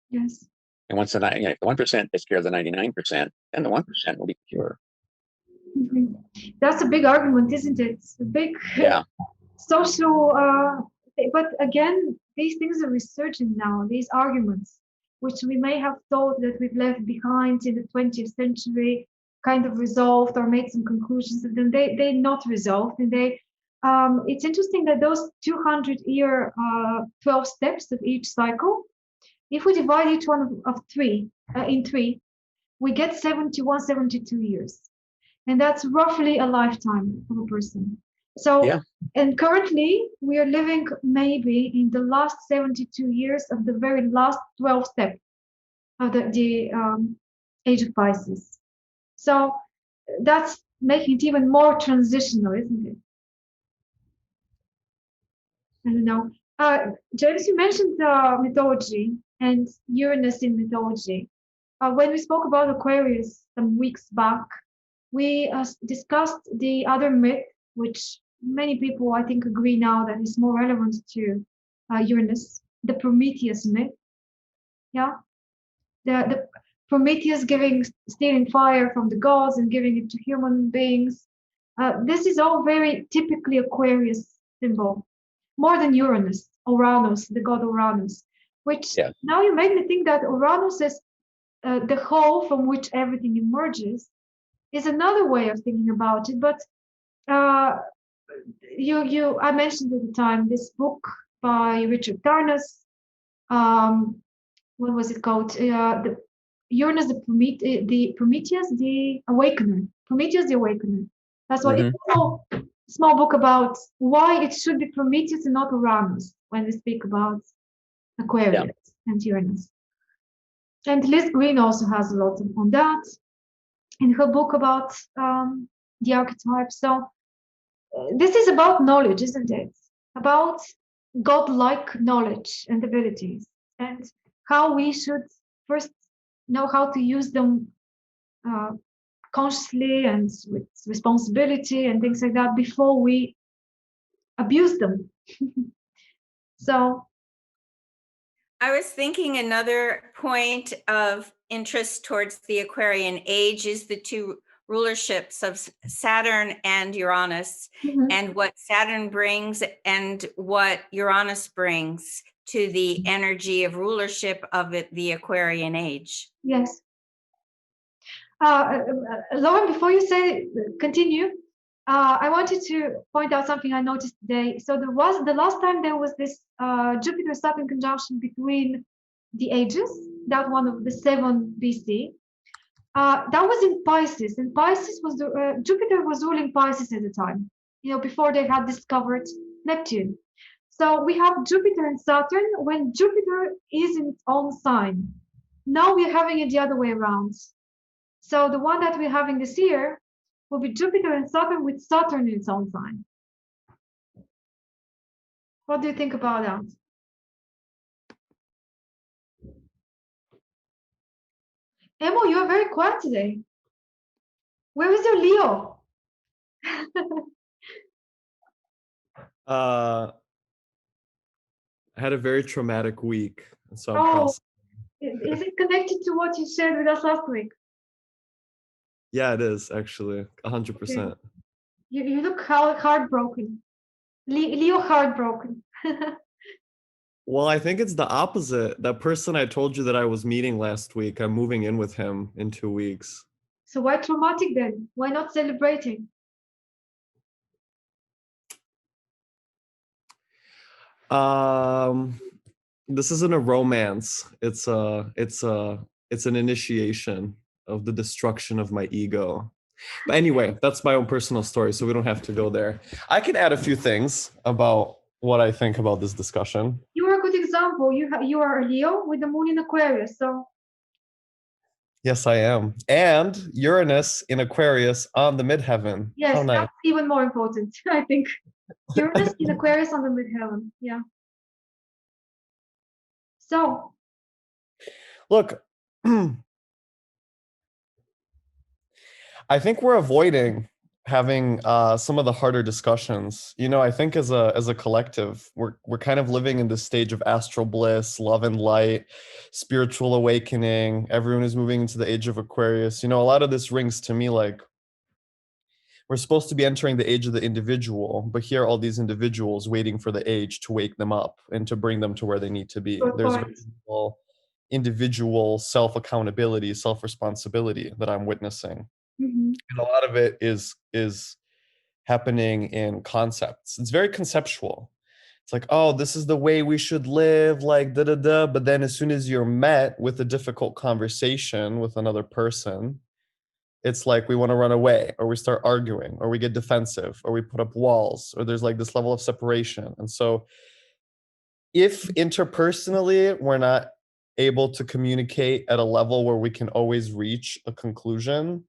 Yes. And once the 1% takes care of the 99%, then the 1% will be secure. Mm-hmm. That's a big argument, isn't it? It's a big social. But again, these things are resurging now. These arguments, which we may have thought that we've left behind in the 20th century, kind of resolved or made some conclusions of them. They're not resolved, and they. It's interesting that those 200-year 12 steps of each cycle, if we divide each one of three in three, we get 71, 72 years. And that's roughly a lifetime of a person. So, and currently we are living maybe in the last 72 years of the very last 12 steps of the Age of Pisces. So that's making it even more transitional, isn't it? I don't know. James, you mentioned mythology and Uranus in mythology. When we spoke about Aquarius some weeks back, we discussed the other myth, which many people, I think, agree now that is more relevant to Uranus, the Prometheus myth. Yeah, the Prometheus stealing fire from the gods and giving it to human beings. This is all very typically Aquarius symbol, more than Uranus, the god Uranus, which now you make me think that Uranus is the whole from which everything emerges. Is another way of thinking about it, but I mentioned at the time this book by Richard Tarnas. What was it called? The Uranus, the Prometheus, the Awakener. Prometheus, the Awakener. That's what it's a small book about why it should be Prometheus and not Uranus when we speak about Aquarius and Uranus. And Liz Green also has a lot on that in her book about the archetypes. So this is about knowledge, isn't it? About godlike knowledge and abilities, and how we should first know how to use them consciously and with responsibility and things like that before we abuse them. So I was thinking another point of interest towards the Aquarian age is the two rulerships of Saturn and Uranus, and what Saturn brings and what Uranus brings to the energy of rulership of the Aquarian age. Yes. Lauren, before you continue, I wanted to point out something I noticed today. So the last time there was this Jupiter-Saturn conjunction between the ages, that one of the 7 BC. That was in Pisces, and Pisces was Jupiter was ruling Pisces at the time. Before they had discovered Neptune. So we have Jupiter and Saturn when Jupiter is in its own sign. Now we're having it the other way around. So the one that we're having this year will be Jupiter and Saturn with Saturn in its own sign. What do you think about that? Emo, you're very quiet today. Where is your Leo? I had a very traumatic week. So is it connected to what you shared with us last week? Yeah, it is actually 100%. You look heartbroken. Leo heartbroken. Well, I think it's the opposite. That person I told you that I was meeting last week, I'm moving in with him in 2 weeks. So why traumatic then? Why not celebrating? This isn't a romance. It's an initiation of the destruction of my ego. But anyway, that's my own personal story, so we don't have to go there. I can add a few things about what I think about this discussion. You are a good example. You are a Leo with the moon in Aquarius, so. Yes, I am. And Uranus in Aquarius on the midheaven. Yes, how nice. That's even more important, I think. Uranus in Aquarius on the midheaven, yeah. So. Look, I think we're avoiding having some of the harder discussions. I think as a collective, we're kind of living in this stage of astral bliss, love and light, spiritual awakening. Everyone is moving into the age of Aquarius. A lot of this rings to me like we're supposed to be entering the age of the individual, but here are all these individuals waiting for the age to wake them up and to bring them to where they need to be. There's individual self-accountability, self-responsibility that I'm witnessing. Mm-hmm. And a lot of it is happening in concepts. It's very conceptual. It's like, oh, this is the way we should live, like da da da. But then as soon as you're met with a difficult conversation with another person, it's like we want to run away, or we start arguing, or we get defensive, or we put up walls, or there's like this level of separation. And so if interpersonally we're not able to communicate at a level where we can always reach a conclusion,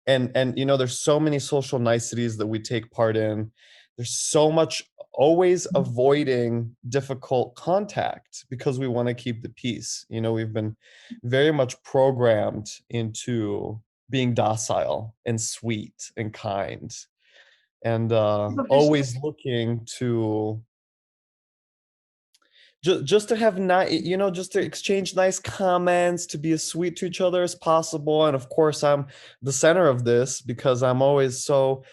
and there's so many social niceties that we take part in, there's so much always avoiding difficult contact because we want to keep the peace. We've been very much programmed into being docile and sweet and kind, and always looking to just to have just to exchange nice comments, to be as sweet to each other as possible. And of course, I'm the center of this because I'm always so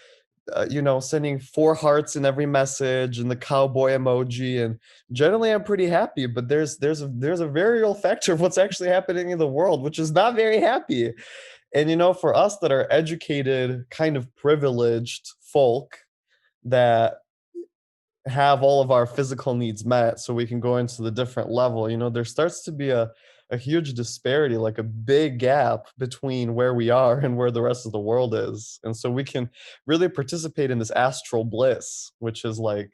sending 4 hearts in every message and the cowboy emoji, and generally I'm pretty happy. But there's a very real factor of what's actually happening in the world, which is not very happy. And for us that are educated, kind of privileged folk that have all of our physical needs met so we can go into the different level, there starts to be a huge disparity, like a big gap between where we are and where the rest of the world is. And so we can really participate in this astral bliss, which is like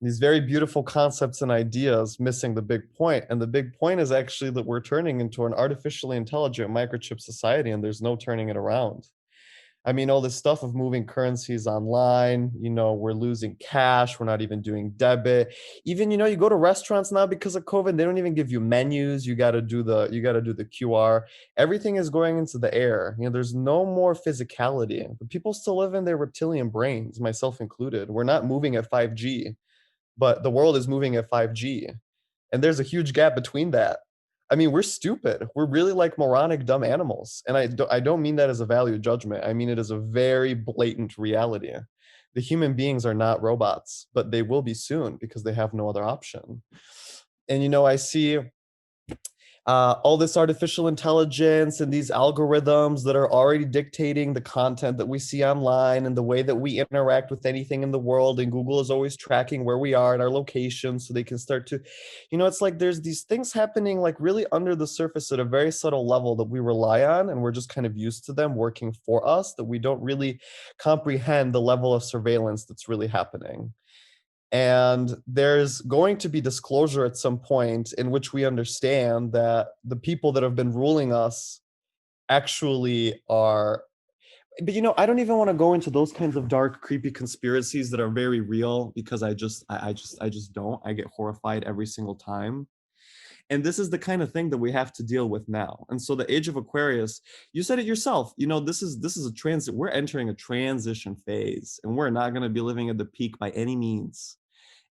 these very beautiful concepts and ideas missing the big point. And the big point is actually that we're turning into an artificially intelligent microchip society, and there's no turning it around. I mean, all this stuff of moving currencies online, we're losing cash. We're not even doing debit. Even, you go to restaurants now because of COVID, they don't even give you menus. You got to do the QR. Everything is going into the air. There's no more physicality, but people still live in their reptilian brains, myself included. We're not moving at 5G, but the world is moving at 5G. And there's a huge gap between that. I mean, we're stupid. We're really like moronic, dumb animals. And I don't mean that as a value judgment. I mean it as a very blatant reality. The human beings are not robots, but they will be soon because they have no other option. And, I see all this artificial intelligence and these algorithms that are already dictating the content that we see online and the way that we interact with anything in the world. And Google is always tracking where we are and our location so they can start to, it's like there's these things happening like really under the surface at a very subtle level that we rely on, and we're just kind of used to them working for us, that we don't really comprehend the level of surveillance that's really happening. And there's going to be disclosure at some point in which we understand that the people that have been ruling us actually are, but I don't even want to go into those kinds of dark, creepy conspiracies that are very real, because I just don't. I get horrified every single time. And this is the kind of thing that we have to deal with now. And so the Age of Aquarius, you said it yourself, this is a transit. We're entering a transition phase, and we're not going to be living at the peak by any means.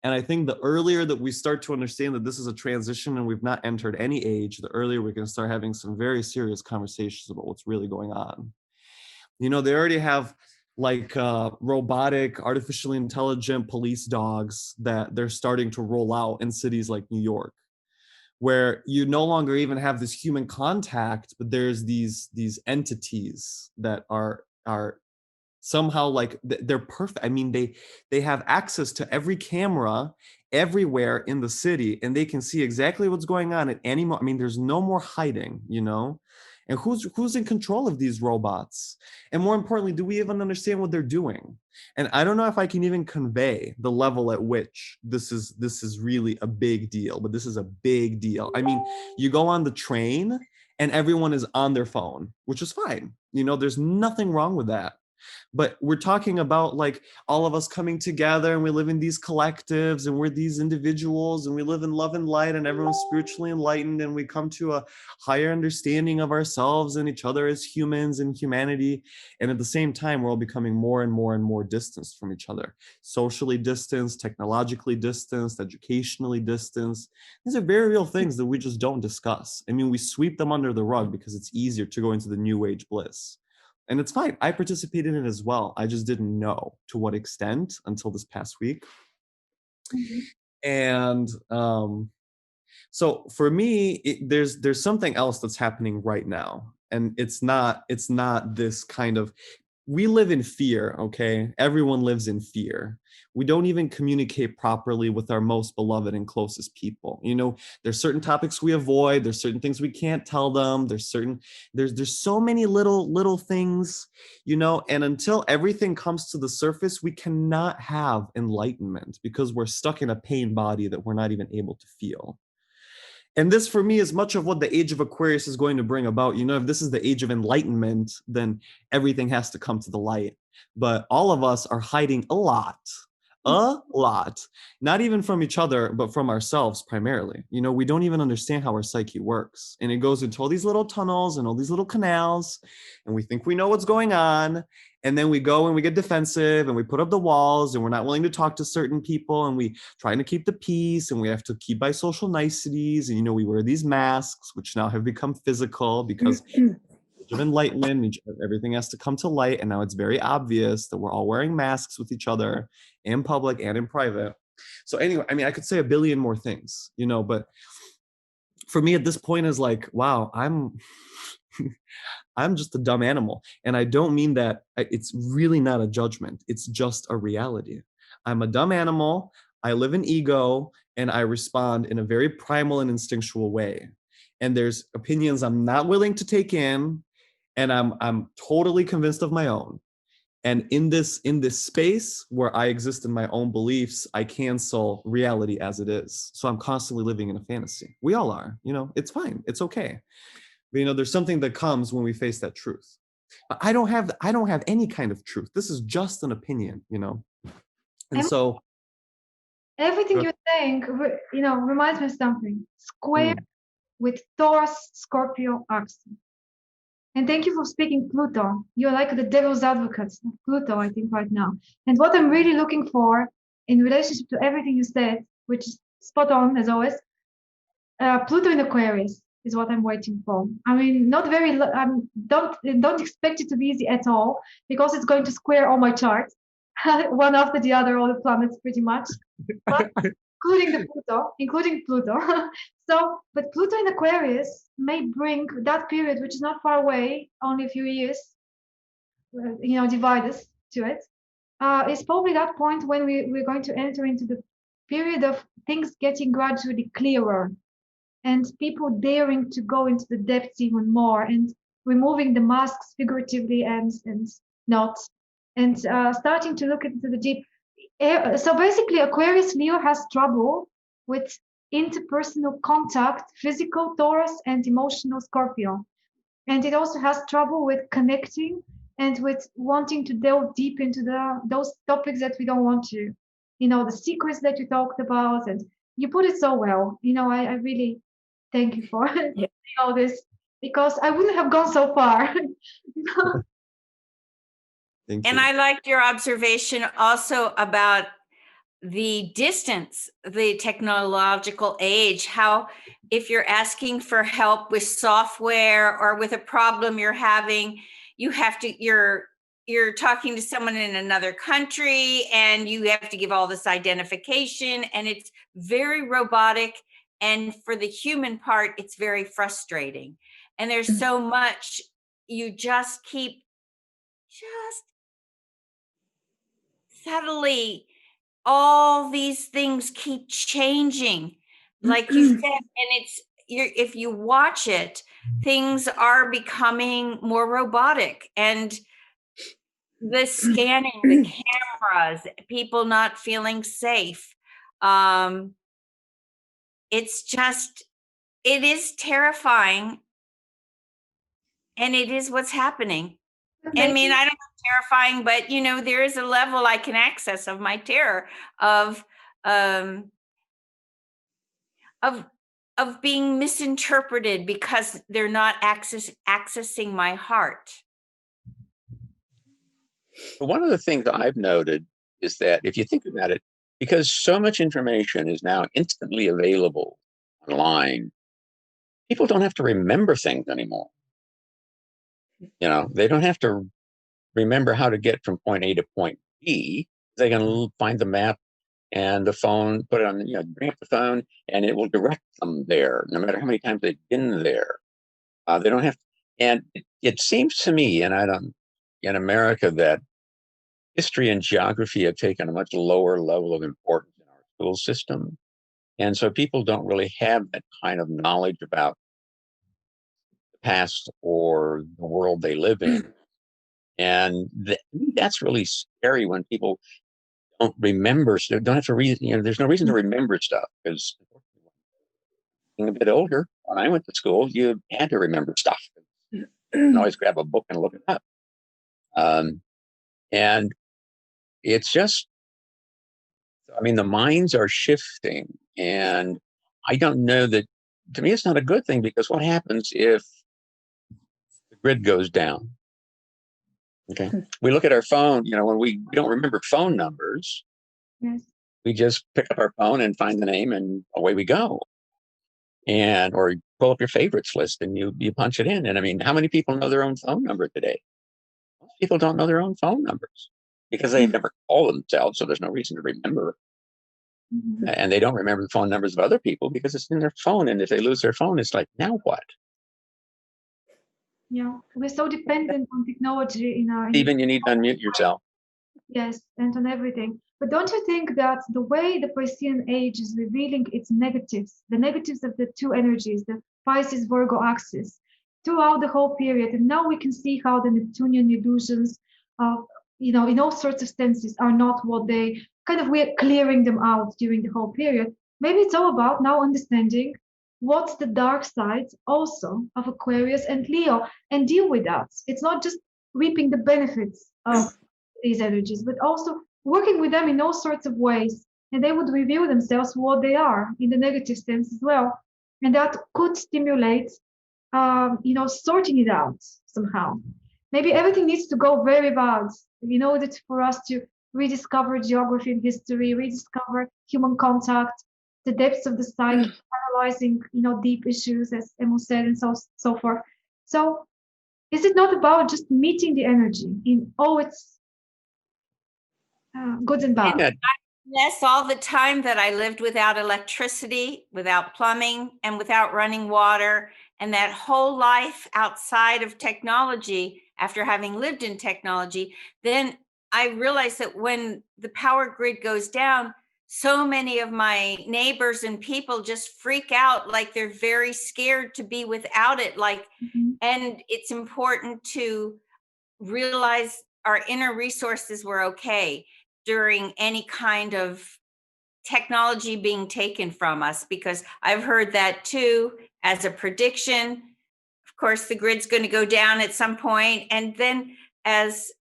And I think the earlier that we start to understand that this is a transition and we've not entered any age, the earlier we can start having some very serious conversations about what's really going on. They already have like robotic, artificially intelligent police dogs that they're starting to roll out in cities like New York, where you no longer even have this human contact, but there's these entities that are somehow like they're perfect. I mean, they have access to every camera everywhere in the city, and they can see exactly what's going on at any moment. I mean, there's no more hiding, and who's in control of these robots? And more importantly, do we even understand what they're doing? And I don't know if I can even convey the level at which this is really a big deal, but this is a big deal. I mean, you go on the train and everyone is on their phone, which is fine. There's nothing wrong with that. But we're talking about like all of us coming together and we live in these collectives and we're these individuals and we live in love and light and everyone's spiritually enlightened and we come to a higher understanding of ourselves and each other as humans and humanity. And at the same time, we're all becoming more and more and more distanced from each other, socially distanced, technologically distanced, educationally distanced. These are very real things that we just don't discuss. I mean, we sweep them under the rug because it's easier to go into the new age bliss. And it's fine. I participated in it as well. I just didn't know to what extent until this past week. And so for me, there's something else that's happening right now. And it's not this kind of, we live in fear, okay? Everyone lives in fear. We don't even communicate properly with our most beloved and closest people. You know, there's certain topics we avoid, there's certain things we can't tell them, there's so many little things, you know, and until everything comes to the surface, we cannot have enlightenment because we're stuck in a pain body that we're not even able to feel. And this, for me, is much of what the Age of Aquarius is going to bring about. You know, if this is the age of enlightenment, then everything has to come to the light. But all of us are hiding a lot, not even from each other, but from ourselves primarily. You know, we don't even understand how our psyche works. And it goes into all these little tunnels and all these little canals, and we think we know what's going on. And then we go and we get defensive and we put up the walls and we're not willing to talk to certain people and we trying to keep the peace and we have to keep by social niceties. And, you know, we wear these masks, which now have become physical because of enlightenment, everything has to come to light. And now it's very obvious that we're all wearing masks with each other in public and in private. So anyway, I mean, I could say a billion more things, you know, but for me at this point is like, wow, I'm just a dumb animal. And I don't mean that, it's really not a judgment. It's just a reality. I'm a dumb animal. I live in ego and I respond in a very primal and instinctual way. And there's opinions I'm not willing to take in, and I'm totally convinced of my own. And in this space where I exist in my own beliefs, I cancel reality as it is. So I'm constantly living in a fantasy. We all are, you know, it's fine. It's okay. But, you know, there's something that comes when we face that truth. I don't have any kind of truth. This is just an opinion, you know. And so everything you're saying, you know, reminds me of something. Square with Taurus, Scorpio, axis. And thank you for speaking Pluto. You're like the devil's advocate of Pluto, I think, right now. And what I'm really looking for in relationship to everything you said, which is spot on as always, Pluto in Aquarius is what I'm waiting for. I mean, not very. Don't expect it to be easy at all because it's going to square all my charts, one after the other, all the planets pretty much, but including Pluto. So, but Pluto in Aquarius may bring that period, which is not far away, only a few years, you know, divide us to it. It's probably that point when we're going to enter into the period of things getting gradually clearer and people daring to go into the depths even more and removing the masks figuratively and not, and starting to look into the deep. So basically, Aquarius Leo has trouble with interpersonal contact, physical Taurus and emotional Scorpio. And it also has trouble with connecting and with wanting to delve deep into those topics that we don't want to. You know, the secrets that you talked about, and you put it so well. You know, I really thank you for all this because I wouldn't have gone so far. Thank and you. I liked your observation also about the distance, the technological age, how if you're asking for help with software or with a problem you're having, you're talking to someone in another country and you have to give all this identification, and it's very robotic. And for the human part, it's very frustrating. And there's so much, you just keep subtly, all these things keep changing, like you said, and if you watch it, things are becoming more robotic, and the scanning, the cameras, people not feeling safe. It is terrifying, and it is what's happening. I mean, I don't have terrifying, but there is a level I can access of my terror of of of being misinterpreted because they're not accessing my heart. One of the things I've noted is that if you think about it, because so much information is now instantly available online, people don't have to remember things anymore. They don't have to remember how to get from point A to point B. They can find the map and the phone, put it on, bring up the phone, and it will direct them there, no matter how many times they've been there. They don't have to, and it seems to me, and in America, that history and geography have taken a much lower level of importance in our school system. And so people don't really have that kind of knowledge about the past or the world they live in. And that's really scary when people don't remember, don't have to read, there's no reason to remember stuff, because being a bit older, when I went to school, you had to remember stuff. You can always grab a book and look it up. And it's just, the minds are shifting, and I don't know that, to me, it's not a good thing, because what happens if the grid goes down? Okay. We look at our phone, when we don't remember phone numbers, Yes. we just pick up our phone and find the name and away we go. Or you pull up your favorites list and you punch it in. And how many people know their own phone number today? Most people don't know their own phone numbers because they never call themselves, so there's no reason to remember. Mm-hmm. And they don't remember the phone numbers of other people because it's in their phone. And if they lose their phone, it's like, now what? Yeah, we're so dependent on technology in our. Even you need to unmute yourself. Yes, and on everything. But don't you think that the way the Piscean age is revealing its negatives, the negatives of the two energies, the Pisces Virgo axis, throughout the whole period, and now we can see how the Neptunian illusions of, in all sorts of senses are not what they we're clearing them out during the whole period. Maybe it's all about now understanding what's the dark side also of Aquarius and Leo and deal with that. It's not just reaping the benefits of these energies, but also working with them in all sorts of ways. And they would reveal themselves what they are in the negative sense as well. And that could stimulate, sorting it out somehow. Maybe everything needs to go very bad in order for us to rediscover geography and history, rediscover human contact, the depths of the psyche, analyzing, deep issues, as Emo said, and so forth. So is it not about just meeting the energy in all its good and bad? Yes, all the time that I lived without electricity, without plumbing, and without running water, and that whole life outside of technology, after having lived in technology, then I realized that when the power grid goes down, so many of my neighbors and people just freak out, like they're very scared to be without it. And it's important to realize our inner resources were okay during any kind of technology being taken from us, because I've heard that too as a prediction. Of course, the grid's going to go down at some point. And then, as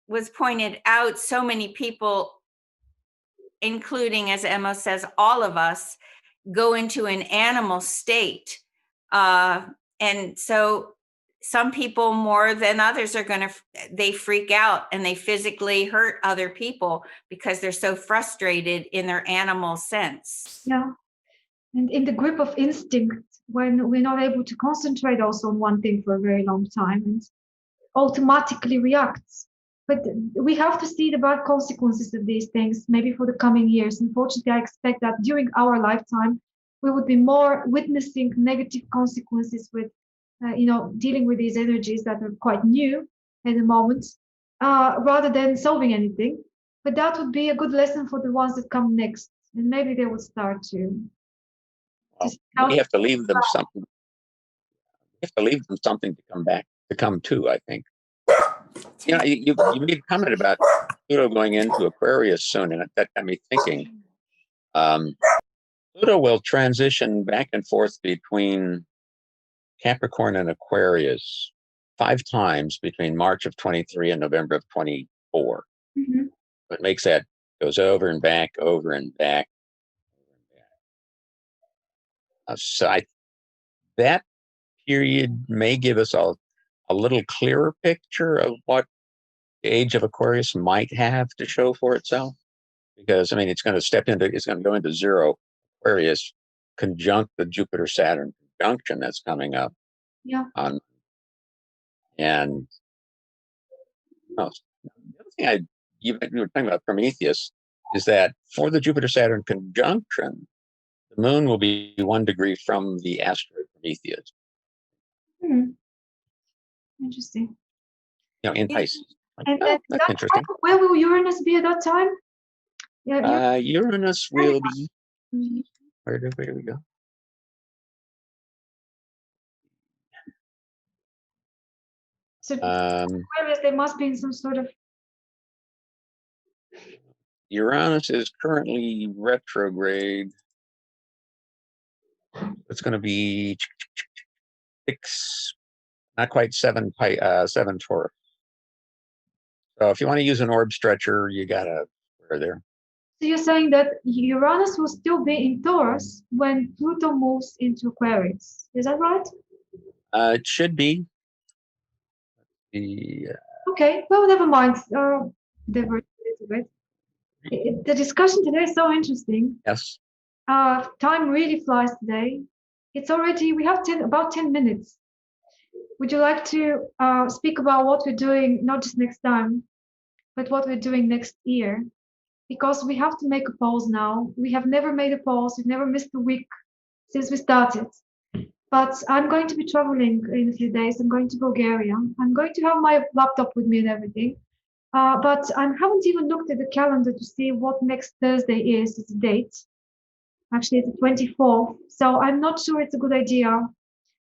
was pointed out, so many people, including, as Emma says, all of us, go into an animal state. And so some people more than others they freak out and they physically hurt other people because they're so frustrated in their animal sense. Yeah. And in the grip of instinct, when we're not able to concentrate also on one thing for a very long time and automatically reacts. But we have to see the bad consequences of these things, maybe for the coming years. Unfortunately, I expect that during our lifetime, we would be more witnessing negative consequences with, dealing with these energies that are quite new at the moment, rather than solving anything. But that would be a good lesson for the ones that come next. And maybe they would start to. We have to leave them something. We have to leave them something to come to, I think. You made a comment about Pluto going into Aquarius soon, and that got me thinking. Pluto will transition back and forth between Capricorn and Aquarius 5 times between March of 23 and November of 24. Mm-hmm. What makes that goes over and back, over and back. That period may give us a little clearer picture of what the age of Aquarius might have to show for itself. Because, I mean, it's going to go into 0 Aquarius conjunct the Jupiter-Saturn conjunction that's coming up. Yeah. And the other thing you were talking about Prometheus is that for the Jupiter-Saturn conjunction, the moon will be 1 degree from the asteroid Prometheus. Interesting. In Pisces. And that's interesting. Where will Uranus be at that time? Yeah, Uranus will be. Where do we go? So Aquarius, they must be in some sort of. Uranus is currently retrograde. It's going to be 6, not quite 7 Taurus. So if you want to use an orb stretcher, you got to square there. So you're saying that Uranus will still be in Taurus when Pluto moves into Aquarius. Is that right? It should be. Okay, well, never mind. Divert a little bit. The discussion today is so interesting. Yes. Time really flies today. It's already, we have about 10 minutes. Would you like to speak about what we're doing, not just next time, but what we're doing next year? Because we have to make a pause now. We have never made a pause. We've never missed a week since we started. But I'm going to be traveling in a few days. I'm going to Bulgaria. I'm going to have my laptop with me and everything. But I haven't even looked at the calendar to see what next Thursday is. It's a date. Actually, it's the 24th. So I'm not sure it's a good idea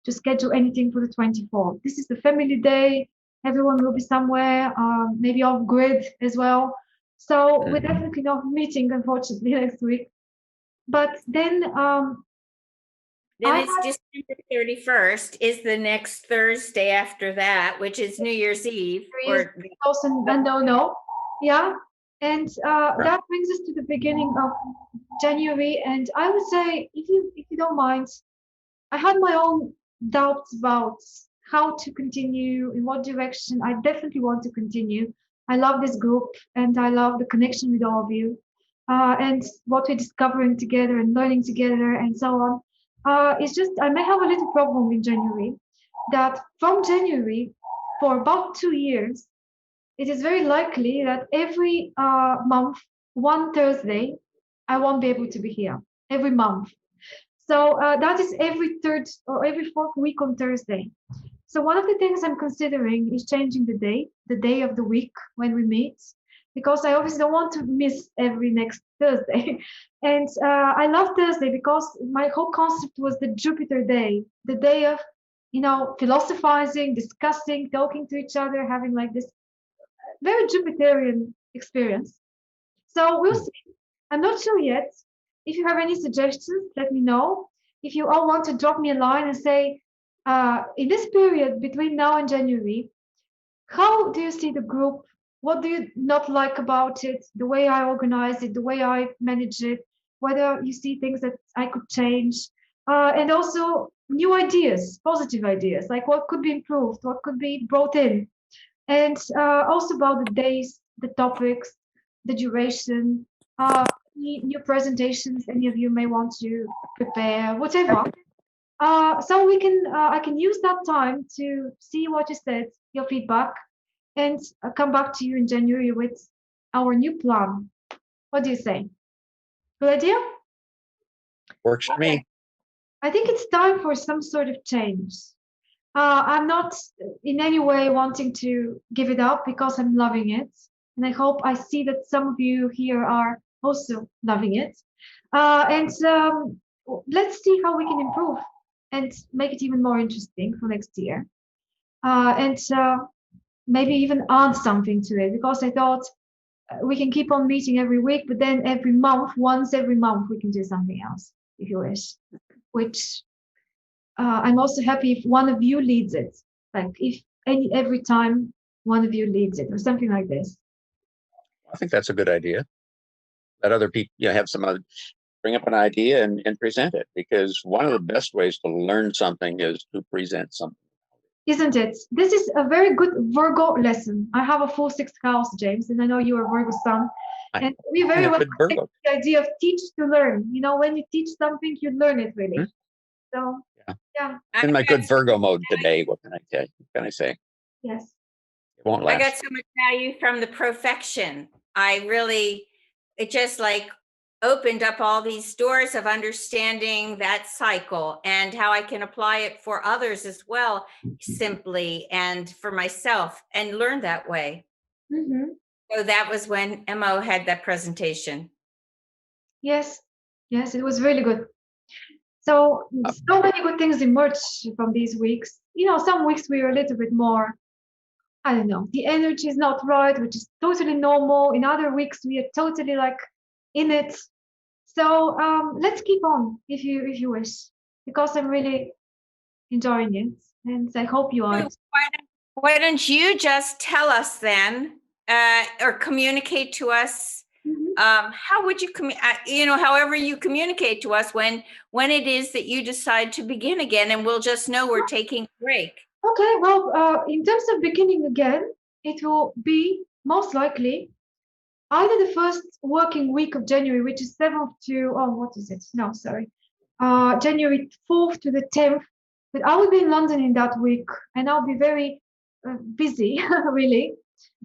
to schedule anything for the 24th. This is the family day. Everyone will be somewhere, maybe off grid as well. So we're definitely not meeting, unfortunately, next week. But then it's December 31st is the next Thursday after that, which is New Year's Eve. No. Yeah. And that brings us to the beginning of January. And I would say, if you don't mind, I had my own doubts about how to continue, in what direction. I definitely want to continue. I love this group and I love the connection with all of you and what we're discovering together and learning together and so on. It's just, I may have a little problem in January, that from January for about 2 years, it is very likely that every month, one Thursday, I won't be able to be here, every month. So that is every 3rd or every 4th week on Thursday. So one of the things I'm considering is changing the day of the week when we meet, because I obviously don't want to miss every next Thursday. And I love Thursday because my whole concept was the Jupiter day, the day of, philosophizing, discussing, talking to each other, having like this very Jupiterian experience. So we'll see. I'm not sure yet. If you have any suggestions, let me know. If you all want to drop me a line and say, in this period between now and January, how do you see the group? What do you not like about it? The way I organize it, the way I manage it, whether you see things that I could change, and also new ideas, positive ideas, like what could be improved, what could be brought in, and also about the days, the topics, the duration, new presentations any of you may want to prepare, whatever. So we can, I can use that time to see what you said, your feedback, and come back to you in January with our new plan. What do you say? Good idea? Works for me. I think it's time for some sort of change. I'm not in any way wanting to give it up because I'm loving it. And I hope I see that some of you here are also loving it. And let's see how we can improve and make it even more interesting for next year. And maybe even add something to it, because I thought we can keep on meeting every week, but then every month, once every month, we can do something else, if you wish, which I'm also happy if one of you leads it. Like if every time one of you leads it or something like this. I think that's a good idea. Let other people, have some other, bring up an idea and present it, because one of the best ways to learn something is to present something. Isn't it? This is a very good Virgo lesson. I have a full sixth house, James, and I know you are Virgo sun. And we very well like the idea of teach to learn. You know, when you teach something, you learn it really. So yeah. In my good Virgo mode today, what can I tell you? What can I say? Yes. It won't last. I got so much value from the profection. It just like opened up all these doors of understanding that cycle and how I can apply it for others as well, simply, and for myself, and learn that way. Mm-hmm. So that was when Mo had that presentation. Yes, it was really good. So many good things emerged from these weeks. You know, some weeks we were a little bit more, I don't know, the energy is not right, which is totally normal. In other weeks we are totally like in it. So let's keep on if you wish, because I'm really enjoying it, and I hope you are. Why don't you just tell us then, or communicate to us? How would you however you communicate to us when it is that you decide to begin again, and we'll just know we're taking a break. Okay, well, in terms of beginning again, it will be most likely either the first working week of January, which is 7th to, what is it? No, sorry. January 4th to the 10th. But I will be in London in that week, and I'll be very busy, really,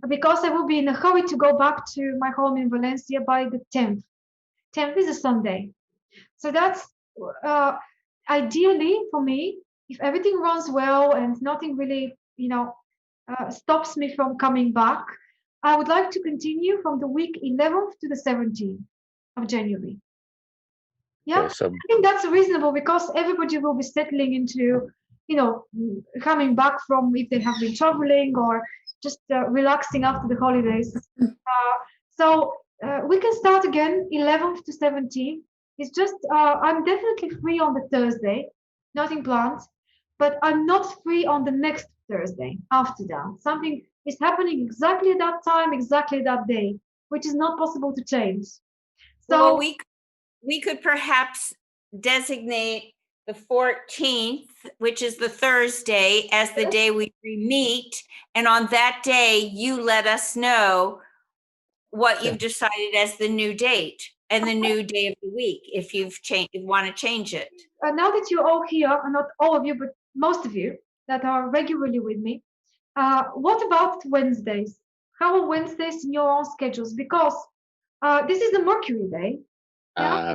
because I will be in a hurry to go back to my home in Valencia by the 10th. 10th is a Sunday. So that's ideally for me, if everything runs well and nothing really, stops me from coming back, I would like to continue from the week 11th to the 17th of January. Yeah, okay, so I think that's reasonable because everybody will be settling into, coming back from if they have been traveling or just relaxing after the holidays. So we can start again 11th to 17th. It's just I'm definitely free on the Thursday, nothing planned, but I'm not free on the next Thursday after that. Something is happening exactly at that time, exactly that day, which is not possible to change. So well, we could perhaps designate the 14th, which is the Thursday, as the day we meet, and on that day you let us know what you've decided as the new date and the new day of the week, if you want to change it. Now that you're all here, not all of you, but most of you that are regularly with me, what about Wednesdays? How are Wednesdays in your own schedules? Because this is the Mercury day. Yeah?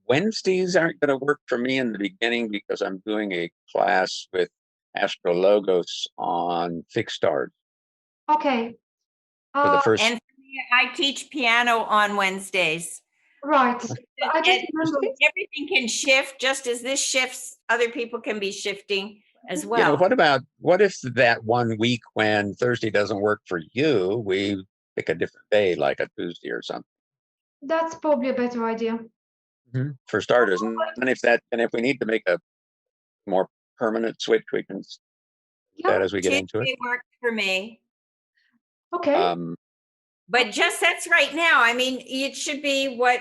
Wednesdays aren't going to work for me in the beginning because I'm doing a class with Astrologos on fixed stars. Okay. For the first. And I teach piano on Wednesdays. Right. I just remember everything can shift, just as this shifts, other people can be shifting as well. What if that 1 week when Thursday doesn't work for you, we pick a different day, like a Tuesday or something? That's probably a better idea. For starters. And if we need to make a more permanent switch, we can do that as we get into it. Tuesday works for me. Okay. But just that's right now. I mean, it should be what,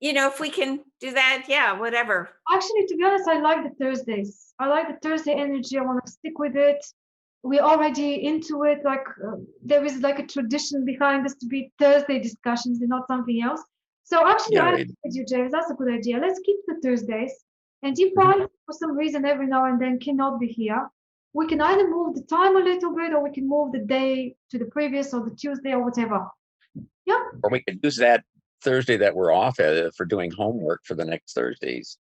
if we can do that, yeah, whatever. Actually, to be honest, I like the Thursdays. I like the Thursday energy. I want to stick with it. We're already into it. Like there is like a tradition behind this to be Thursday discussions and not something else. So actually, I agree with you, James. That's a good idea. Let's keep the Thursdays. And if I, for some reason, every now and then cannot be here, we can either move the time a little bit, or we can move the day to the previous, or the Tuesday, or whatever. Yeah. Or we could use that Thursday that we're off for doing homework for the next Thursdays.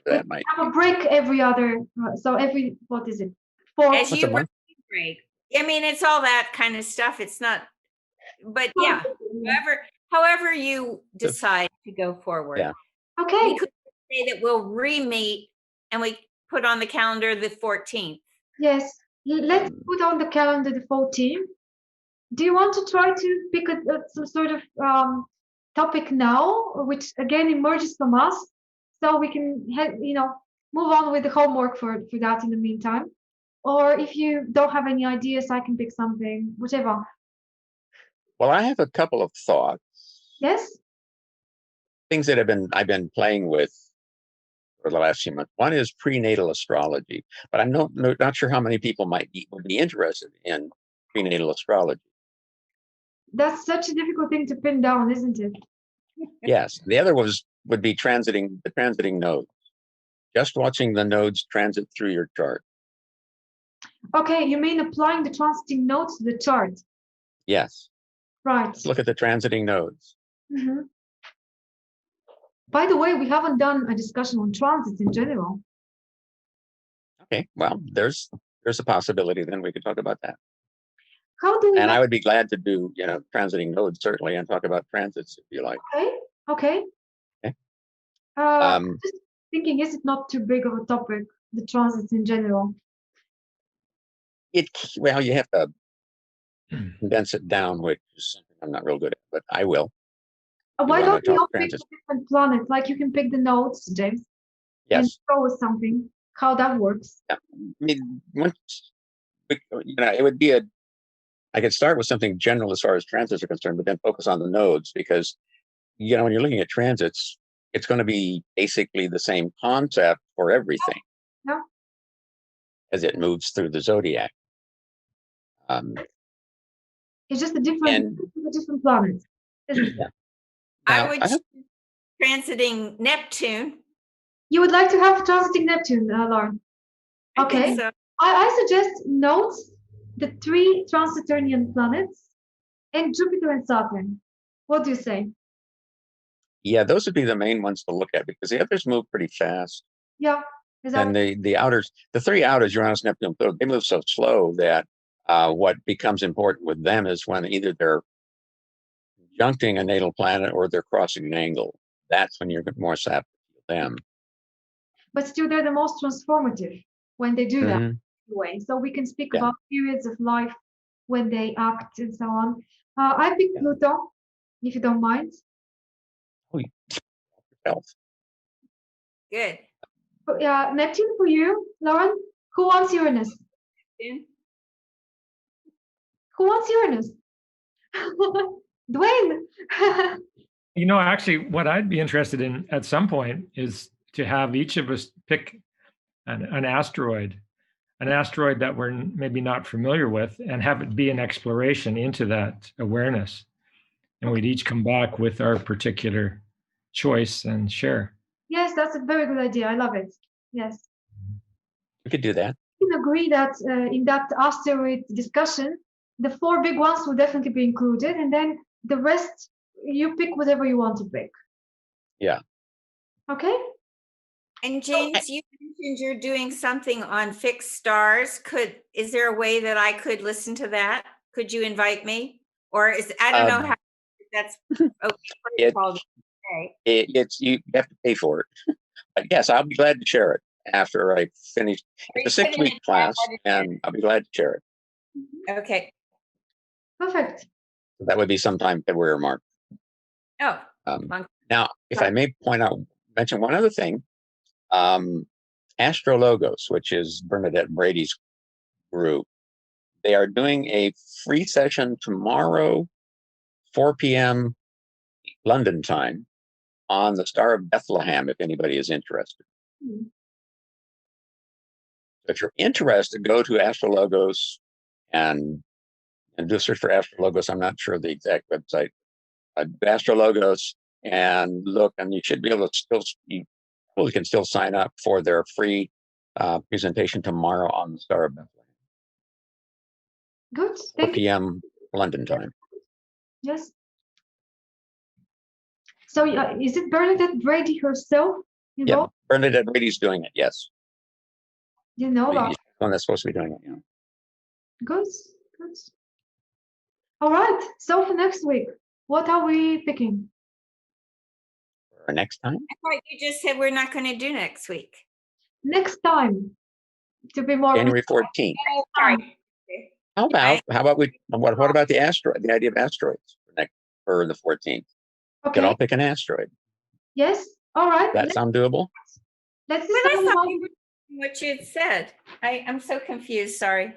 That might have a break every other. So every, what is it? 4 as you break. I mean, it's all that kind of stuff. It's not, but yeah. However you decide to go forward. Yeah. Okay. We could say that we'll re-meet and we put on the calendar the 14th. Yes, let's put on the calendar the 14th. Do you want to try to pick some sort of topic now, which again emerges from us, so we can move on with the homework for that in the meantime? Or if you don't have any ideas, I can pick something, whichever. Well, I have a couple of thoughts. Yes? Things that I've been playing with for the last few months. One is prenatal astrology, but I'm not sure how many people would be interested in prenatal astrology. That's such a difficult thing to pin down, isn't it? Yes. The other would be the transiting nodes. Just watching the nodes transit through your chart. Okay, you mean applying the transiting nodes to the chart? Yes. Right. Look at the transiting nodes. Mm-hmm. By the way, we haven't done a discussion on transits in general. Okay, well, there's a possibility then we could talk about that. How do we? And I would be glad to do, transiting nodes certainly, and talk about transits if you like. Okay. Okay. Just thinking, is it not too big of a topic, the transits in general? Well, you have to condense it down, which is something I'm not real good at, but I will. Why don't we all pick a different planet? Like you can pick the nodes, James. Yes. And show us something, how that works. Yeah. I mean, it would be I could start with something general as far as transits are concerned, but then focus on the nodes because, when you're looking at transits, it's going to be basically the same concept for everything. Yeah. As it moves through the zodiac. It's just a different planet, isn't it? Yeah. I would choose transiting Neptune. You would like to have transiting Neptune, Lauren? Okay. So. I suggest notes the 3 Transitarian planets and Jupiter and Saturn. What do you say? Yeah, those would be the main ones to look at because the others move pretty fast. Yeah. Exactly. And the 3 outers, Uranus, Neptune, Pluto, they move so slow that what becomes important with them is when either they're conjuncting a natal planet or they're crossing an angle. That's when you're more sapped with them. But still, they're the most transformative when they do that anyway. So we can speak about periods of life when they act and so on. I pick Pluto, if you don't mind. Good. Neptune for you, Lauren. Who wants Uranus? Who wants Uranus? Dwayne. Actually, what I'd be interested in at some point is to have each of us pick an asteroid that we're maybe not familiar with, and have it be an exploration into that awareness. And we'd each come back with our particular choice and share. Yes, that's a very good idea. I love it. Yes. We could do that. I can agree that in that asteroid discussion, the 4 big ones will definitely be included, and then the rest, you pick whatever you want to pick. Yeah. Okay. And James, you mentioned you're doing something on fixed stars. Is there a way that I could listen to that? Could you invite me? Or I don't know how that's okay. You have to pay for it. But yes, I'll be glad to share it after I finish. It's a 6-week class, and I'll be glad to share it. Okay. Perfect. That would be sometime February or March. Oh. Now, if I may mention one other thing, Astrologos, which is Bernadette Brady's group, they are doing a free session tomorrow, 4 p.m. London time, on the Star of Bethlehem, if anybody is interested. If you're interested, go to Astrologos and do a search for Astrologos. I'm not sure of the exact website. Astrologos, and look, and you should be able to you can still sign up for their free presentation tomorrow on the Star of Bethlehem. Good. 4 p.m. London time. Yes. So is it Bernadette Brady herself? Yeah, Bernadette Brady's doing it. Yes. You know that. She's the one that's supposed to be doing it. Yeah. Good. All right. So for next week, what are we picking? For next time? I thought you just said we're not going to do next week. Next time, to be more January 14th. How about what about the asteroid? The idea of asteroids for the 14th. Okay. You can all pick an asteroid. Yes. All right. That sound doable? Let's decide. what you had said. I'm so confused. Sorry.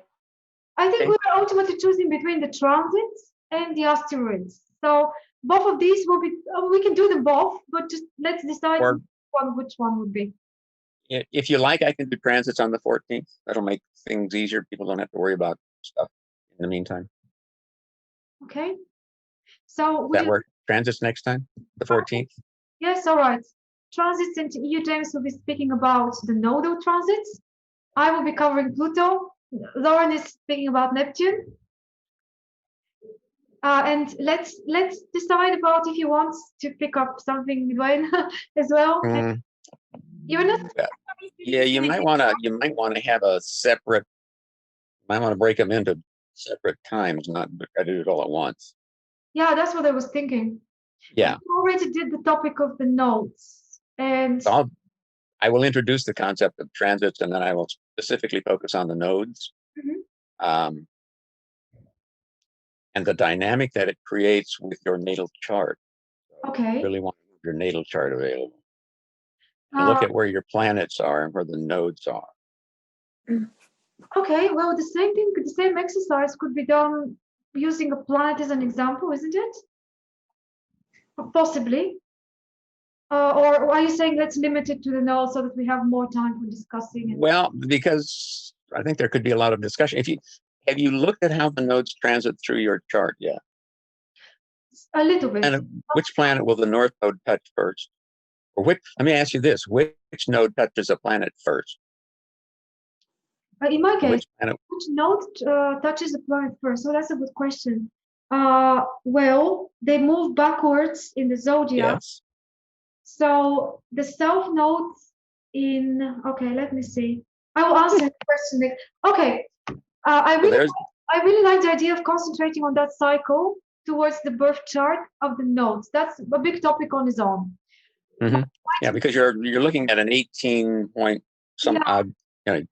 I think Okay. we are ultimately choosing between the transits and the asteroids. So both of these will be, we can do them both, but just let's decide Or which one would be. if you like, I can do transits on the 14th. That'll make things easier. People don't have to worry about stuff in the meantime. Okay. So Does that work? Transits next time, the 14th? Yes, all right. Transits, and you, James, will be speaking about the nodal transits. I will be covering Pluto. Lauren is speaking about Neptune. And let's decide about if you want to pick up something, Dwayne, as well. You're not. Yeah, you might want to have a separate. Might want to break them into separate times, not try to do it all at once. Yeah, that's what I was thinking. Yeah. We already did the topic of the nodes, and So I will introduce the concept of transits, and then I will specifically focus on the nodes. And the dynamic that it creates with your natal chart. Okay. You really want your natal chart available. And look at where your planets are and where the nodes are. Okay, well, the same thing, the same exercise could be done using a planet as an example, isn't it? Possibly. Or are you saying let's limit it to the nodes so that we have more time for discussing it? Well, because I think there could be a lot of discussion. Have you looked at how the nodes transit through your chart yet? A little bit. And which planet will the north node touch first? Or let me ask you this: which node touches a planet first? In my case, which node touches a planet first? So that's a good question. Well, they move backwards in the zodiac. Yes. So the south node okay, let me see. I will answer the question next. Okay. I really like the idea of concentrating on that cycle towards the birth chart of the nodes. That's a big topic on its own. Yeah, because you're looking at an 18 point odd,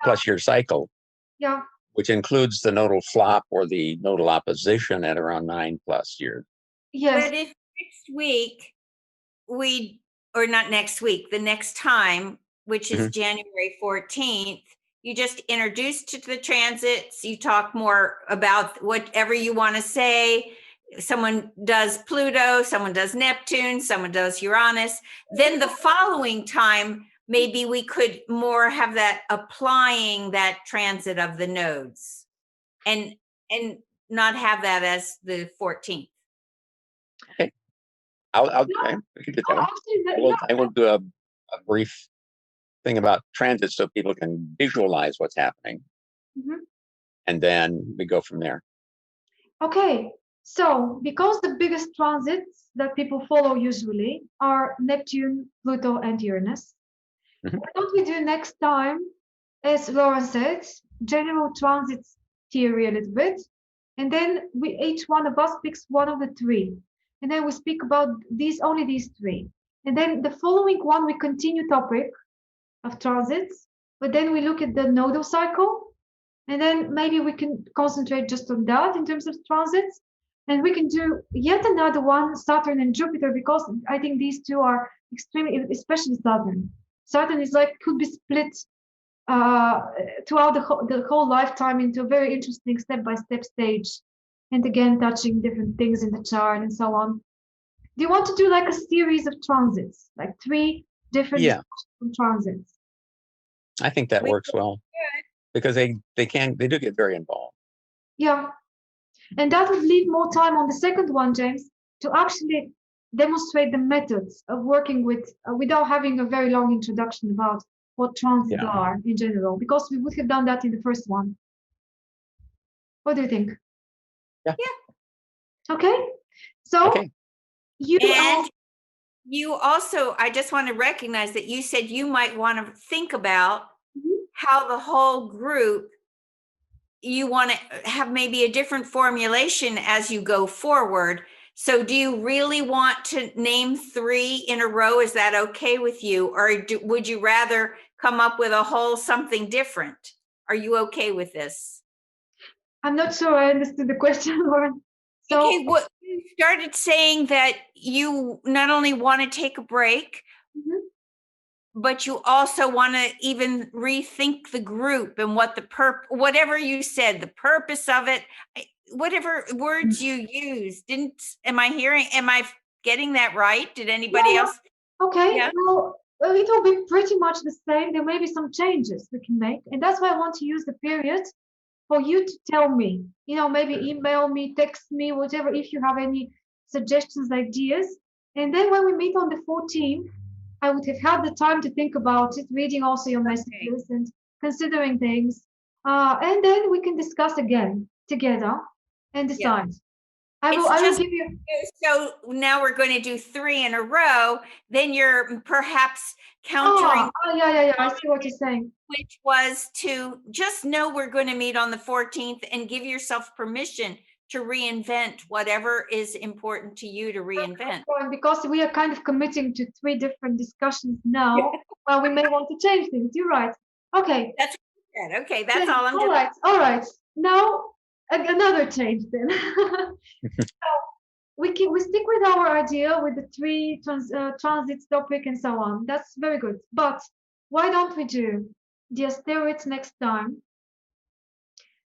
plus your cycle. Yeah. Which includes the nodal flop or the nodal opposition at around 9+ years. Yes. But if next week or not next week, the next time, which is January 14th, you just introduce to the transits, you talk more about whatever you want to say. Someone does Pluto, someone does Neptune, someone does Uranus. Then the following time, maybe we could more have that applying that transit of the nodes and not have that as the 14th. Okay. We can do that. I will do a brief thing about transit so people can visualize what's happening. And then we go from there. Okay. So, because the biggest transits that people follow usually are Neptune, Pluto, and Uranus, what we do next time, as Lauren said, general transits theory a little bit, and then each one of us picks one of the three, and then we speak about only these three, and then the following one we continue topic of transits, but then we look at the nodal cycle, and then maybe we can concentrate just on that in terms of transits. And we can do yet another one, Saturn and Jupiter, because I think these two are extremely, especially Saturn. Saturn is could be split throughout the whole lifetime into a very interesting step-by-step stage. And again, touching different things in the chart and so on. Do you want to do a series of transits, 3 different transits? I think that works well. Because they do get very involved. Yeah. And that would leave more time on the second one, James, to actually demonstrate the methods of working with, without having a very long introduction about what transits are in general, because we would have done that in the first one. What do you think? Yeah. Okay. So you also, I just want to recognize that you said you might want to think about how the whole group, you want to have maybe a different formulation as you go forward. So do you really want to name 3 in a row? Is that okay with you? Or would you rather come up with a whole something different? Are you okay with this? I'm not sure I understood the question, Lauren. So, okay, you started saying that you not only want to take a break, but you also want to even rethink the group and what whatever you said, the purpose of it, whatever words you use. Am I getting that right? Did anybody else? Okay, Yeah. well, it will be pretty much the same. There may be some changes we can make. And that's why I want to use the period for you to tell me, maybe email me, text me, whatever, if you have any suggestions, ideas. And then when we meet on the 14th, I would have had the time to think about it, reading also your messages and considering things. And then we can discuss again together and decide. Yeah. I will give you. So now we're going to do 3 in a row. Then you're perhaps countering. Yeah. I see what you're saying. Which was to just know we're going to meet on the 14th and give yourself permission to reinvent whatever is important to you to reinvent. Because we are kind of committing to 3 different discussions now. Well, we may want to change things. You're right. Okay. That's good. Okay, that's all I'm doing. All right. Now another change then. So we stick with our idea with the 3 transits topic and so on. That's very good. But why don't we do the asteroids next time?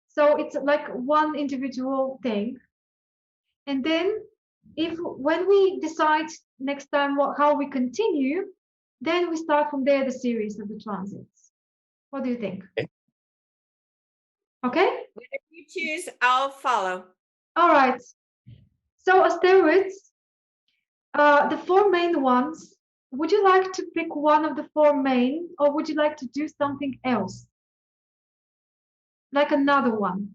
So it's like one individual thing. And then when we decide next time how we continue, then we start from there the series of the transits. What do you think? Okay? Whatever you choose, I'll follow. All right. So asteroids, the 4 main ones, would you like to pick one of the 4 main, or would you like to do something else? Like another one?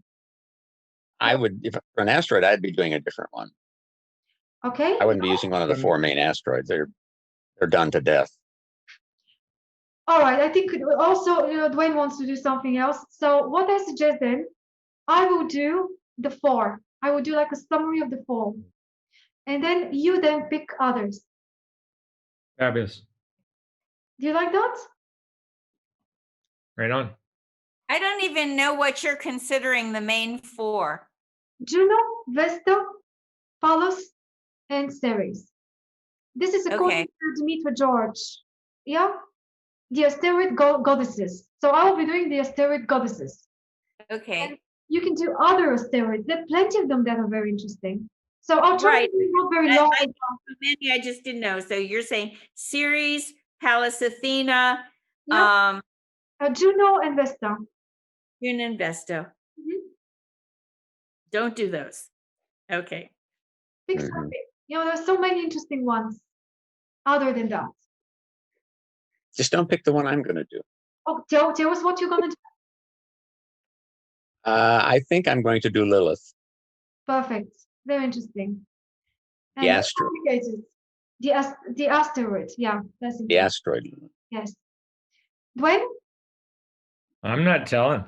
I would, if for an asteroid, I'd be doing a different one. Okay. I wouldn't be using one of the 4 main asteroids. They're done to death. All right. I think also, Dwayne wants to do something else. So what I suggest then, I will do the 4. I will do like a summary of the 4. And then you then pick others. Fabulous. Do you like that? Right on. I don't even know what you're considering the main 4. Juno, Vesta, Pallas, and Ceres. This is according to Demetra George. Yeah? The asteroid goddesses. So I will be doing the asteroid goddesses. Okay. And you can do other asteroids. There are plenty of them that are very interesting. So I'll try to do not very long. Many I just didn't know. So you're saying Ceres, Pallas Athena, Juno and Vesta. Juno and Vesta. Don't do those. Okay. Pick something. There's so many interesting ones other than that. Just don't pick the one I'm going to do. Oh, tell us what you're going to do. I think I'm going to do Lilith. Perfect. Very interesting. And the asteroid. The asteroid. Yeah, that's it. The asteroid. Yes. Dwayne? I'm not telling.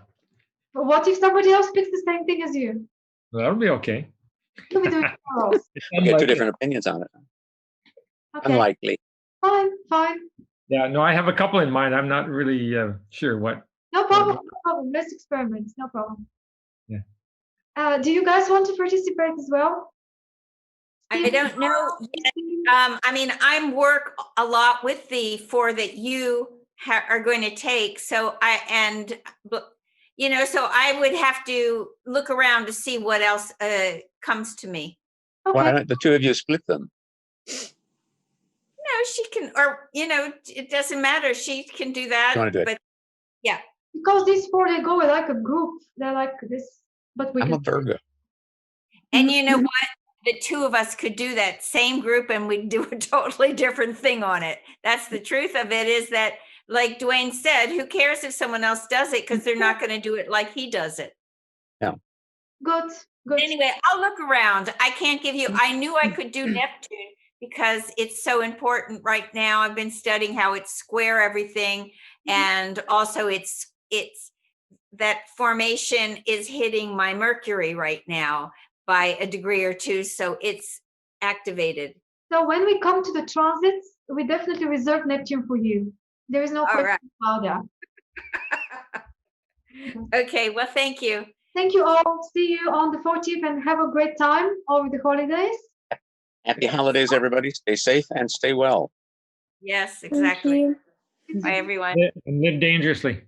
But what if somebody else picks the same thing as you? Well, that'll be okay. You'll be doing tomorrow. We get 2 different opinions on it. Okay. Unlikely. Fine. Yeah, no, I have a couple in mind. I'm not really sure what. No problem. Let's experiment. No problem. Yeah. Do you guys want to participate as well? I don't know. I mean, I work a lot with the 4 that you are going to take. So so I would have to look around to see what else comes to me. Okay. Why don't the 2 of you split them? No, she can, or it doesn't matter. She can do that. You want to do it? But yeah. Because these 4, they go like a group. They're like this. But I'm a Virgo. And you know what? The 2 of us could do that same group and we'd do a totally different thing on it. That's the truth of it, is that, like Dwayne said, who cares if someone else does it, because they're not going to do it like he does it. Yeah. Good. Anyway, I'll look around. I can't give you, I knew I could do Neptune because it's so important right now. I've been studying how it's square everything. And also it's that formation is hitting my Mercury right now by a degree or 2. So it's activated. So when we come to the transits, we definitely reserve Neptune for you. There is no question about that. Okay, well, thank you. Thank you all. See you on the 14th and have a great time over the holidays. Happy holidays, everybody. Stay safe and stay well. Yes, exactly. Thank you. Bye, everyone. And live dangerously.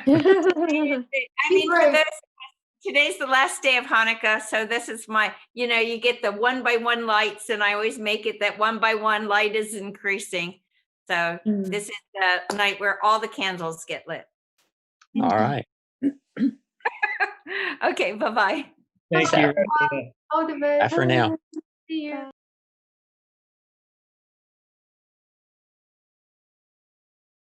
I mean, for those, today's the last day of Hanukkah, so this is my, you get the 1 by 1 lights, and I always make it that 1 by 1 light is increasing. So this is the night where all the candles get lit. All right. Okay, bye-bye. Thank you. All the best. Bye for now. See you.